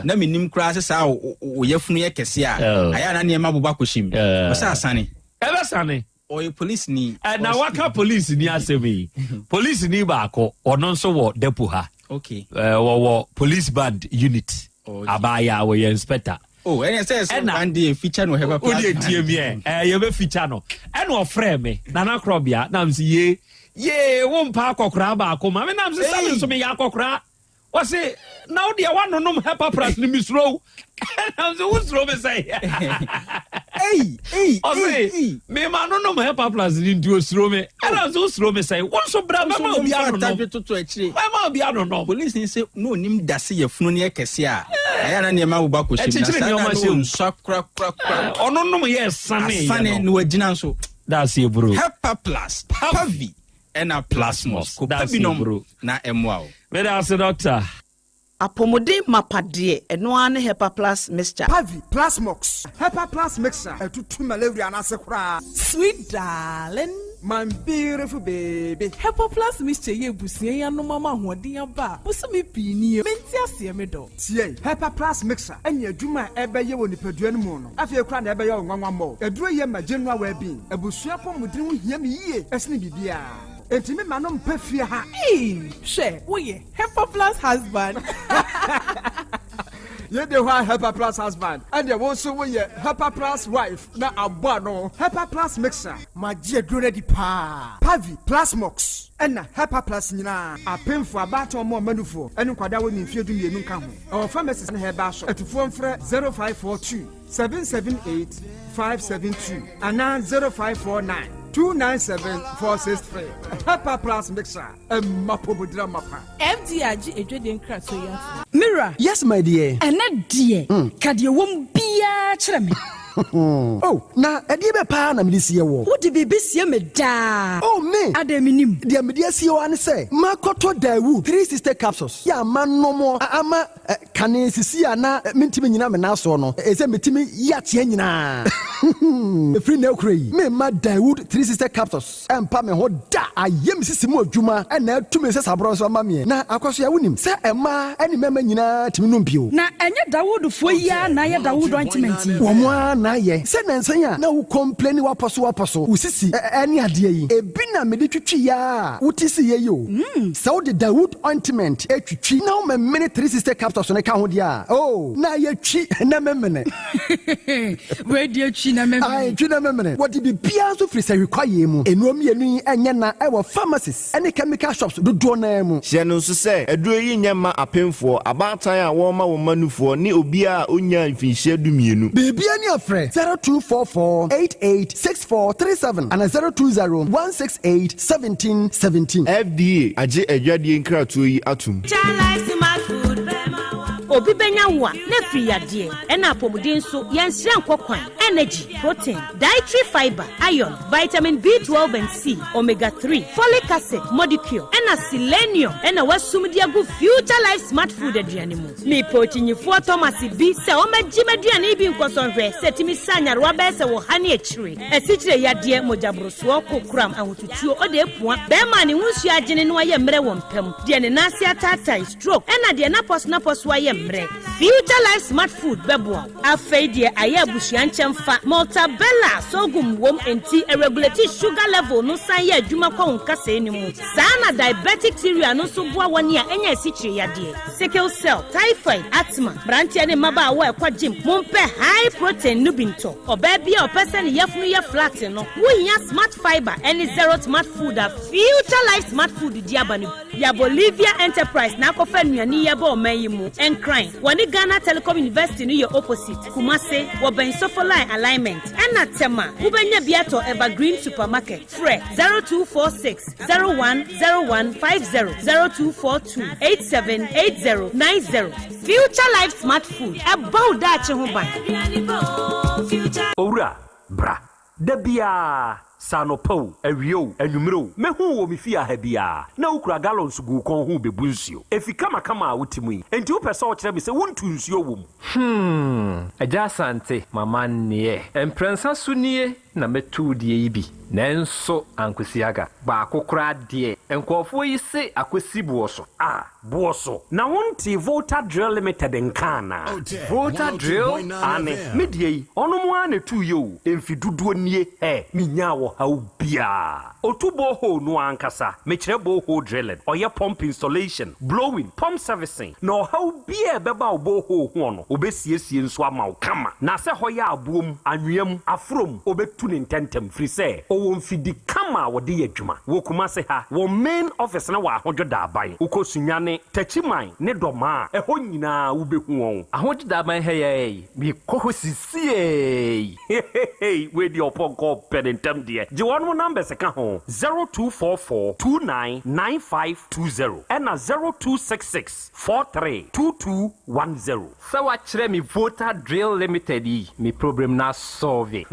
Speaker 5: na minim kra sa o yefunu ye kese a aya na niema boba koshim o sa asane
Speaker 2: ebe sane
Speaker 5: o police ni
Speaker 2: na waka police ni asemi police ni ba ko ono so wo depo ha
Speaker 5: okay
Speaker 2: wo police band unit abaya wo inspector
Speaker 5: and says one day feature no Hepa Plus
Speaker 2: you be feature no and o frame me na Krobea na msi ye wo mpa akokra ba akoma me na msi sabe so me ya akokra o say now dia one no Hepa Plus ni misro na msi wo sro me say o say me ma no Hepa Plus ni ndu osro me na msi wo sro me say won so bra ma obi ano no ma obi ano no
Speaker 5: police ni say no nim dase ye funu ne kese a aya na ne ma wo ba ko shim na sakra
Speaker 2: ono no ye sane
Speaker 5: no wagina so
Speaker 19: That's it, bro.
Speaker 5: Hepa Plus, Pavi, and a Plasmos.
Speaker 19: That's it, bro.
Speaker 5: Na emwao.
Speaker 19: Where that's the doctor?
Speaker 6: Apomode mapadie eno ane Hepa Plus mixture.
Speaker 21: Pavi Plasmox. Hepa Plus mixture. Etutu malaria na sekra.
Speaker 10: Sweet darling,
Speaker 21: my beautiful baby.
Speaker 10: Hepa Plus mixture ye busie ya no mama hoden aba. Buso me pini menti ase me do.
Speaker 21: Tie Hepa Plus mixture enya adwuma ebeye woni padua no mu no. Afie kra na ebeye onwanwa mo. Eduro ye ma general well being. Ebusua pomodin ho hia me yie. Esne bibia. Etimi manom pefie ha.
Speaker 10: She, we Hepa Plus husband.
Speaker 21: You the one Hepa Plus husband, and you also we Hepa Plus wife. Na abano Hepa Plus mixer. My dear ready pa. Pavi Plasmox. And Hepa Plus nina. A pin for about or more manufo. And kwada we in fear you nunca. Our pharmacist and Heba shop at phone for 0542 778 572 and 0549 297-463. Hepa Plus mixer. Mapobudra mapa.
Speaker 10: FDRG ejodin kraso ya.
Speaker 22: Mira.
Speaker 21: Yes, my dear.
Speaker 22: Ene die. Kadie wom bia kyerɛ me.
Speaker 21: Oh, na ɛdeɛ bɛ paa na mede sie wɔ.
Speaker 22: Wode biribi sie me daa.
Speaker 21: Oh, me.
Speaker 22: Ada minim.
Speaker 21: Deɛ mede sie wɔ ane sɛ, makɔtɔ Dawood 3 sister capsules. Ya ama nomo ama kane sisi a na mentimi nyina me naso no. Ɛsɛ metimi yateɛ nyinaa. Efiri na ekura yi. Me ma Dawood 3 sister capsules. Ɛmpa me ho da. Ayem sisi mu adwuma ɛna atumi sɛ sabro so ama me. Na akɔso ya wonim sɛ ɛma ɛne mɛma nyinaa timi no mpio.
Speaker 22: Na ɛnyɛ Dawood fo yi a na yɛ Dawood ointment.
Speaker 21: Wɔn na yɛ sɛ nansan a na wo complain waposo wo sisi ɛne adeɛ yi ebi na mede twitwi ya wote si yɛ yo sɛ wo de Dawood ointment etwitwi na wo memene 3 sister capsules ne ka ho dia oh na yɛ twi na memene
Speaker 22: we de twi na memene
Speaker 21: ai twi na memene what be bia so free sɛ require mu enuom yenu enye na ɛwɔ pharmacies ɛne chemical shops dodo na mu
Speaker 9: hyɛ no nso sɛ aduro yi nyɛ ma apemfoɔ abaatan a wɔn ma wɔn manufoɔ ne obi a onya mfinhyia dumienu
Speaker 21: bebia ne afrɛ 0244886437 and 0201681717
Speaker 9: FDA agye adwadie nkratoɔ yi atum
Speaker 11: obi benya wa na free yade na apomuden so yenhira nkokwan energy protein dietary fiber iron vitamin B12 and C omega 3 folic acid molecule na selenium na wasum dia go future life smart food aduane mu me pochinyifo Thomas bi se o magime aduane bi nkosonhwe setimi sanyare wa be se wo ha ne akire asikyire yade mojabroso kokram ahotutuo o de epua be ma ne hunsu agene no aye mre wo mpam de ne nase atata stroke na de na pos wa ye future life smart food bebo afei de aye abusuan kyemfa multabella sogum wom enti regulate sugar level no san ye adwuma kwa nkasa enimu sana diabetic theory no so boa woni a enya asikyire yade sickle cell typhoid asthma brantia ne maba wa ekwa gym mompe high protein nubinto oba bia opese ne yefunu ye flat no wonya smart fiber any zero smart food a future life smart food diabanu ya Bolivia enterprise na kofa nuani ye ba o mayimu enkran wani Ghana Telecom University ni your opposite Kumase woben sofolai alignment ena tema ubenya biato Evergreen Supermarket fre 0246 010150 0242 878090 future life smart food about that ho ban
Speaker 23: owura bra dabia sanopo awio anumero mehu wo mefia ha bia na ukura gallons gu kon hu bebu nsuo efika makama a wutimu yi enti wo pese wo kire me se wontu nsuo wom
Speaker 7: Yaw Asante mama ne emprensa sunie na metu die yi bi nanso ankosiaga ba akokora de enkofo yi se akosi buoso buoso na wonti Volta Drill Limited nkana Volta Drill ane medie yi ono mo ane tu yo emfiduduo nie minya wo ha ubia otubo ho no ankasa mekire bo ho drilling oye pump installation blowing pump servicing no ha ubia beba obo ho ho no obesiesie nso ama kama na se hoya abuom anwem afrom obetu ne ntentem free se o mfidi kama wode yadwuma wo kuma se ha wo main office na wa ahojoda aban ukosunyane tachiman ne doma eho nyina wo behu won ahojoda aban heye bi kohosisie
Speaker 23: we di oponko penentem de je wonu number se ka ho 0244299520 and 0266432210
Speaker 7: sa wa kire mi Volta Drill Limited yi mi problem na solve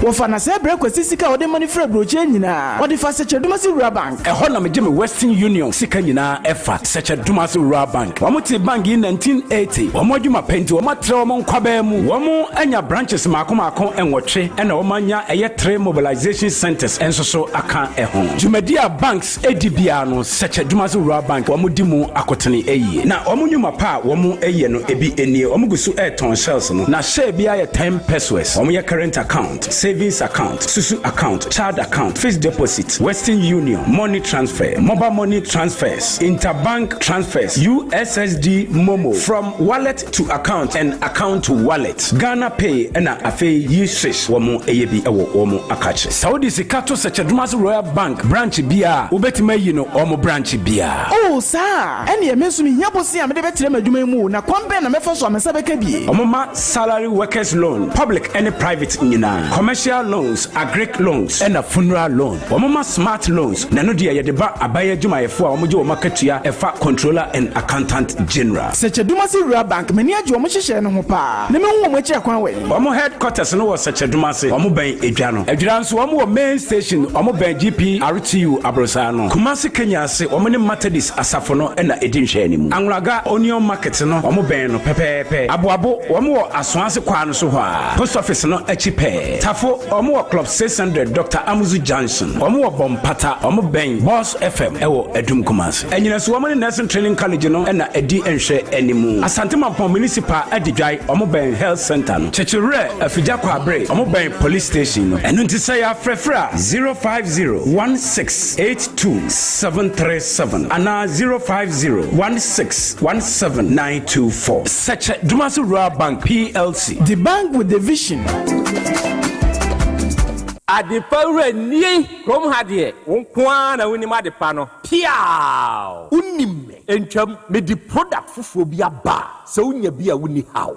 Speaker 21: wo fa na se bre kwasi sika wo de money fra broche nyina wo de fa seche dumasi rural bank
Speaker 23: ɛhɔ na megye me Western Union sika nyinaa ɛfa seche dumasi rural bank wɔn te bank in 1980 wɔn adwuma penti wɔn atre wɔn nkwabaa mu wɔn anya branches maako enwɔtwe ɛna wɔn anya ɛyɛ 3 mobilization centers enso so aka ɛho Jumedia banks edibia no seche dumasi rural bank wɔn di mu akotene ɛyie na wɔn nyuma pa wɔn ɛyɛ no ebi enie wɔn gusu ɛton shells no na share bia yɛ 10 pesos wɔn yɛ current account savings account susu account child account fixed deposit Western Union money transfer mobile money transfers interbank transfers USSD Momo from wallet to account and account to wallet Ghana Pay and Afe Yishish Womo Eyebi Ewo Womo Akache Saudi Sikato Sechadumas Royal Bank branch Bia Ubetima Yino Omo branch Bia.
Speaker 21: Oh sir any mesumi yabosi am de betre madwuma mu na kwambe na mefo so amesabeka bi
Speaker 23: Omoma salary workers loan public and private nyina commercial loans agric loans and a funeral loan Omoma smart loans na no dia yede ba abaye adwumayefo a omoje omakatua efa controller and accountant general
Speaker 21: Sechadumas Rural Bank mani ajo omohyehyɛ no ho pa ne me hu omochi akwan we
Speaker 23: omo headquarters no was Sechadumas omo ban edwa no edwa nso omo main station omo ban GP RTU abrosa no Kumasi Kenya se omo ne Methodist asafo no na edin hwɛ ni mu Anwraga onion market no omo ban no pepepe aboabo omo wo asoase kwa no so hɔ post office no achi pɛ tafo omo wo club 600 Dr. Amuzu Johnson omo wo bompata omo ban Boss FM ewo Edum Kumasi enyina so omo ne nursing training college no na edi enhwɛ animu Asante Mampong municipal adidwai omo ban health center no chechire afija kwa abre omo ban police station no enu nti say afrefra 05016827737 ana 05016179924 such Dumasi Rural Bank PLC
Speaker 21: the bank with the vision
Speaker 23: Adipawre ni krom hadie wonkwa na wonim adepa no piaw unim entwam me di product fufuo bi aba se unya bi a woni haw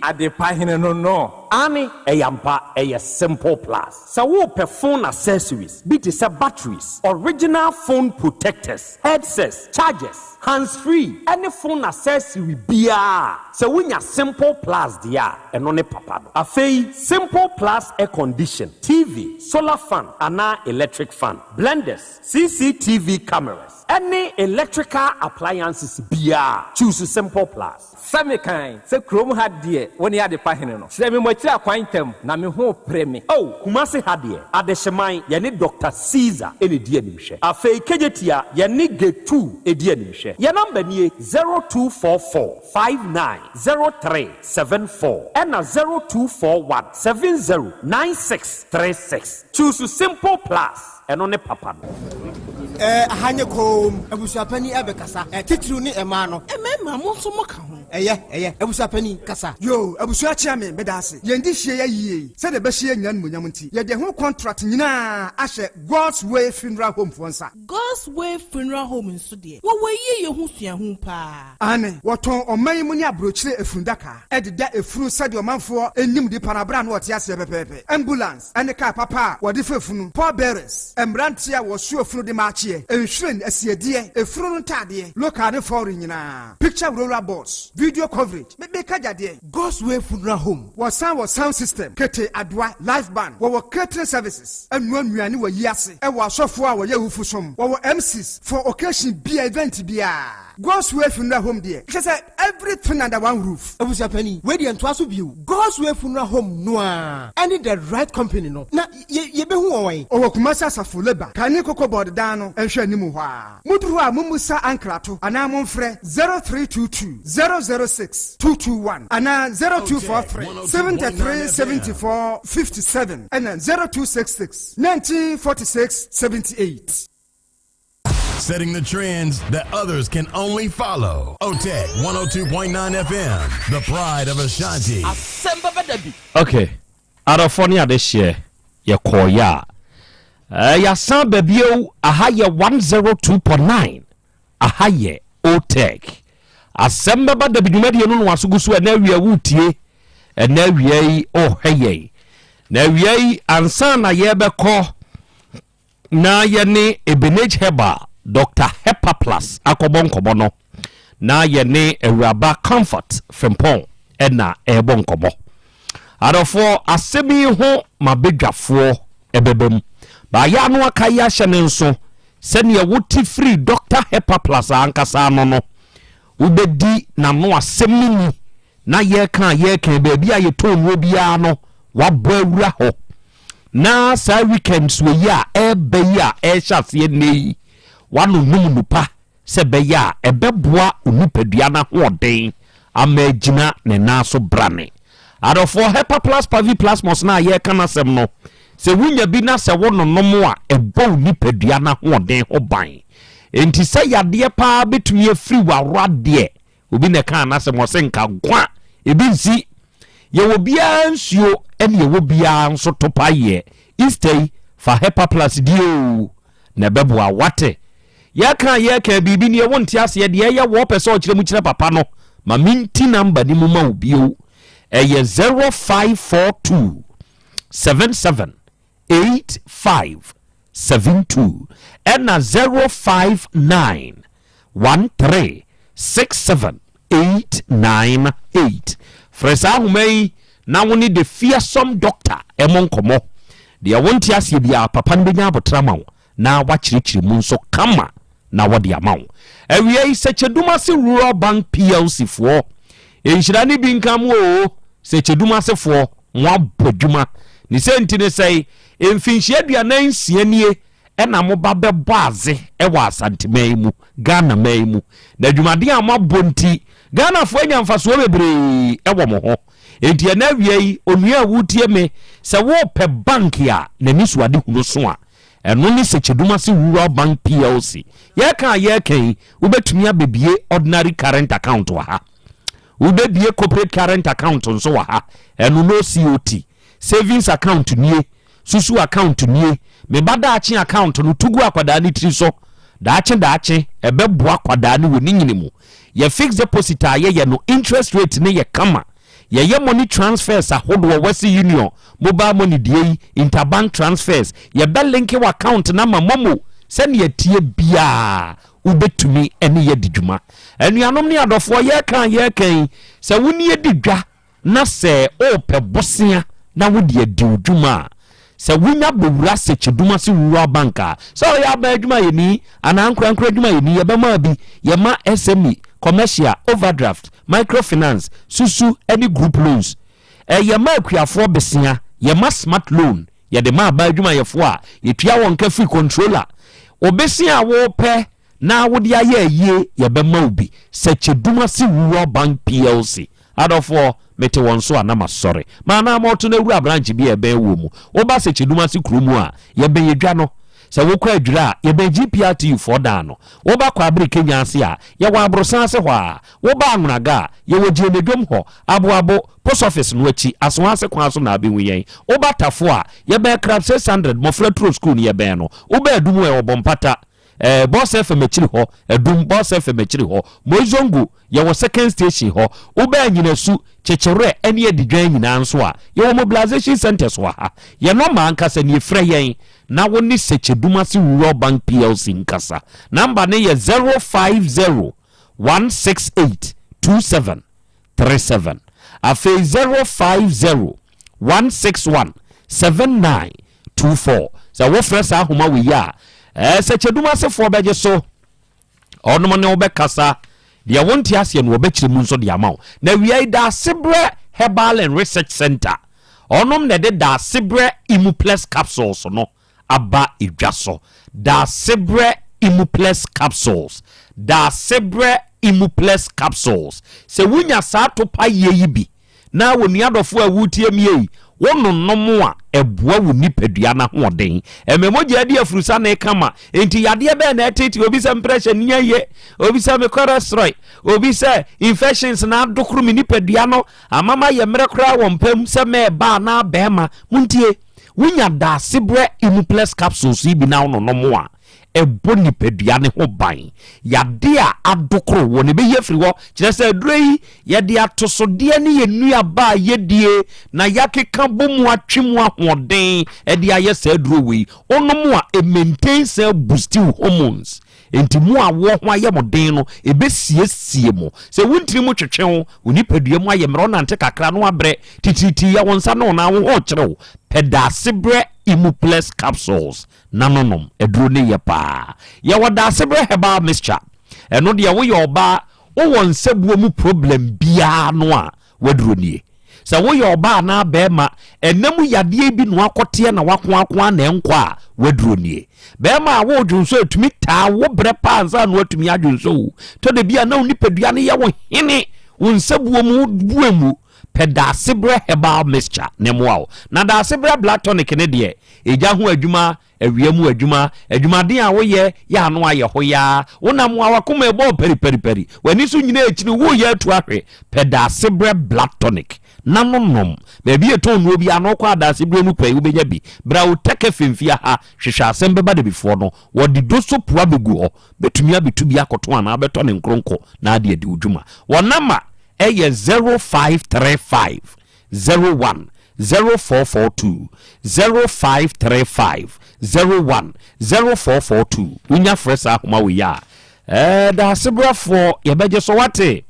Speaker 23: adepa hene no ani eyampa eye simple plus se wo phone accessories bi te se batteries original phone protectors headsets chargers hands free any phone accessory bia se wonya simple plus dia eno ne papa no afei simple plus air condition TV solar fan ana electric fan blenders CCTV cameras any electrical appliances bia choose simple plus Samikan se krom hadie woni ade pa hene no se me mochira akwantam na me ho premi oh Kumasi hadie adehyeman ye ne Dr. Caesar ene die nimhwe afei kejetia ye ne G2 edie nimhwe ye number nie 0244590374 and 0241709636 choose simple plus eno ne papa no
Speaker 21: ahanye kom abusapani abekasa titru ni ema no emema mo so mo ka ho eye abusapani kasa yo abusu achia me bedase yendi hie ya yie se de be hie nyina nmonyam nti ye de ho contract nyina ahye God's Way Funeral Home fonsa
Speaker 10: God's Way Funeral Home nso de wo yie ye ho sua ho pa
Speaker 21: ane woton oman mu ni abrochire efundaka ededa efunu sade omanfo enim di panabra no ote ase pepepe ambulance ane car papa wo de fefunu Paul bearers embrantia wo su efunu de machi enhwren asiedie efunu ntade local ne foreign nyina picture roller boards video coverage me kajade God's Way Funeral Home was sound system kete adwa live band wo catering services enu anuane wo yiase e wo asofo a wo yehufu som wo MCs for occasion bia event bia God's Way Funeral Home there. She said everything under one roof. Abusapani, where the entwaso view. God's Way Funeral Home noa. I need the right company no. Na ye be hu owai. Owo kumasa safu leba. Kani koko board dano enhwe nimu hwa. Mudru a mumusa ankrato. Ana mumfre 0322 006 221. Ana 0243 73 74 57. And 0266 1946 78.
Speaker 12: Setting the trends that others can only follow. Otec 1029 FM, the pride of Ashanti.
Speaker 2: Asem Beba Dabi. Okay. Arafonia this year, ya koya. Ya san bebio ahaye 102.9. Ahaye Otec. Asem Beba Dabi dumedi no wasugusu na wiya wutie. Na wiya heye. Na wiya ansa na yebekọ na yene Ebenage Heba Dr. Hepa Plus akobon kobono na yene Ewuraba Comfort Frimpong na ebon kobo adofo asemi ho mabedwafo ebebem ba ya no aka ya hyene nso se ne wote free Dr. Hepa Plus ankasa no ubedi na no asemi ni na ye kan ba bia ye ton wo bia no wabɔ awura ho na sa weekends we ya ebe ya hyase nei wano numunupa se be ya ebeboa onipadua na hoden amagina ne naso brane adofo Hepa Plus Pavi Plasmos na ye kana sem no se wunya bi na se wono nomo a ebo onipadua na hoden ho ban enti se yade pa betumi afiri warade obi ne kan na se mo se nka gwa ebi nsi ye wo bia nsuo ene ye wo bia nso topa ye istay fa Hepa Plus dio na beboa wate ya kan bibi ne wonte ase de ye wo pese o kire mu kire papa no ma minti number ni mu ma obio eye 0542 778572 ena 059 136788 fresa humei na woni de fearsome doctor emonkomo de wonte ase bia papa no benya abotrama na wakirikiri mu nso kama na wode amaw awie Secheduma se Rural Bank PLC fo enhira ne bi nkam o Secheduma se fo mo abodwuma ni senti ne sei emfinhia aduanan sianie ena mo ba bebo aze ewa Asante mu Ghana mu na dwumade amabonti Ghana fo anya mfaso bebre ewo mo ho enti na awie onua wutie me se wo pe bank ya na nisuade hunu so a eno ni Secheduma se Rural Bank PLC ye kan ubetumi abebie ordinary current account wa ha ubebie corporate current account nso wa ha eno no COT savings account nie susu account nie me bada achi account no tugu akwada ni tri so daache ebeboa akwada ni woni nyinimu ye fixed deposit aye no interest rate ne ye kama ye money transfers ahodo wasi union mobile money die interbank transfers ye be link wa account na mamomo se ne tie bia ubetumi ene ye didwuma anuanom ne adofo ye kan se woni ye didwa na se o pe bosia na wodi adwuma se wunya bewura Secheduma se Rural Bank so ya ba adwuma ye ni anankra adwuma ye ni ye be ma bi ye ma SME commercial overdraft microfinance susu any group loans ye ma akuafo besia ye ma smart loan ye de ma ba adwuma ye fo a ye tua won ka free controller obesia wo pe na wodi aye ye be ma obi Secheduma se Rural Bank PLC adofo mete won so anama sorry mana moto na wura branch bi e ben wo mu wo ba Secheduma se kromu a ye ben yedwa no se wo kwa adwira ye ben GPRT for da no wo ba kwa abri Kenya ase a ye wa abrosan se ho a wo ba anwunaga ye wo je nedwom ho abo post office no achi aso ase kwa so na abenwu yen wo ba tafo a ye ben crab 600 mofra tro school ni ye ben no wo ba adum e wo bompata boss FM mechiri ho edum boss FM mechiri ho moizongu ye wo second station ho wo ba nyinasu chechere ene edidwan nyina nso a ye wo mobilization centers wa ha ye no ma ankasa ni efra yen na wo ni Secheduma se Rural Bank PLC nkasa number ne ye 050 168 2737 afi 050 161 7924 so wo fresa ahoma we ya Secheduma se fo beje so onom ne obekasa dia wonti ase no obekire mu nso dia mawo na wiai da Sebre Herbal and Research Center onom ne de da Sebre Imuplex capsules no aba idwaso da Sebre Imuplex capsules se wunya sa to pa ye bi na woni adofo a wutie mie wononom a eboa wo nipadua na hoden ememogya di afurusa na kama enti yade be na etiti obi se impression nyaye obi se me cholesterol obi se infections na adokru mi nipadua no amama ye mrekra wo mpam se me ba na bema muntie wunya da Sebre Imuplex capsules ibi na wononom a eboni pedua ne ho ban yade a adokro wo ne be yefri ho kire se adurei yade atosode ne yenua ba yedie na yakeka bomu atwemu ahoden e de aye se aduro wi onom a maintain cell boosting hormones enti mu a wo ho aye moden no ebesiesie mo se wontiri mu twetwe ho onipadua mu aye mero nante kakra no abre tititi ya wonsa no na wo ho kyerɛ pedasebre Imuplus capsules nanonom eduro ne ye pa ya wadasebre herbal mixture eno de wo ye oba wo wonsabuo mu problem bia no a waduro nie sa wo ye oba na be ma enam yade bi no akote na wako na enko a waduro nie be ma wo dwunso atumi taa wo bre pa ansa no atumi adwunso to de bia na onipadua ne ye wo hene wonsabuo mu buemu pedasebre herbal mixture nemoa na dasebre black tonic ne de eja ho adwuma awiamu adwuma den a wo ye ya no aye ho ya wonam awakoma ebo peri wani so nyina ekiri wo ye atu ahwe pedasebre black tonic nanonom bebi eton no bi ano kwa dasebre mu pɛ wo benya bi bra Otec FM ha hwehwɛ Asem Beba Dabi fo no wodi doso poa begu ho betumi abetu bi akoto ana abeto ne nkronko na ade adi udwuma wonama eye 0535 01 0442 0535 01 0442 unya fresa ahoma we ya da sebra for yebeje so wate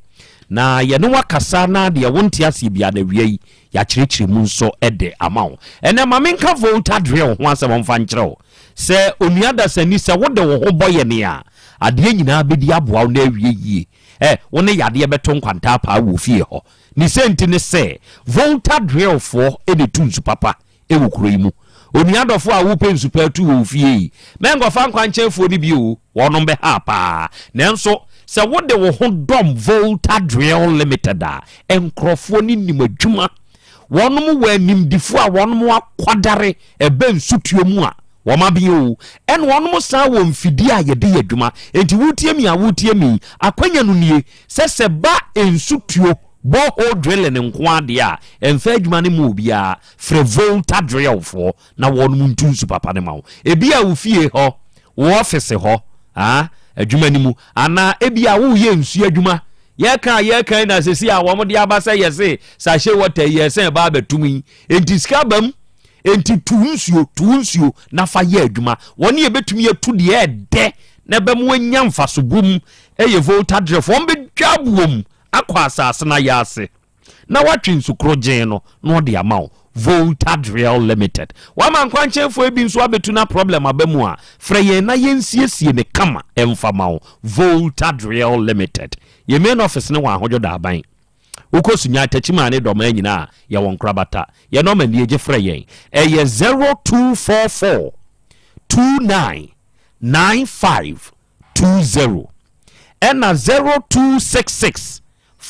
Speaker 2: na ye no wakasa na de wonti ase bia na wiei ya kyerɛkyerɛ mu nso ede amawo ene ma menka volta drill ho asɛm mfa nkyerɛw sɛ onuada sani sɛ wode wo ho bɔye ne a ade nyina bedi aboa na wiei wone yade beto nkwanta pa wo fie ho ni senti ne se volta drill for ede tunsu papa ewo kuro yi mu onuadofo a wo pensu pa tu wo fie mengo fa nkwanchefo ni bi o wono be ha pa nenso se wode wo ho dom volta drill limited a enkrofo ni nimadwuma wono wo animdifo a wono akwadare ebe nsutuo mu a woma bio en wonom sa wo mfidi a yede yadwuma enti wutie mi akwanya no nie se ba ensutuo boho drilling nko ade a emfa adwuma ne mu bia frɛ volta drill for na wonom ntunsu papa ne mawo ebia wo fie ho wo office ho adwuma ni mu ana ebia wo ye nsu adwuma ye kan na sesi a wo mo de abasa yese sa hye wota yese ba betumi enti ska bam enti tuunsuo na fa ye adwuma woni ye betumi atu de ede na bem wanya mfaso bom eye volta drill for mbe dwabuom akwa asase na yase na watwe nsukro gen no no de amawo volta drill limited wa man kwanchefo ebi nso abetu na problem abamu a freye na yensiesie ne kama emfamawo volta drill limited ye main office ne wa ahojo da aban ukosunya tachima ne doma nyina ya won krabata ye no mani eje freye eye 0244 299520 ena 0266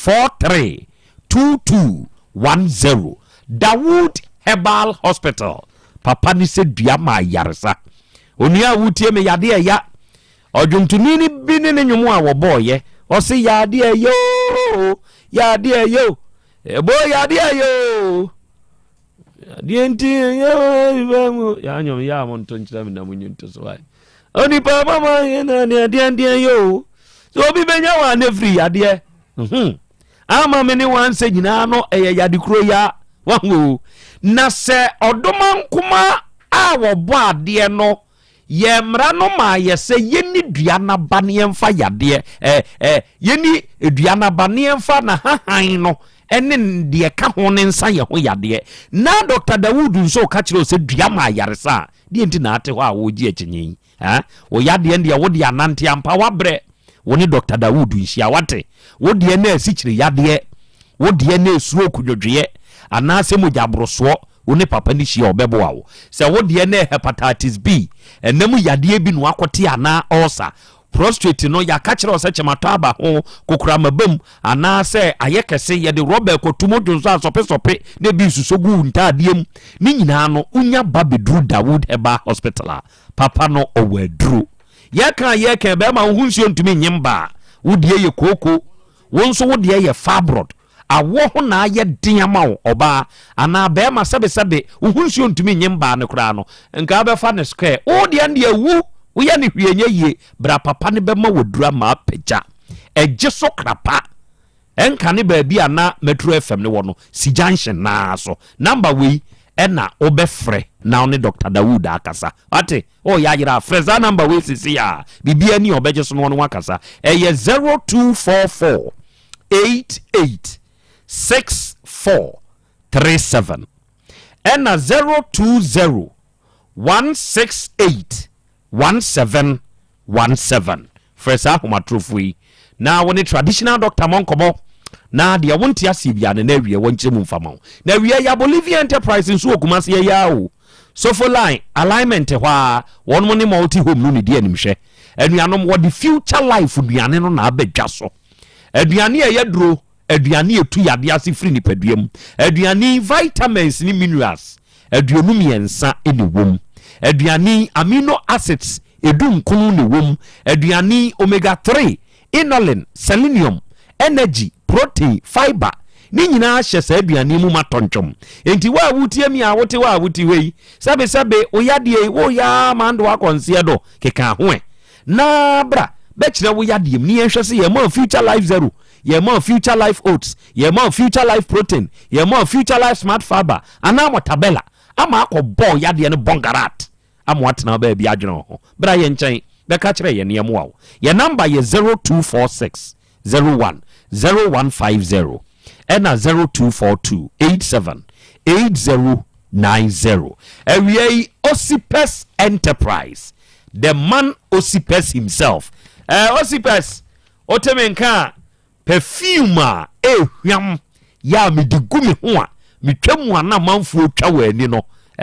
Speaker 2: 432210 Dawood Herbal Hospital papa ni se dua ma yaresa onua wutie me yade ya odwuntuni ni bi ne nwumu a wo boye o se yade yo ebo yade yo yade nti yo ya nyom ya mo nto nkyira me na munyu nto so ai oni pa mama ye na ne ade yo so bi benya wa ne free yade ama me ne wanse nyina no yade kuro ya wanwo na se odoma nkuma a wo bo ade no ye mra no ma ye se yeni dua na ba ne emfa yade yeni dua na ba ne emfa na hahan no ene de ka ho ne nsa ye ho yade na Dr. Dawood nso ka kire se dua ma yaresa de enti na ate ho a wo gi akinyin wo yade ne wo de anante ampa wabre woni Dr. Dawood nhia wate wo de na asikire yade wo de na esuro kudwodwe ana se mojabroso woni papa ni hia obebo awo se wo de na hepatitis B enam yade bi no akote ana ulcer prostrate no ya ka kire o se chemato aba ho kokura mabam ana se ayekese ye de rubber kotumo dwonso asope na bi susogu ntadiem ni nyina no unya babedru Dawood Herbal Hospital papa no owadru ye kan be ma hunsuo ntumi nyimba wodie ye koko wonso wodie ye fibroid awo ho na ye diama oba ana be ma sebe hunsuo ntumi nyimba ne kura no nka be fa ne square wodie ne awu wo ye ne hwienye ye bra papa ne be ma wodura ma peja eje so krapa enka ne ba bi ana Metro FM ne wo no si junction na so number we ɛna wobɛfrɛ na wo ne Dr. Dawood akasa ate yɛayera frɛ saa number wei sisi a bibia ni ɔbɛgye so no wakasa ɛyɛ 0244 88 6437 ɛna 020 168 1717 frɛ saa ahomatorofo yi na wo ne traditional doctor monkɔbɔ na deɛ wonte ase bia ne na awie wɔnkyerɛ mu mfama wo na awie ya Bolivia Enterprise nso okuma se ya o sofo line alignment hɔ a wɔn ne multi home no ne die animhwɛ anuanom wɔde future life aduane no na abɛdwa so aduane a yɛduro aduane etu yade ase firi nipadua mu aduane vitamins ni minerals aduonum yɛnsa ne wom aduane amino acids edunkunu ne wom aduane omega 3 inulin selenium energy protein fiber ni nyina hye sa aduane mu matontwom enti wa wutie mi a wote wa wuti wei sabe oyade wo ya mando akonse do keka ho na bra be kire wo yade mi ehwe se ye ma future life zero ye ma future life oats ye ma future life protein ye ma future life smart fiber ana mo tabella ama akobɔ yade ne bongarat ama watena ba bi adwene ho bra ye nkyɛn be ka kire ye ne mo awo ye number ye 0246 01 0150 and 0242 87 8090. Awie Osipes Enterprise. The man Osipes himself. Osipes Otemenka perfume hwam ya me digumi ho a me twam ana manfo twa wani no.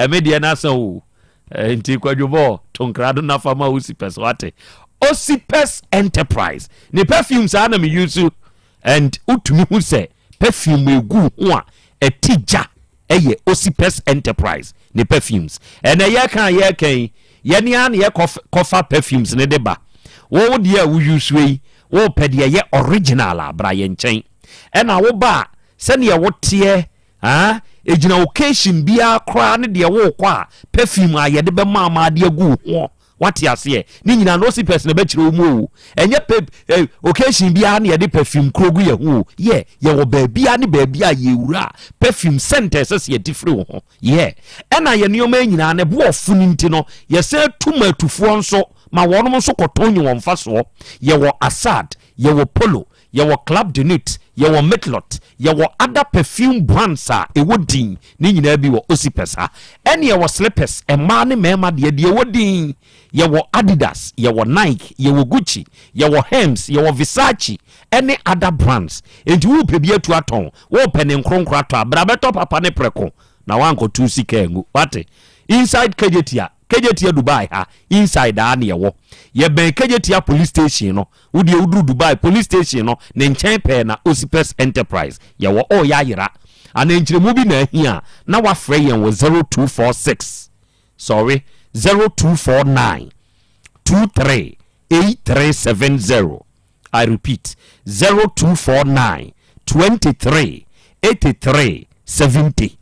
Speaker 2: Me de na san o. Nti kwadwobo tonkrado na fama Osipes wate. Osipes Enterprise. Ne perfumes ana me use and utumi hu se perfume egu ho a etija eye Osipes Enterprise ne perfumes and ye kan ye ne an ye kofa perfumes ne deba wo de a wo use we wo pede ye original abra ye nchen and na wo ba se ne ye wo tie ejina occasion bia kra ne de wo kwa perfume a ye de be ma de agu ho what ya say ni nyina no Osipes na be kire omu enye occasion bia na ye de perfume krogu ye hu ye wo baabia ne baabia ye wura perfume center se ye different ho ye ena ye nioma nyina ne bo ofuni nti no ye se tumatufo nso ma wonom nso kotonyi won faso ye wo Assad ye wo Polo ye wo Club de Nuit ye wo Metlot ye wo other perfume brands a ewodin ni nyina bi wo Osipes ha ene ye wo slippers ema ne mema de wodin ye wo Adidas ye wo Nike ye wo Gucci ye wo Hermes ye wo Versace any other brands enti wo pe bi atu aton wo pe ne nkronkro ato abrabeto papa ne preko na wanko tu sika engu wate inside Kejetia Dubai ha inside na ye wo ye ben Kejetia police station no wo de udru Dubai police station no ne nchen pe na Osipes Enterprise ye wo ya yira ana nkyiremu bi na ahia na wa frɛ yen wo 0246 sorry 0249 238370. I repeat 0249 238370.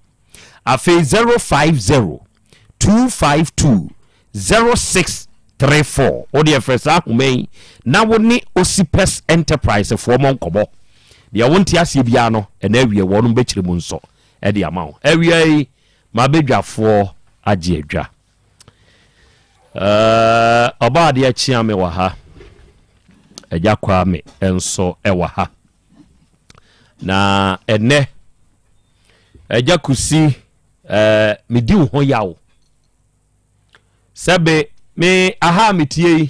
Speaker 2: Afe 050 252 0634. Odi efresa humei na woni Osipes Enterprise for monkobo. Dia wonti asie bia no ena awie wonu bekire mu nso e dia ma wo. Awie mabedwafo agye adwa. Oba de achia me wa ha eja kwa me enso ewa ha na ene eja kusi me di ho yawo sebe me aha metie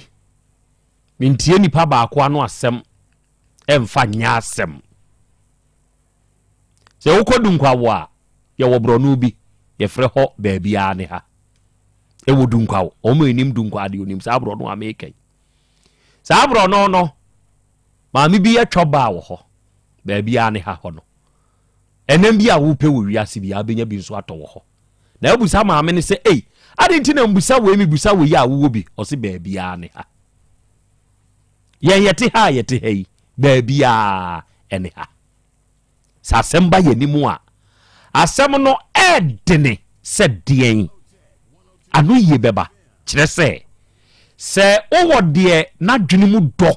Speaker 2: me ntie nipa ba akwa no asem emfa nya asem se wokodu nkwa wo a ye wo bronu bi ye frɛ ho ba bia ne ha ewo dunkwa o mo enim dunkwa de onim sa abro no ameke sa abro no ma mi bi atwoba wo ho ba bia ne ha ho no enem bi a wo pe wo wiase bi abenya bi nso atɔ wo ho na ebusa ma me ne se ade nti na mbusa we mi busa we ya wo bi o se ba bia ne ha yete ha ba bia ene ha sa semba ye nimu a asem no edene se dien anu ye beba kire se owo de na dwene mu do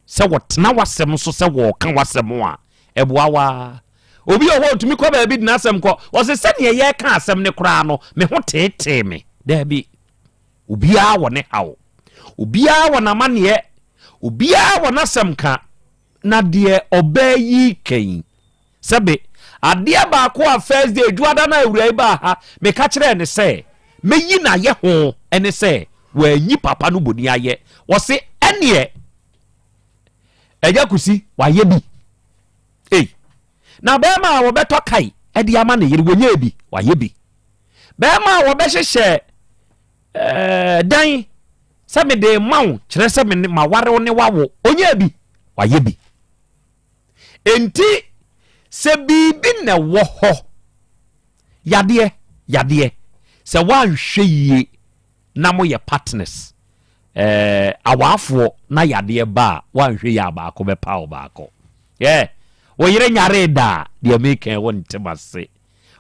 Speaker 2: se wotena wasem so se wo ka wasem a eboawa obi owo tumi ko ba bi na asem ko wo se ne ye ka asem ne kra no me ho tete me da bi obi a wo ne hawo obi a wo na mane obi a wo na asem ka na de oba yi kan sebe ade ba ko a first day duada na awura ba ha me ka kire ne se meyi na ye ho ene se wa nyi papa no boni aye wo se ene eja kusi wa ye bi na bema wo beto kai e di ama ne yiri wonye bi wa ye bi bema wo be hyehye dan se me de mawo kire se me ma ware ne wawo onye bi wa ye bi enti se bibi ne wo ho yade se wan hweye na mo ye partners awafo na yade ba wan hweye abako be pawo bako wo yire nyare da de make won temase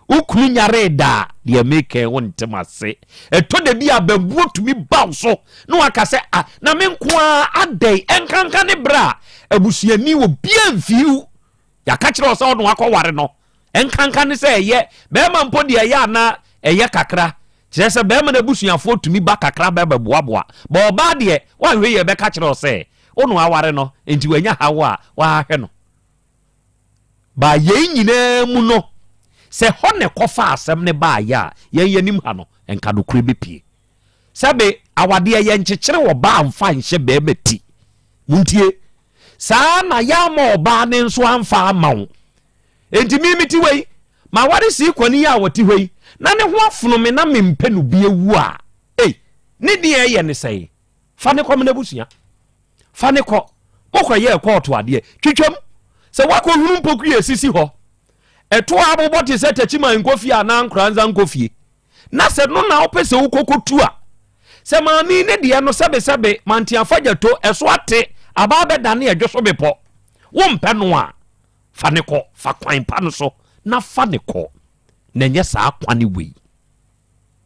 Speaker 2: ukunu nyare da de make won temase eto de bia bambuo tumi baw so no aka se na me nko adai enkanka ne bra abusuani wo bia mfiu ya ka kire oso no akọware no enkanka ne se eye be ma mpo de eye na eye kakra kire se be ma na abusuafo tumi ba kakra be boaboa ba oba de wa hwe ye be ka kire ose onu aware no enti wanya hawa wa hwe no ba ye nyina mu no se hone kofa asem ne ba ya ye yanim ha no enka do kure bepie sabe awade ye nkyekere wo ba amfa nhye be meti muntie saa na ya ma oba ne nso amfa amawo enti mimiti wei ma ware si kwani ya woti wei na ne ho afono me na mempe no bi ewu a ne die ye ne sei fa ne kom na busuya fa ne ko mokwa ye court ade twetwam se wako hunu mpoku ye sisi ho eto aboboti se tachima nkofi ana nkranza nkofi na se no na opese ukokotu a se mami ne de no sebe mantia fajato eso ate ababe dane edwoso bepo wo mpe no a fa ne ko fa kwan pa no so na fa ne ko na nye saa kwane wei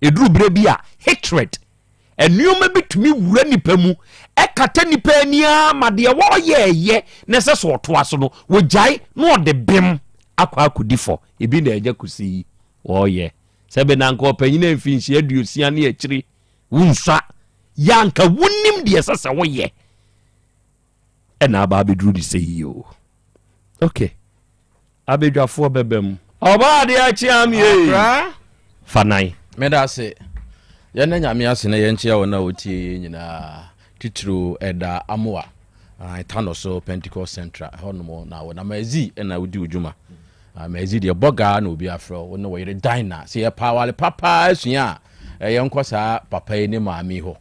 Speaker 2: eduru bre bi a hatred enuoma bitumi wura nipa mu ekata nipa ania made wo ye ne se so to aso no wo jai no de bem akwa akudifo ebi na eja kusi wo ye sebe na nko panyina mfinhie aduosia ne akiri wunsa yanka wonnim de sese wo ye ena ba bedru di sei yo okay abedwafo bebem oba de achiam ye fanai
Speaker 3: meda se yana nyame ase na yenchia wona otie nyina titru eda amoa itano so Pentecost Central hono na wona mazi na udi ujuma mazi de boga na obi afro wona wo yire dina se ye pawale papa asua yenko sa papa ni maami ho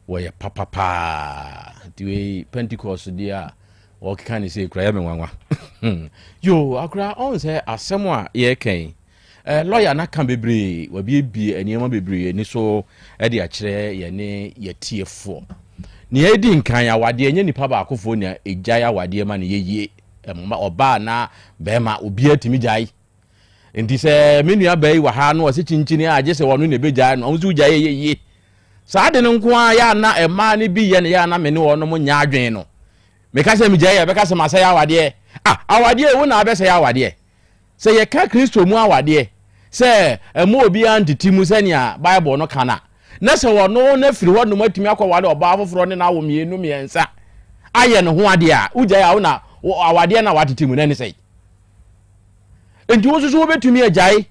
Speaker 3: wo ye papa diwe Pentecost dia wo kika se kura ya menwanwa yo akura on se asem a ye kan lawyer na kan bebre wa bi eniema bebre ni so e de akire ye ne yetiefo ni edi nkan ya wade enye nipa ba akofo ni eja ya wade ma ne yeye mama oba na bema obi atimi jai enti se menu abai wa ha no o se chinchini aje se wono ne beja no ozu jai yeye saa de nko ya na ema ne bi ye ne ya na me ne wono mo nya adwen no me ka se mi jai ya be ka se ma se ya wade awade wo na be se ya wade se ye ka Kristo mu awade se emu obi antiti mu se nia Bible no kana na se wono na firi wono matumi akwawade oba afoforo ne na wo mienu miensa aye ne ho ade a ugya ya wo na awade na watiti mu na ne sei enti wo susu wo betumi agyae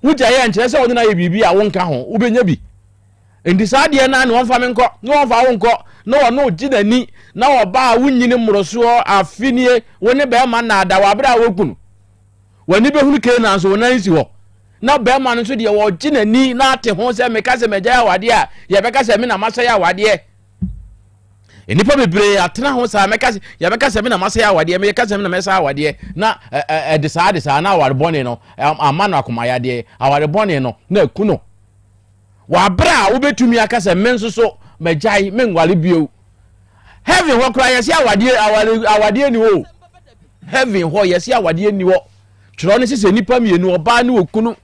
Speaker 3: ugya ya nkyere se wono na ye bibi a wo nka ho wo benya bi enti saa de na ne wonfa me nko ne wonfa wo nko na wono ginani na oba wunyini mmoroso afinie wo ne be ma na ada wa bra wo kunu wani be hunu ke na so wonan si ho na be ma no so de wo ginani na ate ho se me ka se meja ya wade a ye be ka se me na masa ya wade enipa bebre atena ho sa me ka se ye be ka se me na masa ya wade me ka se me na masa ya wade na de saa na aware bone no ama no akoma ya de aware bone no na kuno wa bra wo betumi aka se me nso so mejai me nwale bio heaven ho kra yesi awade ni wo heaven ho yesi awade ni wo tro ne sese nipa mienu oba ne okunu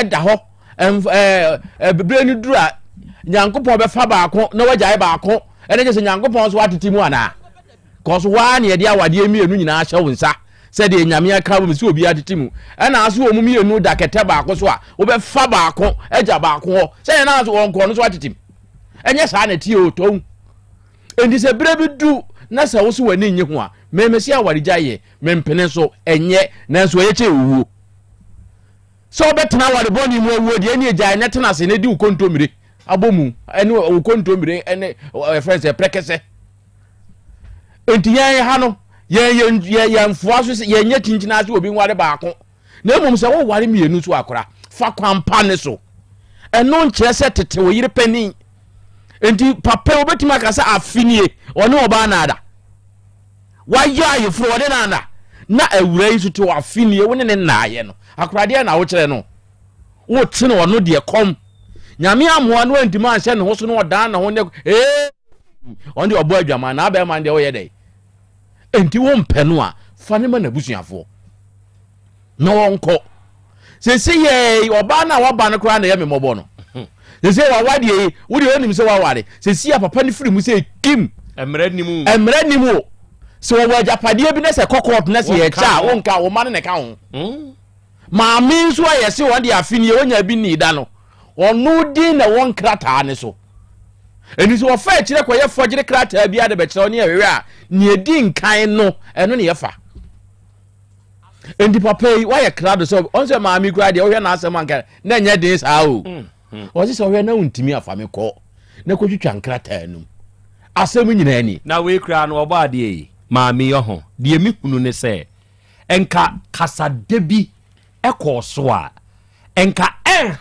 Speaker 3: eda ho bebre ni dura nyankopon be fa baako na wajai baako ene je se nyankopon so atiti mu ana ko so wa ne ye de awade mienu nyina hye wo nsa said the Yamia Cabo so be at Timu and as you me no da keteba akoswa obe fa baako eja baako say na so won ko no so atitim enye sa na ti o ton endi se brebi du na sa wo so wani nye ho a memesi awarija ye mempene so enye na so ye che wuwo so betena ware boni mu wuwo de eni eja ene tena se ne di ukontomire abomu ene ukontomire ene friends e prekese enti ye ha no ye mfoa so ye nya tintina so obi nware baako na emom se wo ware mienu so akora fa kwampa ne so eno nche se tete wo yire pani enti papa obetima akasa afinie ono oba na ada waya ye fro de na awura yi so to afinie wo ne naaye no akora de na wo kire no wo tene ono de kom nyame amoa no antima anse ne ho so no odan na ho ne on de obo adwama na aba man de wo ye dai enti wo mpeno a fa ne ma na busuafo no wonko se ye oba na waba no kora na ye memobo no se wa wade wo de onim se wa ware se sia papa ne firi mu se kim emre nimu se wo wajapade bi na se kokot na se ye cha wonka wo ma ne ka ho ma min so ye se won de afini wonya bi ni da no onu di na won krata ne so eni so fa kire koye fogire krata bi ade be kire oni ewe a ni edi nkan no eno ne ye fa endi papa yi wa ye krado so on se ma mi kura de wo hwe na asem anka na nya din sa o o se so hwe na untimi afa me ko na ko twitwa nkrata anum asem nyina ani
Speaker 2: na we kura no oba de yi ma mi yo ho de mi hunu ne se enka kasade bi ekọ so a enka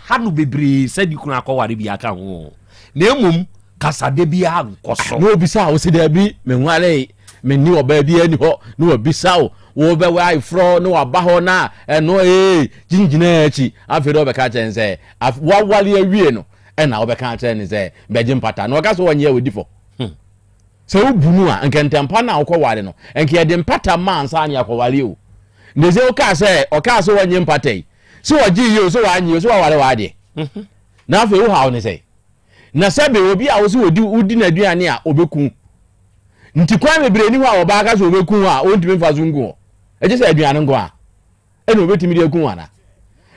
Speaker 2: hanu bebre se di kuna akọware bi aka ho na emum kasade bi a nkoso
Speaker 3: no bisa o se da bi me nware me ni oba bi ani ho no bisa o wo be wa ifro no aba ho na eno jinjina achi afedo be ka chen se wa wale awie no na wo be ka chen ni se be jim pata no ka so wonye odifo se ubunu a nkentempa na akọware no enke de mpata man sa anya akọware o ndeze o ka so wonye mpata yi so waji yi so wanyi so wale wade na afi wo hawo ne se na sebe obi a wo so odi na aduane a obeku nti kwa mebre ni ho a oba ka so obeku a ontimi fa zungu eje se aduane ngo a ene obetimi de eku ana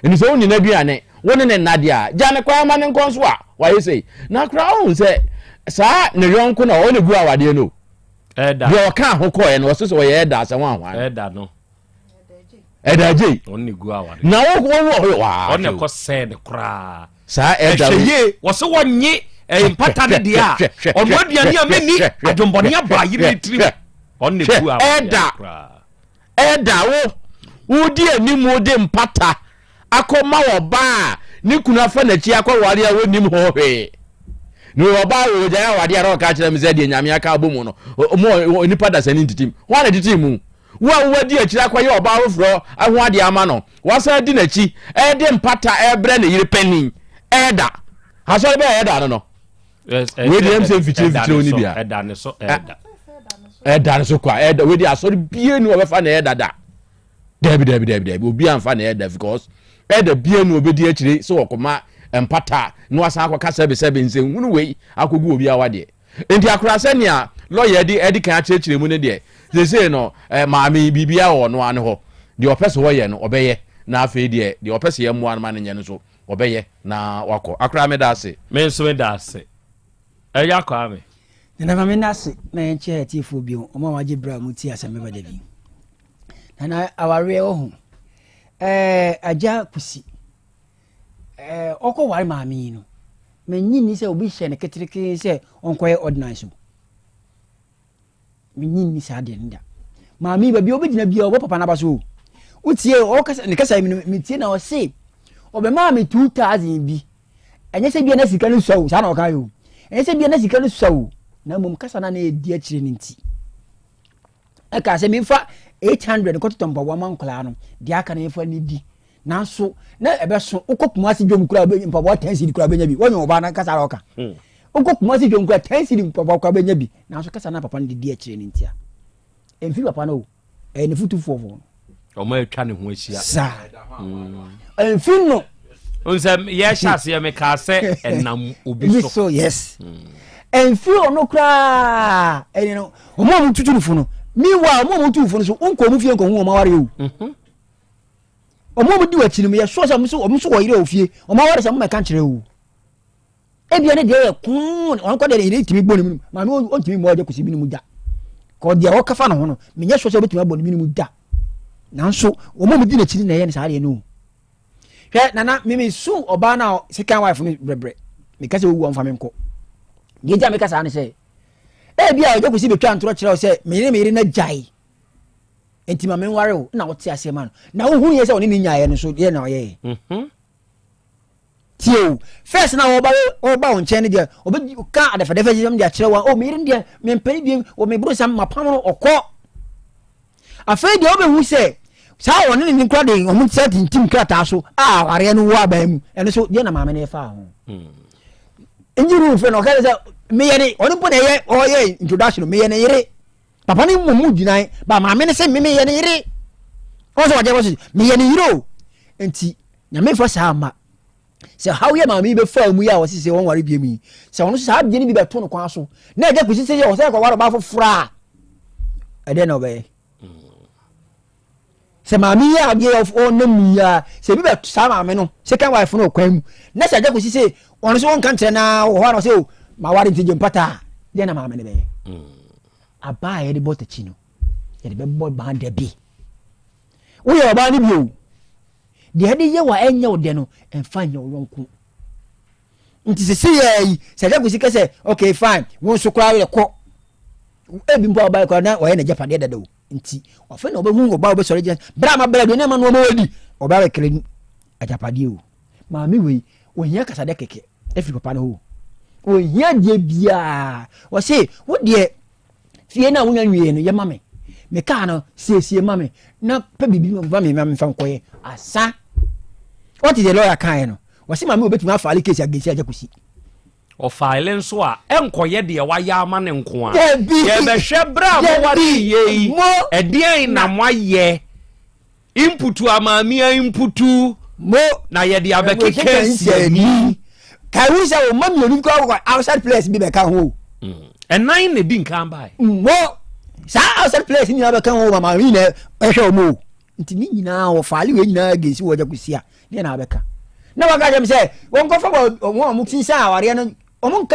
Speaker 3: eni so oni na aduane woni ne nade a jane kwa ma ne nkonso a waye sei na kra o se sa ne yonko na o ne gu awade no
Speaker 2: eda
Speaker 3: yo ka ho ko ye no so so ye eda asem anwa
Speaker 2: eda no
Speaker 3: edaje
Speaker 2: onni gu awade
Speaker 3: na wo wa
Speaker 2: onne ko se ne kra
Speaker 3: sa eda
Speaker 2: ye wo so wonye empata ne dia onwa duane a meni adombone aba yire tiri onne gu awade
Speaker 3: eda wo di animu de mpata akoma wo ba ni kuna fa na chi akọware a wonim ho hwe ni wo ba wo ja awade a ro ka kire me se de nyame aka abomu no mo nipa da sani ntitim ho na titimu wa di akira akwaye oba rofro aho ade ama no wasa di nachi de mpata ebre na yire pani eda hasori be eda no we di mse fichire oni bia
Speaker 2: eda ne so
Speaker 3: eda ne so kwa eda we di asori bie nu obefa na eda da debi obi anfa na eda because eda bie nu obedi akire so okoma mpata no wasa akwa sebe nse hunu we akogu obi awade enti akura senia lawyer di kan akire mu ne de they no maami bibia wo no ane ho de opese wo ye no obeye na afi de opese ye mu ane ma ne so obeye na wako akra me da ase
Speaker 2: me so me da ase eya kwa me
Speaker 14: na ma me na ase na enche atifo bio o ma waje bra mu ti Asem Beba Dabi na aware ho aja kusi okọ ware maami no menyi ni se obi hye ne ketereke se onkoye ordinance minni sade nda maami ba bi obegina bi obo papa na baso utie o kasa ne kasa mi tie na o se obe maami 2000 bi enye se bi na sika no so sa na o kan yo enye se bi na sika no so na mum kasa na edi akire ni nti e ka se mi fa 800 ko tompa wa man kula no di aka na fa ni di na so na ebe so ukopuma si dwom kura be mpa bo 10 cedi kura be nya bi wonyo oba na kasa ro ka ukopuma si dwom kura 10 cedi mpa bo kura be nya bi na so kasa na papa no di akire ni nti a emfi papa no ne futu fofo
Speaker 2: o ma etwa ne ho ahia
Speaker 14: sa emfi no
Speaker 2: onse ye chase ye me ka se enam obi
Speaker 14: so yes emfi ono kura eni no o mo tutu fu no meanwhile mo tu fo so onko mu fie nko hu o ma ware o omo di wachi no me so so so wo yire ofie o ma ware se mo me kan kire o ebia ne de ye kun on ko de ne timi gbonu mu ma me on timi mo je kusi bi ni mu da ko de o kafa no ho no me nya so so betimi abonu bi ni mu da nanso omo di na chiri na ye ne saare no hwe nana me su oba na second wife no brebre me ka se wo won fa me nko geja me ka sa ne se ebia o je kusi betwa ntoro kire o se me yire na jai enti ma me ware o na wo ti ase ma no na wo hu ye se oni ni nya ye no so ye na o ye tio first na oba on chen dia obi ka adefa jam dia kire wa o me yire dia me mpani bi o me bro sam mapam no okọ afei dia obi hu se sa woni ni nkra de o mu set tim krata so ware no wa ba mu eno so dia na ma me na fa ho enjiru fe no ka se me ye ni oni po na ye o ye introduction me ye na yire papa ni mu dinai ba ma me ne se me ye na yire o so wa je wo me ye ni yiro enti nya me fa sa ma se how ye ma me be fa mu ya wo se won ware bia mu se won so sa bia ni bi be to no kwa so na eja kusi se ye wo se ko ware ba fofra ede no be se ma mi ya bia of on na mu ya se bi be sa ma me no second wife no kwa mu na se eja kusi se won so won kan tre na wo ha no se ma ware nti je mpata de na ma me ne be aba ye de bota chino ye de be bo ba de bi wo ye ba ni bi o de hade ye wa enya ode no emfa nya wonku nti se ye se ja kusi kese okay fine won so kwa we ko ebi mpo ba ko na wo ye na japade dada o nti ofe na obehu oba obe sori je bra ma bra do na ma no ma wadi oba we kire ajapade o ma mi we ohia kasa de keke efi papa no ho ohia de bia wo se wo de fie na wonya nwie no ye mame me ka no siesie mame na pa bibi ma me fa nkoye asa what is the lawyer kan no wo se mame obetuma file case agesi ajakusi
Speaker 2: o file nso a enkoye de wa ya ama ne nko a ye be hwe bra mo wari ye edien na moye inputu amamia inputu mo na ye de abekeke nsiani kai wi se o mami onu ko outside place bi be ka ho enan ne di nkan bai mo sa outside place ni abeka ho mama wi na ehwe mo nti ni nyina wo faale we nyina agesi wo jakusia ne na abeka na waka jam se won ko fa wo mo tin sa aware no o mon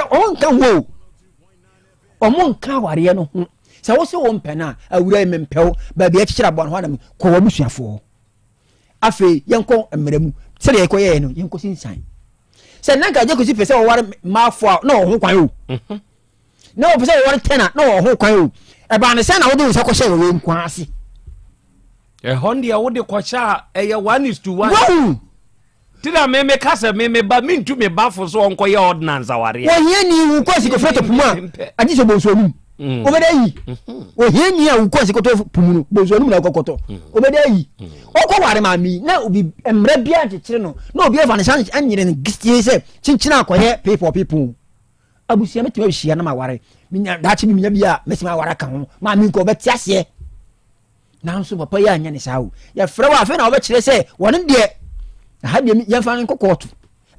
Speaker 2: ka ware no ho sa wo se wo mpena awura mempew ba bia kikira bon ho na ko wo busuafo afi yenko emremu se de ko ye no yenko sinsan se na ka je ko si pese wo ware mafo na wo ho kwan o na wo pese wo ware tena na wo ho kwan o e ba ne se na wo de wo ko she wo nkwan ase e hondia wo de ko cha e ye 1:1 tida meme kasa meme ba mintu me bafo so onko ye ordinance aware
Speaker 14: wo ye ni wo ko siko freto puma aji so bonso mu obede yi wo ye ni a wo ko siko to pumu bonso mu na kokoto obede yi okọ ware ma mi na obi emre bia kekere no na obi eva ne san anyire ne gistie se chinchina akoye people abusia metime hia na ma ware minya dachi minya bia mesima ware ka ho ma mi ko beti ase na nso papa ya anya ne sawo ya frɛ wa afa na obe kire se won de ha de ya fa nko kotu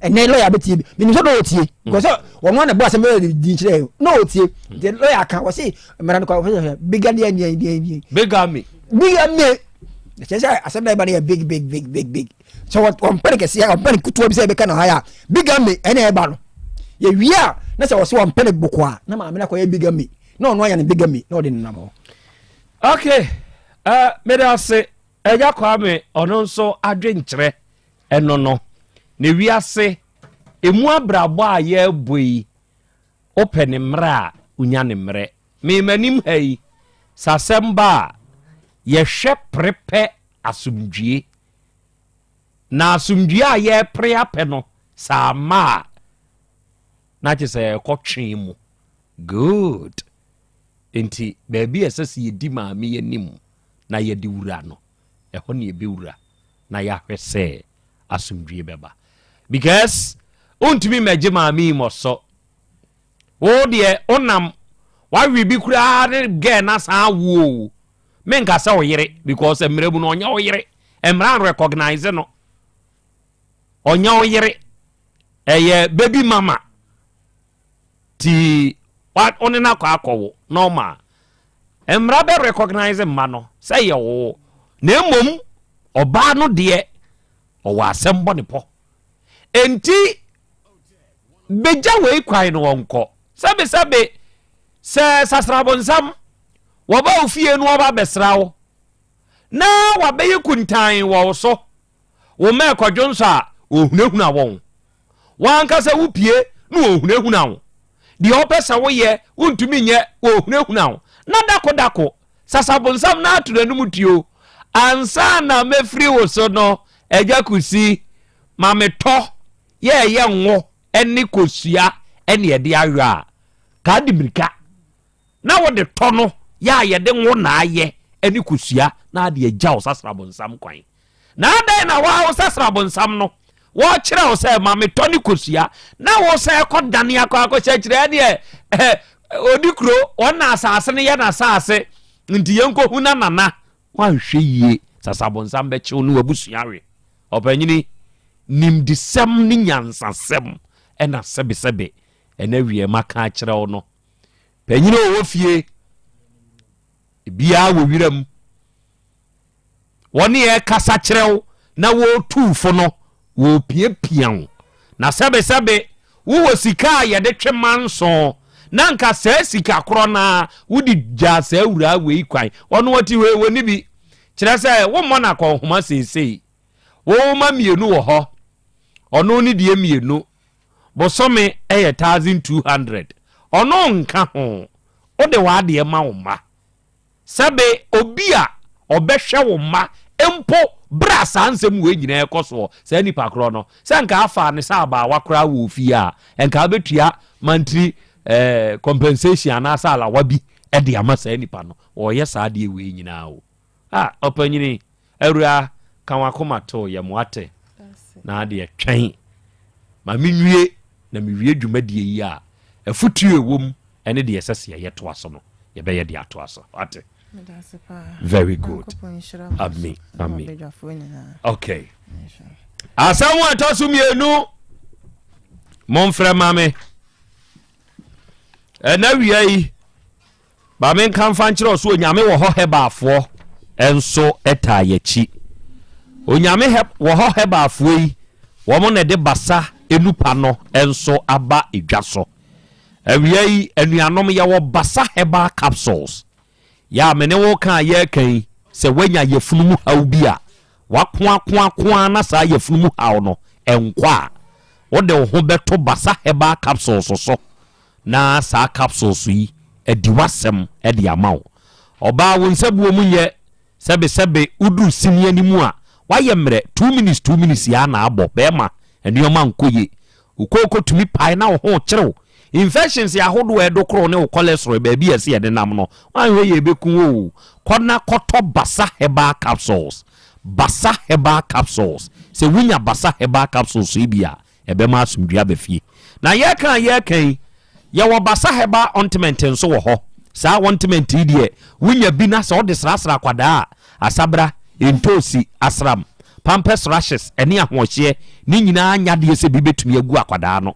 Speaker 14: ene lawyer beti bi ni so do otie because won wan na bo asem di kire no otie the lawyer kan wo se mara no ko bigamy say asem na ba na big so what on pere se on pere kutu obi se be kan ha ya bigamy ene e ba no ye wia na se wo se on pere boko a na ma me na ko ye bigamy na ono aya ne bigamy na odi nna mo
Speaker 2: okay me da se eja kwa me ono nso adwenkyere eno no ne wiase emu abrabo a ye boi open mra unya ne mre me manim hai sasemba ye hwe prepe asumdwie na asumdwie a ye pre ape no sama na che se ko twen mu good enti baby esase ye di maami ye nim na ye di wura no eho ne ye be wura na ya hwese asumdwie beba because ontumi meje maami mo so wo de onam wa wi bi kura ne ge na sa wo menka se oyire because emrebu no onya oyire emran recognize no onya oyire eye baby mama ti what onena kwa akowo normal emmra be recognize ma no say ye wo na emom oba no de o wa asem bɔ ne pɔ enti beja we kwan no wonko sabe se sasrabonsam wo ba ofie no oba besrawo na wa be yikuntan wo so wo me kwadwonso a ohunahuna won wanka se wupie na ohunahuna wo de opesa wo ye untumi nye ohunahuna wo na dako sasabonsam na atunanum tuo ansa na mefri wo so no eja kusi mameto ye nwo eni kosua eni ye de awa ka di mirika na wo de to no ya ye de nwo na aye eni kosua na de eja wo sasrabonsam kwan na dai na wa wo sasrabonsam no wo kire wo se mameto ni kosua na wo se ko dane akọ kire de odikro ona asase ne ye na asase nti yenko huna nana wan hwe yie sasabonsam be chiwo no wabusuare opanyini nimdisem ni nyansasem ena sebe ena wie maka kire wo no panyini wo fie bia wo wiram woni e kasa kire wo na wo tuufo no wo piapian na sebe wo sika ye de twemanso na nka saa sika kro na wudi gya saa wura we kwan ono wati we woni bi kire se wo mo na ko homa sesei wo ma mienu wo ho ono ni die mienu bosome 1200 ono nka ho o de wa de ma wo ma sabe obi a obehwe wo ma empo bra sansem we nyina ekoso saa nipa kro no se nka afa ne sa ba wakra wo fi a nka betua mantri compensation anasa ala wabi e de amasa nipa no o ye saa de we nyina o opanyini awura kan wakoma to ye moate na de twen ma menwie na mewie dwumadie yi a afutu ewom ene de yesese ye to aso no ye be ye de ato aso ate very good amen okay asamu atosu mienu monfrɛ mame na wiai ba men kan fa nkyerɛ so onyame wo ho hebafo enso eta yachi onyame wo ho hebafo yi wo mo ne de basa enupa no enso aba edwaso awiai anuanom ye wo basa heba capsules ya mene wo kan ye kan se wanya yefunumu haubia wakoa na sa yefunumu hawo no enkwa wo de ho beto basa heba capsules so na sa capsules yi ediwasem edi amaw oba wo nsabuo mu ye sebe udu sini animu a waye mre 2 minutes ya na abo bema enioma nkoye ukoko tumi pai na wo ho kyerɛw infections ya hodo edokro ne wo cholesterol ba bi ase ye de nam no wan ye bekun wo kona koto basa heba capsules se wunya basa heba capsules ibia ebema asumdua befie na ye kan ye wo basa heba ointment nso wo ho sa ointment die wunya bi na so de srasra kwada asabra entosi asram pampers rashes eni ahohye ni nyina anya de se bi betumi agu akwada no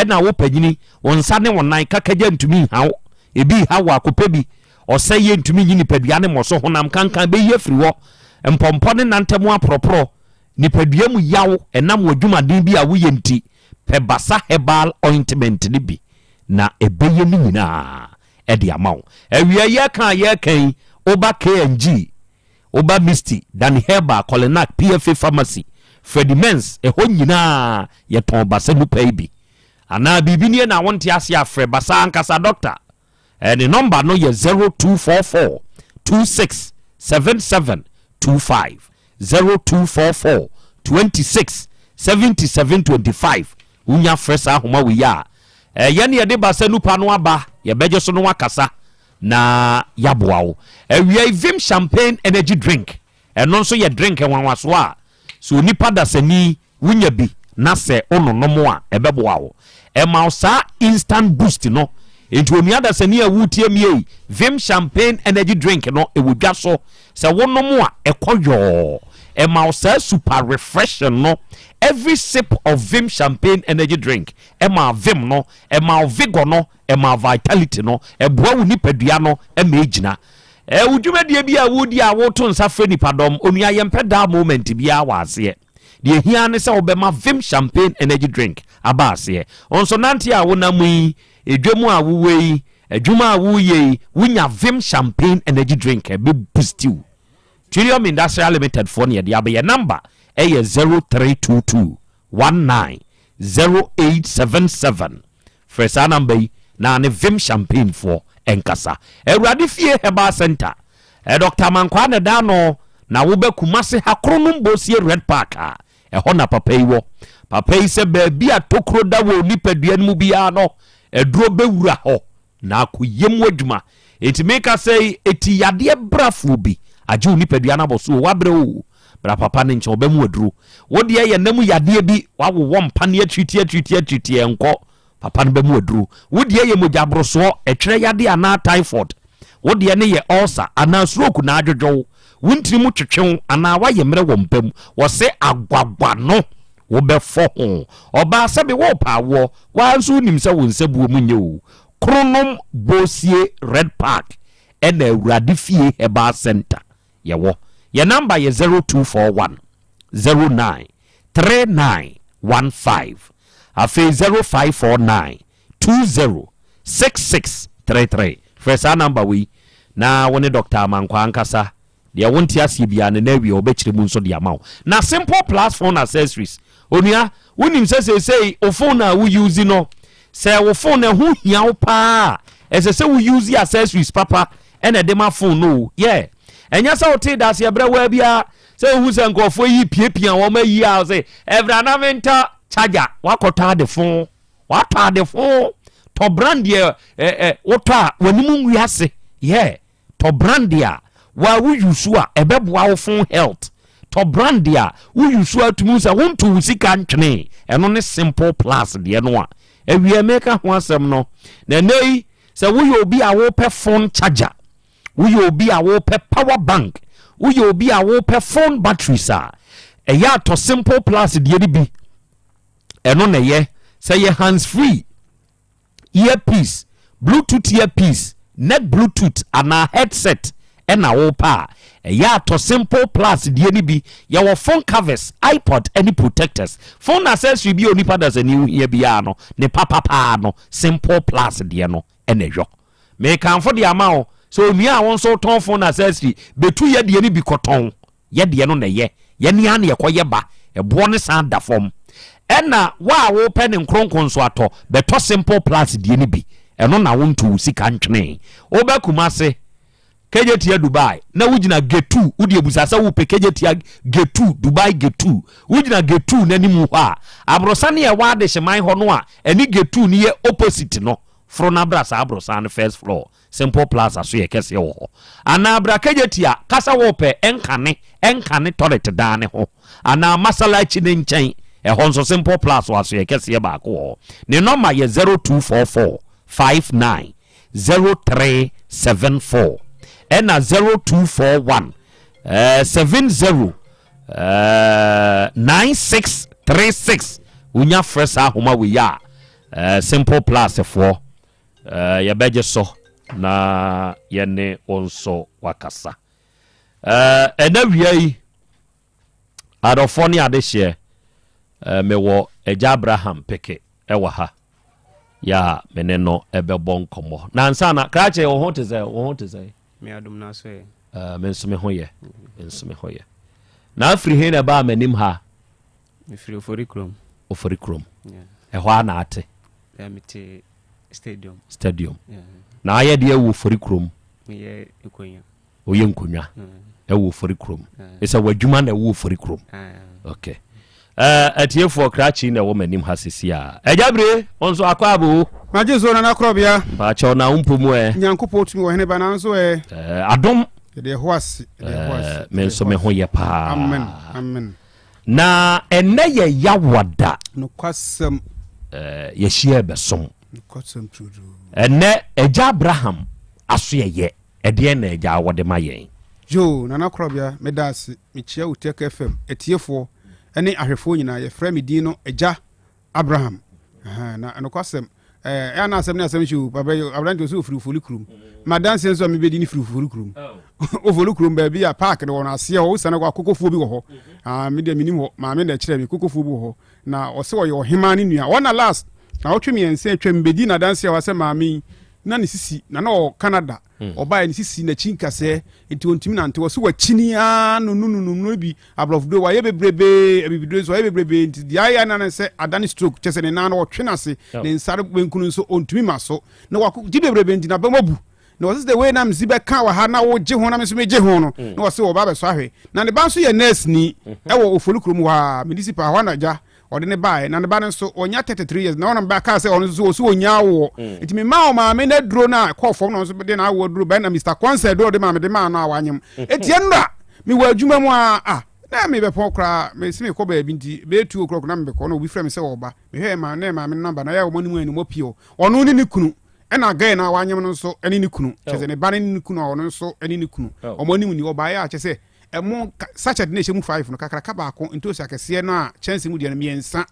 Speaker 2: na wo panyini wonsa ne wonan kakaja ntumi hawo ebi hawo akopa bi oseye ntumi nyini padua ne moso honam kankan be ye firi wo empompo ne nantemu apropro ni padua mu yawo enam wadwumaden bi a wo ye nti pe basa herbal ointment ne bi na ebeye ni nyina edi amaw awia ye kan oba KNG oba Misty dan Herba Colenac PFA Pharmacy Freddy Mens ho nyina ye ton basa nu paibi ana bibini na wonte ase afre basa ankasa doctor the number no ye 0244 26 7725 0244 26 7725 unya fresa ahoma we ya ye ne de basa nu pa no aba ye beje so no wakasa na yaboawo awia vim champagne energy drink eno nso ye drink enwanwaso a so nipa dasani wunya bi na se ononomo a ebeboawo emausa instant boost no enti onua dasani a wutie mie vim champagne energy drink no ewodwa so se wonomo a ekoyo emausa super refreshing no every sip of vim champagne energy drink ema vim no ema vigor no ema vitality no eboa wu nipadua no ema ejina udwumadie bi a wodi a woto nsa frɛ nipadɔm onua yɛmpɛ da moment bia wɔ aseɛ deɛ hia ne sɛ wobɛma vim champagne energy drink aba aseɛ ɔnso nante a wonam yi edwamu a wowɔ yi adwuma a woyɛ yi wonya vim champagne energy drink be boostiw Trillium Industrial Limited for ne yɛde abɛyɛ number ɛyɛ 0322 190877 frɛ saa number yi na ne vim champagne for enkasa Awurade fie Herbal Center Dr. Mankwa ne da no na wobɛkuma se hakronum bosie Red Park a ɛhɔ na papa yi wɔ papa yi sɛ baabi a tokro da wɔ nipadua no mu biara no ɛduro bɛwura hɔ na akoyem adwuma enti meka sɛ eti yadeɛ brafo bi agye nipadua no abɔ so wabrɛ o bra papa ne nkyɛ ɔbɛmu aduro wodeɛ yɛ namu yadeɛ bi wawowɔ mpa ne atwiti ɛnkɔ papa no bɛmu aduro wodeɛ yɛ mogyaborosoɔ ɛtwerɛ yadeɛ anaa typhoid wodeɛ ne yɛ ulcer anaa stroke na adwodwow wontiri mu twetwew anaa wayɛ mmerɛ wɔ mpam wɔsɛ agwagwa no wobɛfɔ ho ɔbaa sɛbe wɔ paawoɔ wanso nim sɛ wo nsabuo mu nyɛ o kronom bosie Red Park ɛna Awurade fie Herbal Center yɛwɔ yɛ number yɛ 0241 09 3915 afei 0549 20 6633 frɛ saa number wei na wone Dr. Mankwa ankasa deɛ wonte aseɛ bia ne na awie wobɛkyerɛ mu nso de ama wo na simple plus phone accessories onua wonim sɛ sɛsɛi wo phone a wo use no sɛ wo phone na ho hia wo paa ɛsɛ sɛ wo use accessories papa ɛna de ma phone no yeah ɛnya sɛ wo te da aseɛ brɛ wa bia sɛ wo hu sɛ nkɔfoɔ yi piepia wɔn ayi a sɛ ɛvra na menta charger wakɔtɔ ade phone watɔ ade phone to brand deɛ wotɔ a wanimu nwiase yeah to brand deɛ wa wo yusu a ɛbɛboa wo phone health to brand deɛ wo yusu atumu sɛ wonto wo sika ntwene ɛno ne simple plus deɛ no a awie meka ho asɛm no na nei sɛ woyɛ obi a wopɛ phone charger woyɛ obi a wopɛ power bank woyɛ obi a wopɛ phone batteries a ɛyɛ atɔ simple plus deɛ ni bi ɛno na yɛ sɛ yɛ hands free earpiece bluetooth earpiece neck bluetooth ana headset ɛna wopa ɛyɛ atɔ simple plus deɛ ni bi yɛwɔ phone covers iPod any protectors phone accessory bi onipa da sɛ ni hia bia no ne papa no simple plus deɛ no ɛna yɔ me kanfo de ama wo so onua a won so ton phone accessory betu yɛ deɛ ni bi kɔtɔn yɛ deɛ no na yɛ yɛ ni an yɛ kɔyɛ ba ɛboɔ ne san da fam ɛna wa wo pɛ ne nkronkron so atɔ bɛtɔ simple plus deɛ ni bi ɛno na wonto sika ntwene wo ba kuma se kejetia Dubai na wugina getu wudi ebusasa wo pe kejetia getu Dubai getu wugina getu nani mu hɔ a abrosane ye wa de hyeman hɔ no a ani getu ni ye opposite no fro na brasa abrosane first floor simple plaza so ye kese wɔ hɔ ana abra kejetia kasa wo pe enkane toilet dan ne ho ana masala chi ne nkyɛn ɛhɔ nso simple plaza so ye kese ba ko wɔ ne number ye 0244 59 0374 ɛna 0241 70 9636 unya fresh ahoma we ya simple plus for yɛbɛgye so na yɛne onso wakasa ɛna wia yi adɔfo ne ade hye mewɔ Agya Abraham peke ɛwɔ ha ya mene no ɛbɛbɔ nkɔmmɔ na nsa na krache wo ho te sɛ
Speaker 15: me adum na so
Speaker 2: mensome ho ye na afiri he na ba manim ha
Speaker 15: me free ofori krom
Speaker 2: ɛhɔ na ate
Speaker 15: me te stadium
Speaker 2: na ayɛ de awu ofori krom
Speaker 15: me ye ekonya
Speaker 2: oye nkonwa ɛwu ofori krom ɛsɛ wadwuma na ɛwu ofori krom okay atiefo krachi na wo manim ha sisi a Agyabre onso akwabo
Speaker 21: maje so na Krobea
Speaker 2: ba cha na umpomu
Speaker 21: nyankopɔ tumi wo hene ba na nso
Speaker 2: adom
Speaker 21: de hoase
Speaker 2: men so me ho ye pa
Speaker 21: amen
Speaker 2: na ene ye yawada
Speaker 21: no kwasem
Speaker 2: ye hia besom
Speaker 21: no kwasem tudu
Speaker 2: ene Agya Abraham aso ye ede na Agya wode ma yen
Speaker 21: jo na Krobea medase me chia Otec FM etiefo ene ahwefo nyina ye frɛ me din no Agya Abraham na no kwasem
Speaker 16: ana asem na asem show papa abrante so ofurufuru krum ma dance nso me bedi ni ofurufuru krum ofurufuru krum ba bi a park de wona ase o sana kwa kokofuo bi wo ho me de minim ho ma me de kire me kokofuo bi wo ho na o se wo ye ohema ni nua wona last na otwe me ense atwa me bedi na dance wa se ma me na ne sisi na no Canada oba ne sisi na chinkase enti ontimi na nte wo se wa chinia no bi abrof do wa ye bebrebe abibido so ye bebrebe enti dia ya na se adani stroke chese ne na no twena se ne nsare benkunu so ontimi maso na wa di bebrebe enti na bamabu na was the way na mzibe kan wa ha na wo je ho na me so me je ho no na wo se wo ba be so ahwe na ne ba so ye nurse ni e wo ofolukrum wa municipal ha na ja ode ne bae na ne ba nso onya 33 years na wona ba ka se ono so onya wo enti me ma o ma me na duro na call form no so de na wo duro ba na Mr. Conce do de ma me de ma na awanyem enti enra me wa adwuma mu na me be pon kra me se me ko ba bi nti be 2 o'clock na me be ko no obi frɛ me se wo ba me hwe ma na me number na ya wo mani mu ani mo pio ono ni kunu ena guy na awanyem no so eni ni kunu chese ne ba ni kunu ono so eni ni kunu omo ni mu ni oba ya chese emo sachet na ehemu 5 no kakraka ba ko ntosi akese no a chance mu de na miensa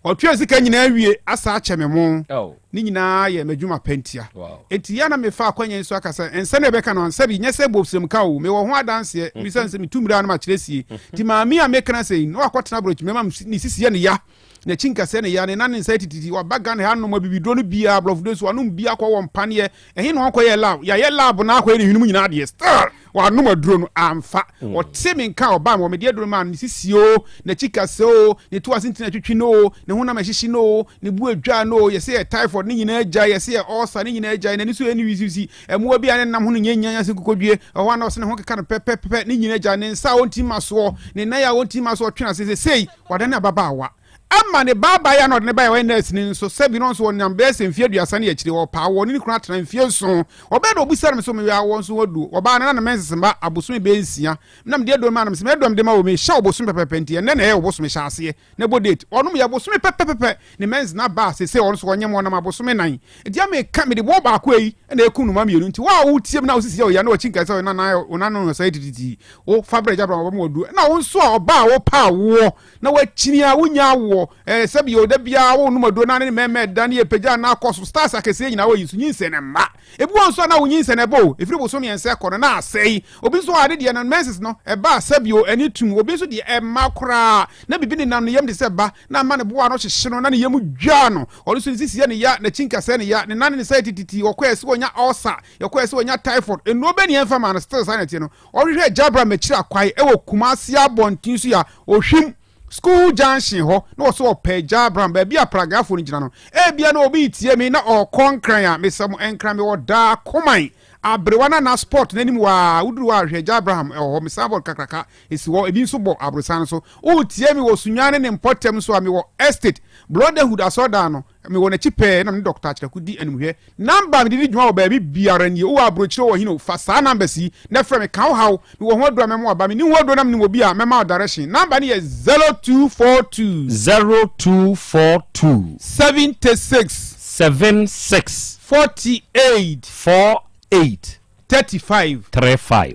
Speaker 16: otwe sika nyina awie asa acheme mo ni nyina ye madwuma pentia enti ya na me fa akwanya nso akasa ense na beka no nsa bi nyese bobsem ka wo me wo ho adanse mi sanse mi tumira na ma kiresie ti maami a mekana sei no akwatena brochi mema ni sisi ye ne ya na chinka se ne ya ne nan nsa tititi wa baga ne hanu ma bibidro no bia blof do so anu bia kwa wo mpane ehin no akoye lab ya ye lab na akoye ne hinu nyina de star wa anu ma duro no amfa o temi nka oba ma me de duro ma ni sisio na chika se o ne to asintina twetwi no ne ho na ma hihyi no ne bu adwa no ye se typhoid ni nyina agya ye se ulcer ni nyina agya ne so eni wisisi emu bia ne nam ho no nyanya se kokodwie o na o se ne ho keka no pepepe ni nyina agya ne nsa o ntima so ne na ya o ntima so twena se sei wada na baba awa ama ne baba ya no ne ba ya nurse ni so sebi no so nyam be se mfie aduasa ne akire wo pa wo ni kuna tena mfie so obe do obusara me so me ya wo so wodu oba na mense ma aboso me be nsia na me de do ma na me se me do me de ma wo me sha oboso me pepepenti ne na ye oboso me sha ase ne bo date onum ya oboso me pepepepe ne mense na ba se ono so onyem wona ma aboso me nan edia me ka me de bo ba ko yi na ekunu ma me yenu nti wa wo tie na wo sisi ya na wo chinka se na no so editi o fabre jabra wo mo du na wo so oba wo pa wo na wa chinia wo nya wo sebi o de bia wo no do na ne meme dan ye pagya na akoso stars akese nyina wo yisu nyinse ne ma ebu onso na wo nyinse ne bo efiri bo so me ense kono na asei obi so ade de na menses no e ba sebi o ani tum obi so de e makra na bibi ne nan yem de se ba na ma ne bo ano hyehye no na ne yem dwa no o so sisi ye ne ya na chinka se ne ya ne nan ne sai tititi okwese wonya ulcer okwese wonya typhoid eno be ne enfa ma no stars sanity no o hwehwe jabra machira kwai e wo kumasi abontin so ya ohwim school junction ho no so peja bram ba bia paragraph ni gina no e bia na obi tie mi na o konkran a mesam enkran me woda koman abrewana na sport nanim wa uduru wa hweja abraham ho mesabol kakraka esi wo ebi nso bo abresan so o tie mi wo sunwane ne importem so a mi wo estate brotherhood asoda no mi wo na chipe na me doctor achira kudi animhwe number mi di dwuma wo ba bi biara ni o abrochire wo hino fa sa number si na fra me kan haw mi wo ho do me mo ba mi ni ho do na me wo bi a me ma direction number ni 0242
Speaker 2: 76
Speaker 16: 48
Speaker 2: 35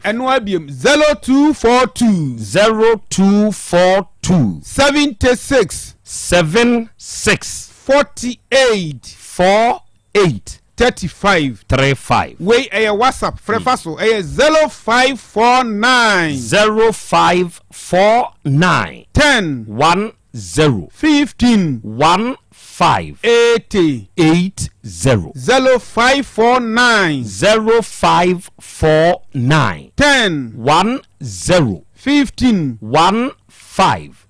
Speaker 16: and no abiem 0242 76
Speaker 2: 48 35
Speaker 16: wey a WhatsApp frefaso a 0549 10 15 80 0549 10 15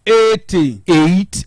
Speaker 16: 80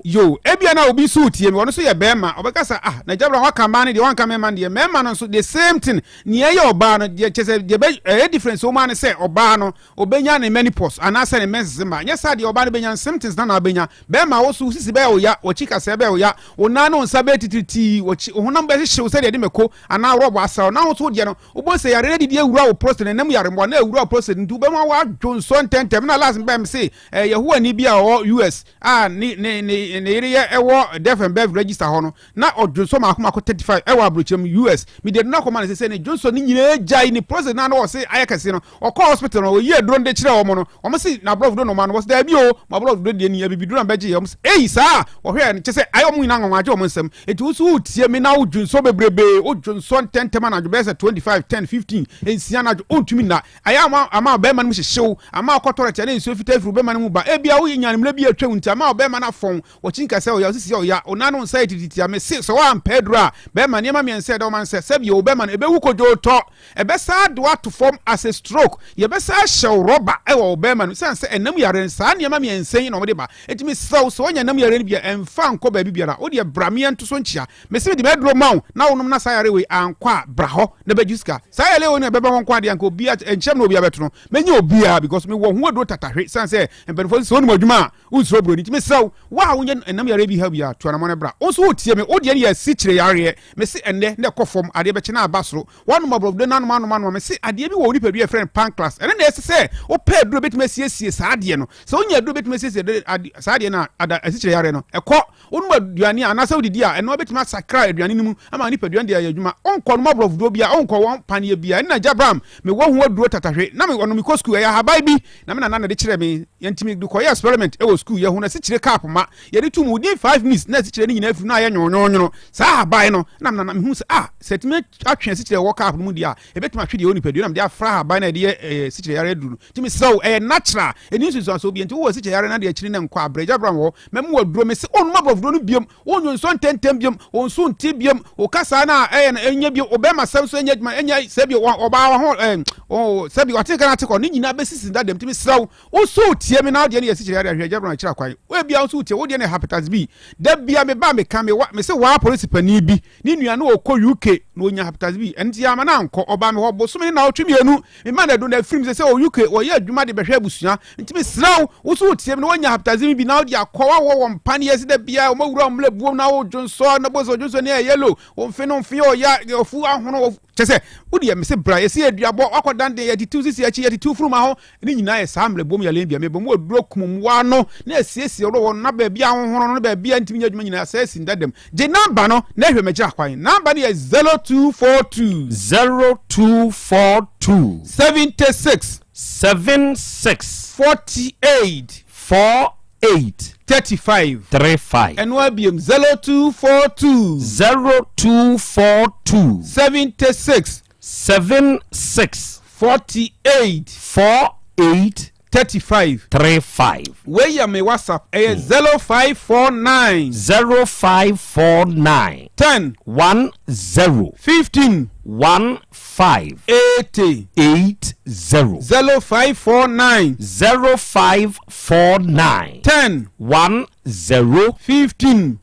Speaker 16: yo ebia na obi suit ye me wono so ye bema obekasa na jabra wa kamba ne de wan kamba man de mema no so the same thing ne ye oba no de chese de be difference o man say oba no obenya ne menopause ana say ne menses ma nya sa de oba ne benya symptoms na obenya bema wo so sisi be o ya wo chika se be o ya ona no nsa be tititi wo honam be hye wo se de meko ana robo asa na wo so de no obo se yare de ewura wo prostate nem yare mo na ewura prostate ntu be ma wa dwonso ntentem na last be me say yehowa ni bia o US ne area ewo deaf and birth register ho no na odwonso makoma 35 ewo abrocham US me dey na koma say ne Johnson ni nyina jai ni process na no say ayakase no okọ hospital no ye dron de kire wo no o say na brother no man was there bi o ma brother de ni bibi dron beje o say sa o hwe ne say ayo mu na nwanwaje o nsem eti wo so tie me na odwonso bebrebe odwonso ntentema na dwobese 25 10 15 ensia na ontumi na aya ama be man mu hyehyew ama akotore tia na enso fita furu be man mu ba ebia wo nyanimle bi atwa nti ama be man afon wo chinka say o ya sisi o ya onano nsa tititia me se so wa pedro be man yema me nse do man se sebi o be man ebe wu kojo to ebe sa do to form as a stroke ye be sa show rubber e wo be man sense enam yare sa na yema me nsen no de ba etimi so onya nam yare bia emfa nko ba bibia o de bramia nto so nchia me se de bedro maw na wonum na sa yare we ankwa bra ho na bajuska sa yare we ne bebe wonko ade anka obia enchem na obia beto no menye obia because me wo ho do tatahwe sense emperfo so onum adwuma unsuro bro ni timi so wa wonya enam yare bi ha bia to na mo ne bra o so otie me o de ne ya si kire yare me se enne ne kofom ade be kina abasoro wanu mabro de nanu manu me se ade bi wo ni padu friend pan class ene na ese se o pa duro betime siesie sa ade no so onya duro betime siesie sa ade na ada asikire yare no ekọ onu aduane anasa odidi a eno betime sakra aduane nimu ama ni padu ande adwuma onko no mabro do bia onko won panie bia ena jabram me wo hu aduro tatahwe na me wono me ko school ya habai bi na me na de kire me yentimi du ko ya experiment e wo school ya hu na sikire cap ma ye de tumu di 5 minutes na sikire ni nyina afi na ya nyonyo sa habai no na me hu se setime atwe sikire wo cap mu dia e betime atwe de oni padu na me de afra habai na de sikire yare duru timi so natural eni so so bi enti wo sikire yare na de akiri na nkwa abreja bram wo me mu aduro me se onu mabro no biom onyo nso tentem biom onso nti biom o kasa na enya biom obema sam so enya djuma enya sebi oba ho sebi watika na tiko ni nyina besisi da dem timi sraw o so tie me na de ne sikire yare ahweja bram akira kwan we bia so tie wo de ne hepatitis B da bia me ba me ka me se wa police pani bi ni nua no okọ UK na onya hepatitis B enti ama na nkọ oba me ho boso me na otwemienu me ma na do na film se o UK o ye adwuma de behwe abusua ntimi sraw wo so tie me no wonya hepatitis B na o de akọwa wo mpane ye se da bia o mawura omle buom na wo dwonso na boso dwonso ne yellow o mfe o ya ofu ahono chese wo de me se bra ye se aduabo akodan de ye titu sisi achi ye titu furu ma ho ni nyina ye samle bom ya lembia me bom wo duro kumwa no na esiesie ro na ba bia ahono no ba bia ntimi adwuma nyina se sindadem je number no na hwe me gira kwan number ne ye 0242 76 48 35 and wabiem 0242 76 48 35 where ya me WhatsApp 0549 10 15 15 80 0549 10 15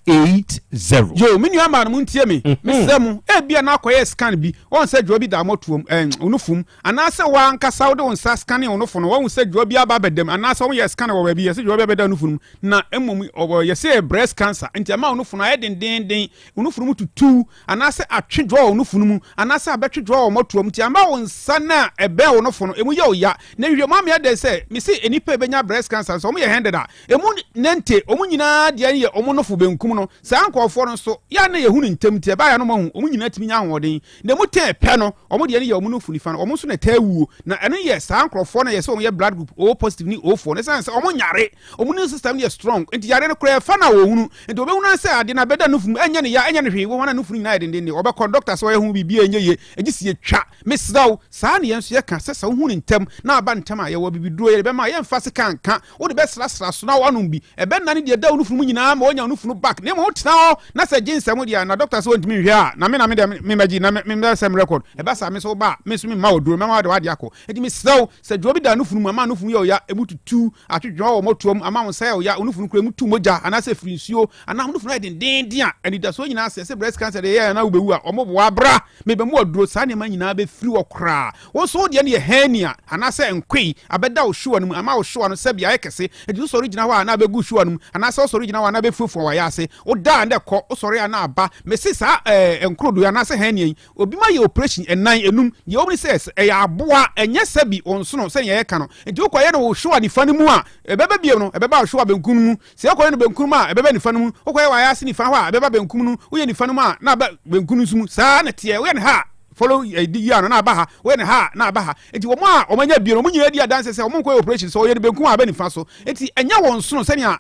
Speaker 16: 80 yo menu ama no ntie me mesem e bia na akoye scan bi won se dwo bi da motuom onufum ana se wa nkasa wo de won sa scan onufo no won se dwo bi aba bedem ana se won ye scan wo bi ye se dwo bi abeda onufum na emom ye se breast cancer nti ama onufo no ayedenden onufo mu tutu ana se atwe dwo onufo mu ana se abetwe dwo motuom nti ama won sa na ebe onufo no emu ye oya na hwe ma me de se me se enipa benya breast cancer so mo ye handed a emu nente omu nyina de ye omu nofo benkum no sa ankofo no so ya na yehunu ntem tie ba ya no mahu omu nyina timi nya ahoden na mu te pe no omu de ye omu nofo nifa no omu so na tawuo na ene ye sa ankofo na ye so omu ye blood group O positive ni O4 ne sense omu nyare omu ni system ye strong enti yare no kra fa na wo hunu enti obehunu se ade na beda nofo enye ne ya enye ne hwe wo wana nofo nyina den obe conductor so ye hu bibia enye ye egisi ye twa mesdaw sa na ye nso ye ka se sa hunu ntem na aba ntem a ye wo bibiduro ye be ma ye mfa se kanka wo de be sra so na wanum bi ebe na ne de da nofo mu nyina ma onya nofo back ne mo tena ho na se jinsam dia na doctor so ntimi hwe a na me de me magi na me sem record e ba sa me so ba me so me ma oduro me ma de wade akọ edi me sew se dwo bi da nofo mu ama nofo ye ya emututu atwedwo wo motuom ama won se ya nofo nu kura mutu moja ana se frinsuo ana nofo na den dia eni da so nyina se breast cancer de ye na obewu a omo bo abra me be mo oduro sa ne ma nyina be firi okra wo so de ne hernia ana se nkwe abeda wo hwe no mu ama wo hwe no se bia ya kese e du sori gina wa na be gu shuanum ana se sori gina wa na be fufu wa ya ase o da nde ko o sori ana aba me se sa enkrodo ya na se hanian obi ma ye operation enan enum ye obi se e ya aboa enye sabi onsono se ye ka no enti o koye no wo shuwa ni fa ni mu a e beba biem no e beba wo shuwa benkun mu se e koye no benkun mu a e beba ni fa no mu o koye wa ya ase ni fa ho a e beba benkun mu wo ye ni fa no mu a na ba benkun su mu sa na tie wo ye ne ha follow ya no na abaha we ne ha na abaha enti wo ma o manya biro mo nyina dia dance se o mo ko operation so ye benku aba ni fa so enti enya won sono se nia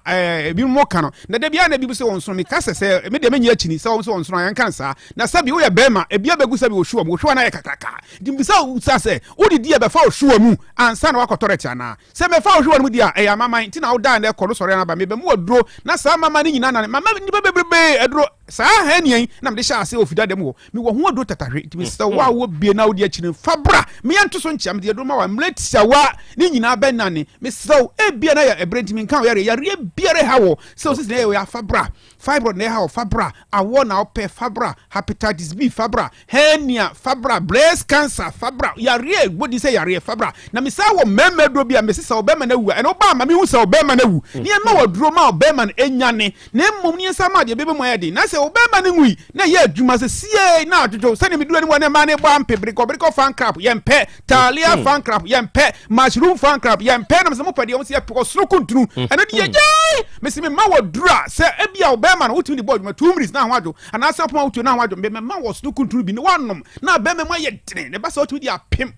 Speaker 16: bi mo ka no na da bia na bi se won sono mi kase se me de menya chini se won sono yan kan sa na sabi wo ye bema e bia begu sabi wo shuwa mo shuwa na ye kakaka enti bi sa sa se wo di dia be fa wo shuwa mu ansa na wa kotoreti ana se me fa wo shuwa mu dia e ya mama enti na wo da na ko no sore na ba me be mo duro na sa mama ni nyina na mama ni bebrebe eduro sa ha nian na me de sha ase ofida dem wo mi wo ho aduro tatahwe enti mi se wa wo bie na wo de akini fabra me yanto so nchia me de do ma wa mletisa wa ni nyina benane me so e bie na ya ebrenti mi kan ya re biere ha wo so sisi na ya fabra fibroid na ha fabra awo na ope fabra hepatitis B fabra hernia fabra breast cancer fabra ya re body say ya re fabra na me sa wo memedro bia me sisa obema na wu e no ba ma me hu sa obema na wu ni e ma waduro ma obema na enyane na mmom ni sa ma de bebe mo ya de na se obema na ngui na ye adwuma se sie na adwojo se ne me duro ni mo na ma ne bampe briko fan crap yempe talia fan crap yempe mushroom fan crap yempe na me mo pade o se ko suru kuntunu eno de ye me se me ma wadura se ebia obema na wutumi de board ma 2 minutes na hwado ana se poma wutu na hwado me ma wo suru kuntunu bi ne wanom na bema ma ye dene ne ba se wutumi de apem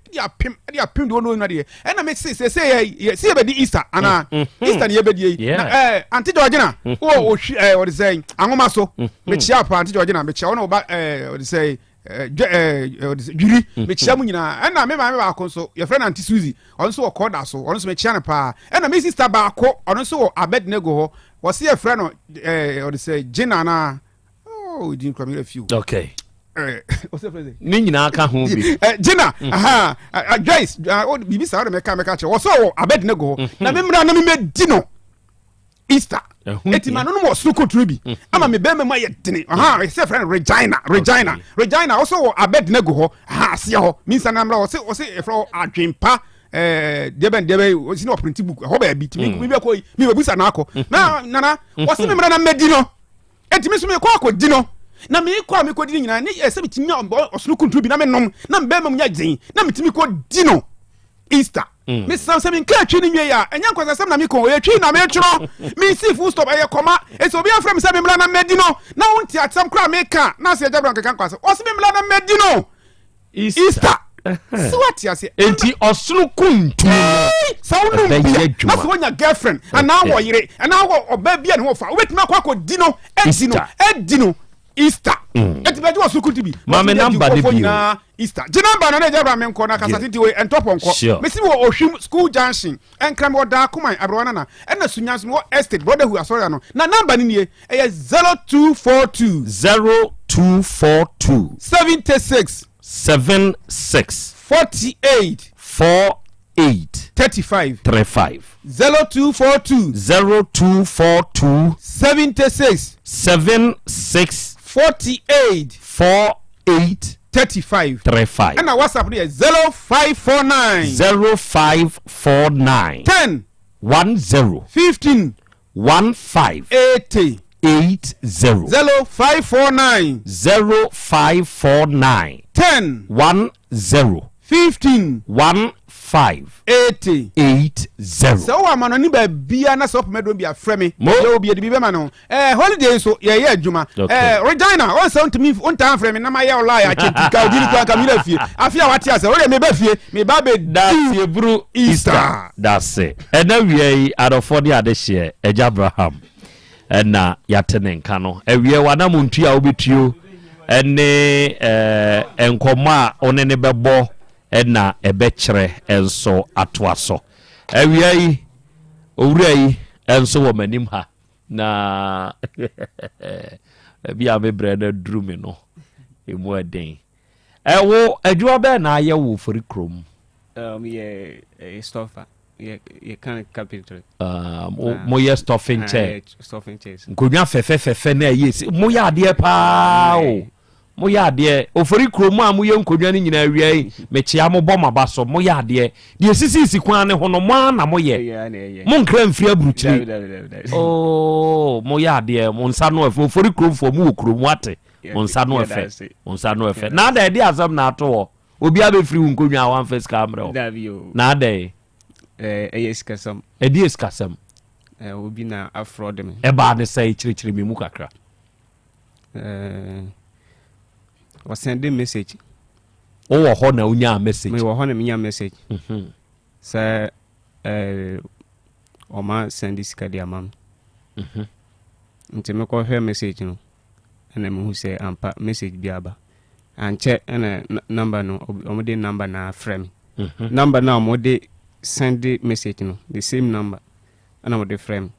Speaker 16: de ono na de ena me se ye be di Easter ana Easter ne ye be di anti Georgina o what is saying angoma so me chia pa anti Georgina me chia ona oba what is say juri me chia mu nyina ena me ba konso ye friend anti Suzy onso wo koda so onso me chia na pa ena me sister ba ko onso wo Abednego ho wo se ye friend what is say Gina na oh din kwa me few
Speaker 2: okay ni nyina aka ho bi
Speaker 16: Gina aha Joyce bibi sa me ka che wo so wo Abednego ho na me mra na me medino Easter eti ma no mo soko trubi ama me be me ma ye dene aha se friend Regina also wo Abednego ho aha se ho minsa na mra wo se e fro adwempa debe wo si no print book ho ba bi timi mi be ko mi be busa na akọ na wo se me mra na medino eti mi so me ko akọ na me ko me ko di nyina ni se bitimi osoko trubi na me nom na me be me nya gyen na mitimi ko dino Easter me sam mi ka twi ni nwe ya enya kwasa sam na mi ko ye twi na me twro mi si full stop aye koma e so bi afrem sam mla na medino na wonti atsam kra me ka na se jabran kan kwasa o se mla na medino Easter so what ya se
Speaker 2: enti osunu kuntu
Speaker 16: sa wonu bi na so nya girlfriend ana wo yire ana wo oba bia ne ho fa obetuma akọ dino edino Easter eti beji wo sukuti bi
Speaker 2: mama number de bi
Speaker 16: Easter je number na je me nko na kasatiti we entop nko me si wo ohwim school junction enkram wo da kuma abrowana na na sunyanso wo estate brotherhood asori no na number ni nie e 0242 76 48 35 0242 76 48 35 and our WhatsApp is 0549 10 15 80 0549 10 15 80 so wa mano ni ba bia na so medo bia frame ye obi de bi be ma no holiday so ye adwuma Regina on sound to me on time frame na ma ye ola ya chetika odi ni kwa kamila fie afia wati ase o me ba fie me ba be
Speaker 2: that's bru Easter that's it na wie adofo de ade hye eja Abraham na yatene nka no wie wana muntu a obetuo ene enkomo a one ne bebo na ebekere enso atoaso awiai owurai enso wo manim ha na bia me breda drumi no emu aden ewo adwuma be na aye wo fori krom
Speaker 15: ye stoffer ye kan capital
Speaker 2: mo ye stuffing chair
Speaker 15: stuffing chairs
Speaker 2: nkonwa fefe na ye mo ya ade pa o moyɛ adeɛ ofori kurom a moyɛ nkodwa no nyinaa wiai mekyea mo bɔ maba so moyɛ adeɛ deɛ sisi kwan ne ho no mo na moyɛ monkra mfiri aburukyiri moyɛ adeɛ mo nsa no ɛfɛ ofori kuromfoɔ mo wɔ kurom ate mo nsa no ɛfɛ na ada ɛde asɛm na ato hɔ obi abɛfiri wo nkodwa a wamfa sika mmerɛ wo na ada
Speaker 15: ɛyɛ sikasɛm
Speaker 2: ɛdeɛ sikasɛm
Speaker 15: obi na afrɔ de me
Speaker 2: ɛbaa ne sɛ kyerɛkyerɛ me mu kakra
Speaker 15: wɔsɛnde message
Speaker 2: wowɔ hɔ na wonya message
Speaker 15: mewɔ hɔ na menya message sɛ ɔma sɛnde sika de ama me nti mekɔhwɛ message no ɛna mehu sɛ ampa message bi aba ankyɛ ɛna number no ɔmode number na afrɛ me number na ɔmode send message no the same number ɛna ɔmode frɛ me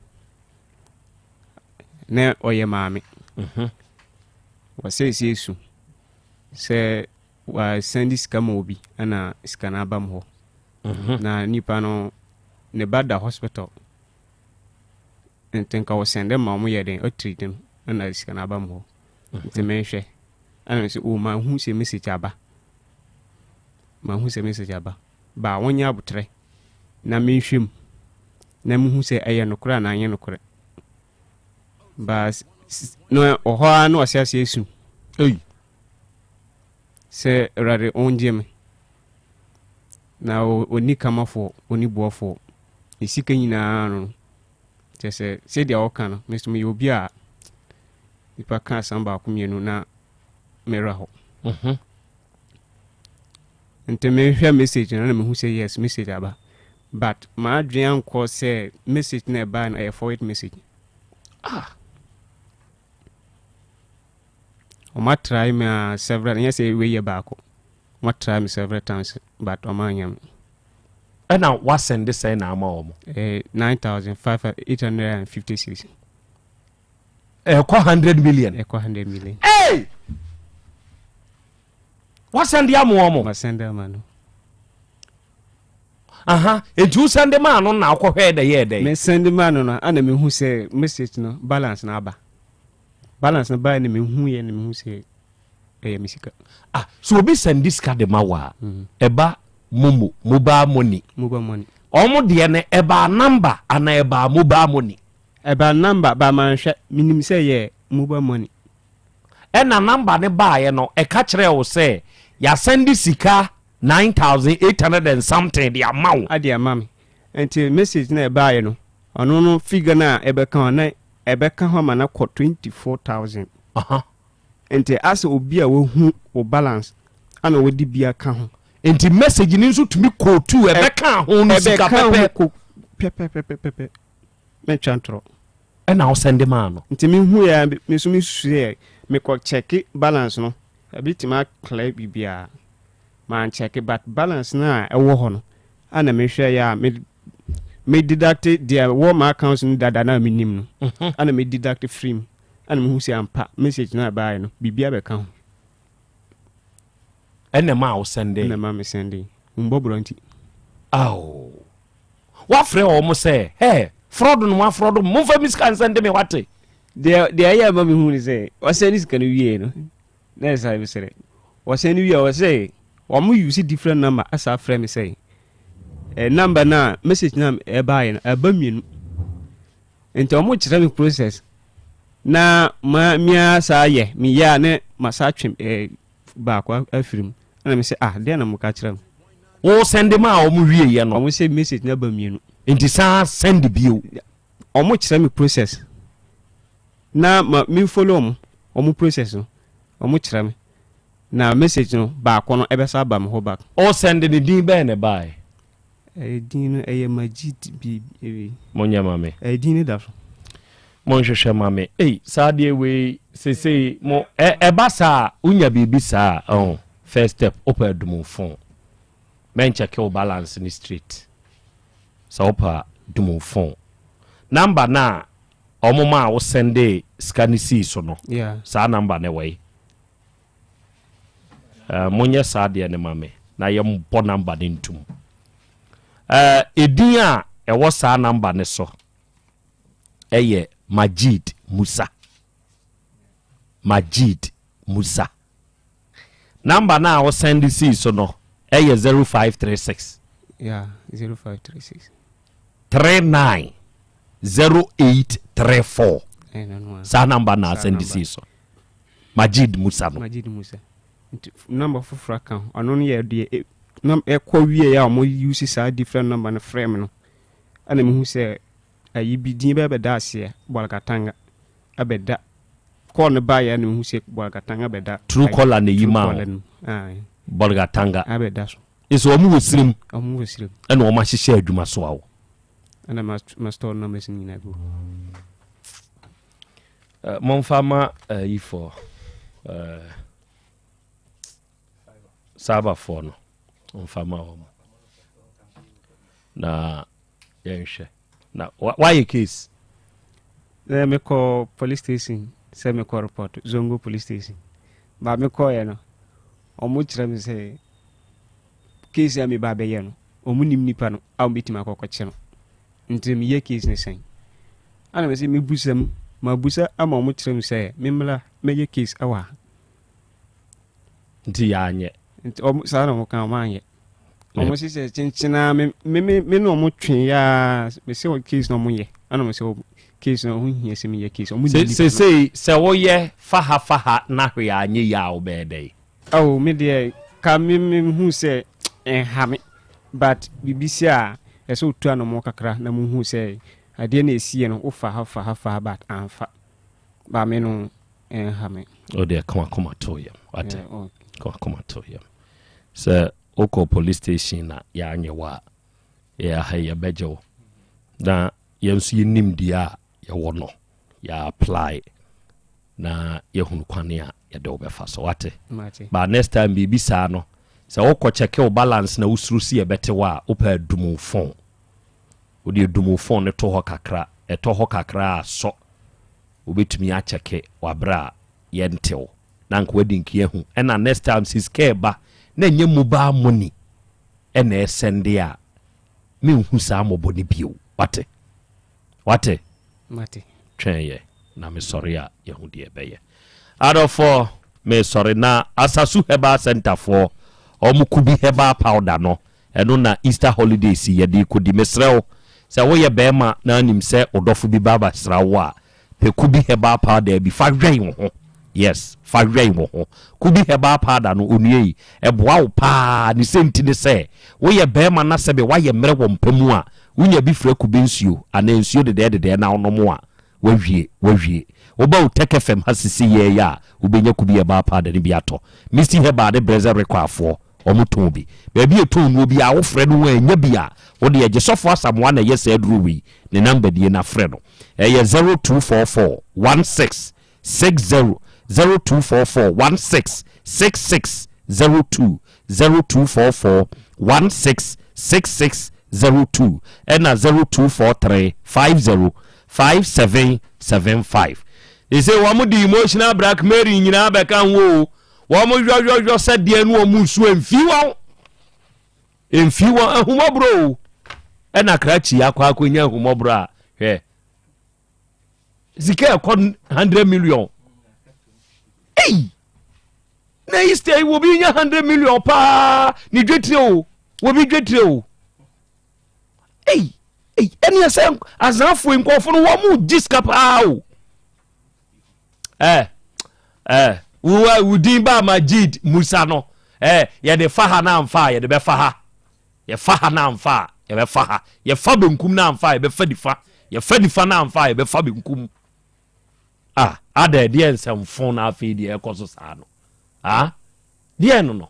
Speaker 15: na ɔyɛ maame wɔsɛ sie su sɛ wa send sika ma obi ɛna sika na aba m hɔ na nipa no ne ba da hospital nti nka wɔ send ma ɔmo yɛ den ɔtiri dem ɛna sika na aba m hɔ nti mehwɛ ɛna sɛ o ma hu sɛ message aba ba wɔnyɛ abotrɛ na menhwɛ mu na mehu sɛ ɛyɛ nokorɛ na anyɛ nokorɛ ba no ɔhɔ a na ɔsɛ asɛ esu sɛ rade ɔngye me na oni kamafoɔ oni boafoɔ esika nyinaa no kyɛ sɛ sɛdeɛ ɔka no meso meyɛ obi a nipa ka asɛm baako mmienu na mera hɔ nti mehwɛ message no na mehu sɛ yes message aba but ma adwene ankɔ sɛ message na ɛba no ɛyɛ forward message Oma try me several, yes, we ye back. Oma try me several times, but Oma yam.
Speaker 2: And now what send this say now more?
Speaker 15: 9,856.
Speaker 2: 100 million.
Speaker 15: 100 million.
Speaker 2: Hey! What send the amo?
Speaker 15: What send the man?
Speaker 2: It you send the man on now, the year day.
Speaker 15: Me send the man on, and me who say message no balance na ba. Balance na ba ni me hu ye ni me hu say misika.
Speaker 2: So obi send this card de mawa. Eba momo mobile money. Omo de ne eba number ana eba mobile money.
Speaker 15: Eba number ba man hwe minim say ye mobile money.
Speaker 2: Na number ne ba ye no e ka kire wo say ya send sika 9,800 and something the amount.
Speaker 15: Adi amami. Enti message na eba ye no. Ono no figure na ebe kan na ebeka ho mana ko 24,000. Enti asa obi a wo hu o balance ana wo di bia ka ho.
Speaker 2: Enti message ni nso tumi ko tu ebeka ho no sika
Speaker 15: pepe. Me chantro.
Speaker 2: E na o send man no.
Speaker 15: Enti me hu ya me so me sue me ko check balance no. Abiti ma clear bibia. Man check but balance na e wo ho no. Ana me hwe ya me deduct the warm accounts in dada na minim no ana me deduct free ana me hu se ampa message na buy no bibia be kan
Speaker 2: ene ma o send
Speaker 15: ene ma me send mbobro nti
Speaker 2: wa frɛ o mo say hey fraud no wa fraud mo fa mis kan send me wate
Speaker 15: de aye ma me hu ni say o send this kan wie no na say me say o send wie o say o mo use different number as a frame me say number na message na eba yin aba mienu enti omo kire me process na ma mia sa ye mi ya ne masa twem ba kwa afirim na me say de na mo ka kire
Speaker 2: wo send ma omo wie ye no
Speaker 15: omo say message na aba mienu
Speaker 2: enti sa send bio
Speaker 15: omo kire me process na ma mi follow omo process no omo kire me na message no ba kwa no ebe sa ba me ho back
Speaker 2: o send the din be ne buy
Speaker 15: dino eye majid bi
Speaker 2: monya mame
Speaker 15: dino da so
Speaker 2: monhwehwe mame saade we sese mo eba sa unya bibi sa first step open dumo phone men check your balance in street so open dumo phone number na omoma wo send scan see so no sa number ne we monya saade ne mame na yem bo number ne ntum edin a ewo sa number ne so eye Majid Musa number na wo send C so no 0536
Speaker 15: yeah 0536
Speaker 2: 390834 sa number na send C so Majid Musa
Speaker 15: number for fraka ono no ye de ekwa wie ya mo use sa different number na frame no ana me hu se ayi bidin be da ase bolkatanga abeda call ne ba ya ne hu se bolkatanga beda
Speaker 2: true caller ne yima bolkatanga
Speaker 15: abeda so
Speaker 2: is omu wosirim
Speaker 15: ana
Speaker 2: o ma hihye adwuma so awo
Speaker 15: ana ma store numbers ni na go
Speaker 2: mon fama ifo saba for no on fama o na yenhwe na why case
Speaker 15: me call police station say me call report Zongo police station ba me call ya no omo kire me say case ya me ba be ye no omo nim nipa no a obetima akokọ kire no nti me ye case ne sen ana me say me busam ma busa ama omo kire me say me mla me ye case awa
Speaker 2: nti ya anye
Speaker 15: nti omo sa na mo kan ma anye omo si say chinchina me no omo twen ya me say o case no mo ye ana me say case no hu hia se me ye case omo
Speaker 2: ni se wo ye faha na hwe anye ya obede
Speaker 15: oh me de ka me hu se ha me but bibisi a eso tu anomo kakra na mu hu se ade na esie no ofa ha but anfa ba me no ha me
Speaker 2: o de come to you what come to you so oko police station na ya anyewa ya ha ya bejo na yensu yinim dia ya wono ya apply na yehunu kwane a ya de obefa so wate ba next time bibi sa no se wokọ check your balance na usuru si ebete wa opa dumu phone odi dumu phone ne to ho kakra so obetumi a check wabra yentew na nko wadinki ehu ena next time sis keba na nye mobile money ena esende a me hu sa moboni bio wate twenye na me sorry a yehu de ebeye adofo me sorry na asasu heba center for omukubi heba powder no eno na Easter holidays ye de kodi mesrew se wo ye bema na anim se odofo bi baba srawo a pe kubi heba powder bi fa dwen ho yes fa dwen ho kubi heba powder no onue eboa wo pa ni senti ne se wo ye bema na se be wa ye mere wo mpamu a unya bi fra kubi nsuo ana nsuo de na onomo a wawie oba Otec FM hasisi ye ya ubenya kubi heba powder ni bi ato misi heba de breze rekwafo omuton bi baabi eton no bi a wo frɛ no anya bi a wo de ye sofo asamwa na ye said ruwi ne number die na frɛ no ye 0244 1660 0244 166602 0244 166602 and 0243 505775 they say wa mu di emotional blackmail nyina be kan wo wo mo yo se de anu o mu su emfiwa ahuma bro e na krachi akwa akonya ahuma bro a hwe zika ko 100 million na istay wo bi nya 100 million pa ni dwetire o wo bi dwetire o eni asem azafo nkofo no wo mu diska pa o uwa udimba Majid Musa no ye de faha na amfa ye de be faha ye faha na amfa ye be faha ye fa benkum na amfa ye be fadifa ye fadifa na amfa ye be fa benkum ada de ensem na afi de ekoso sa no de no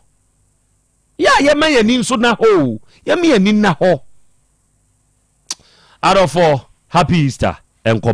Speaker 2: ye me ye nin so na ho ye me ye nin na ho out of happy Easter enko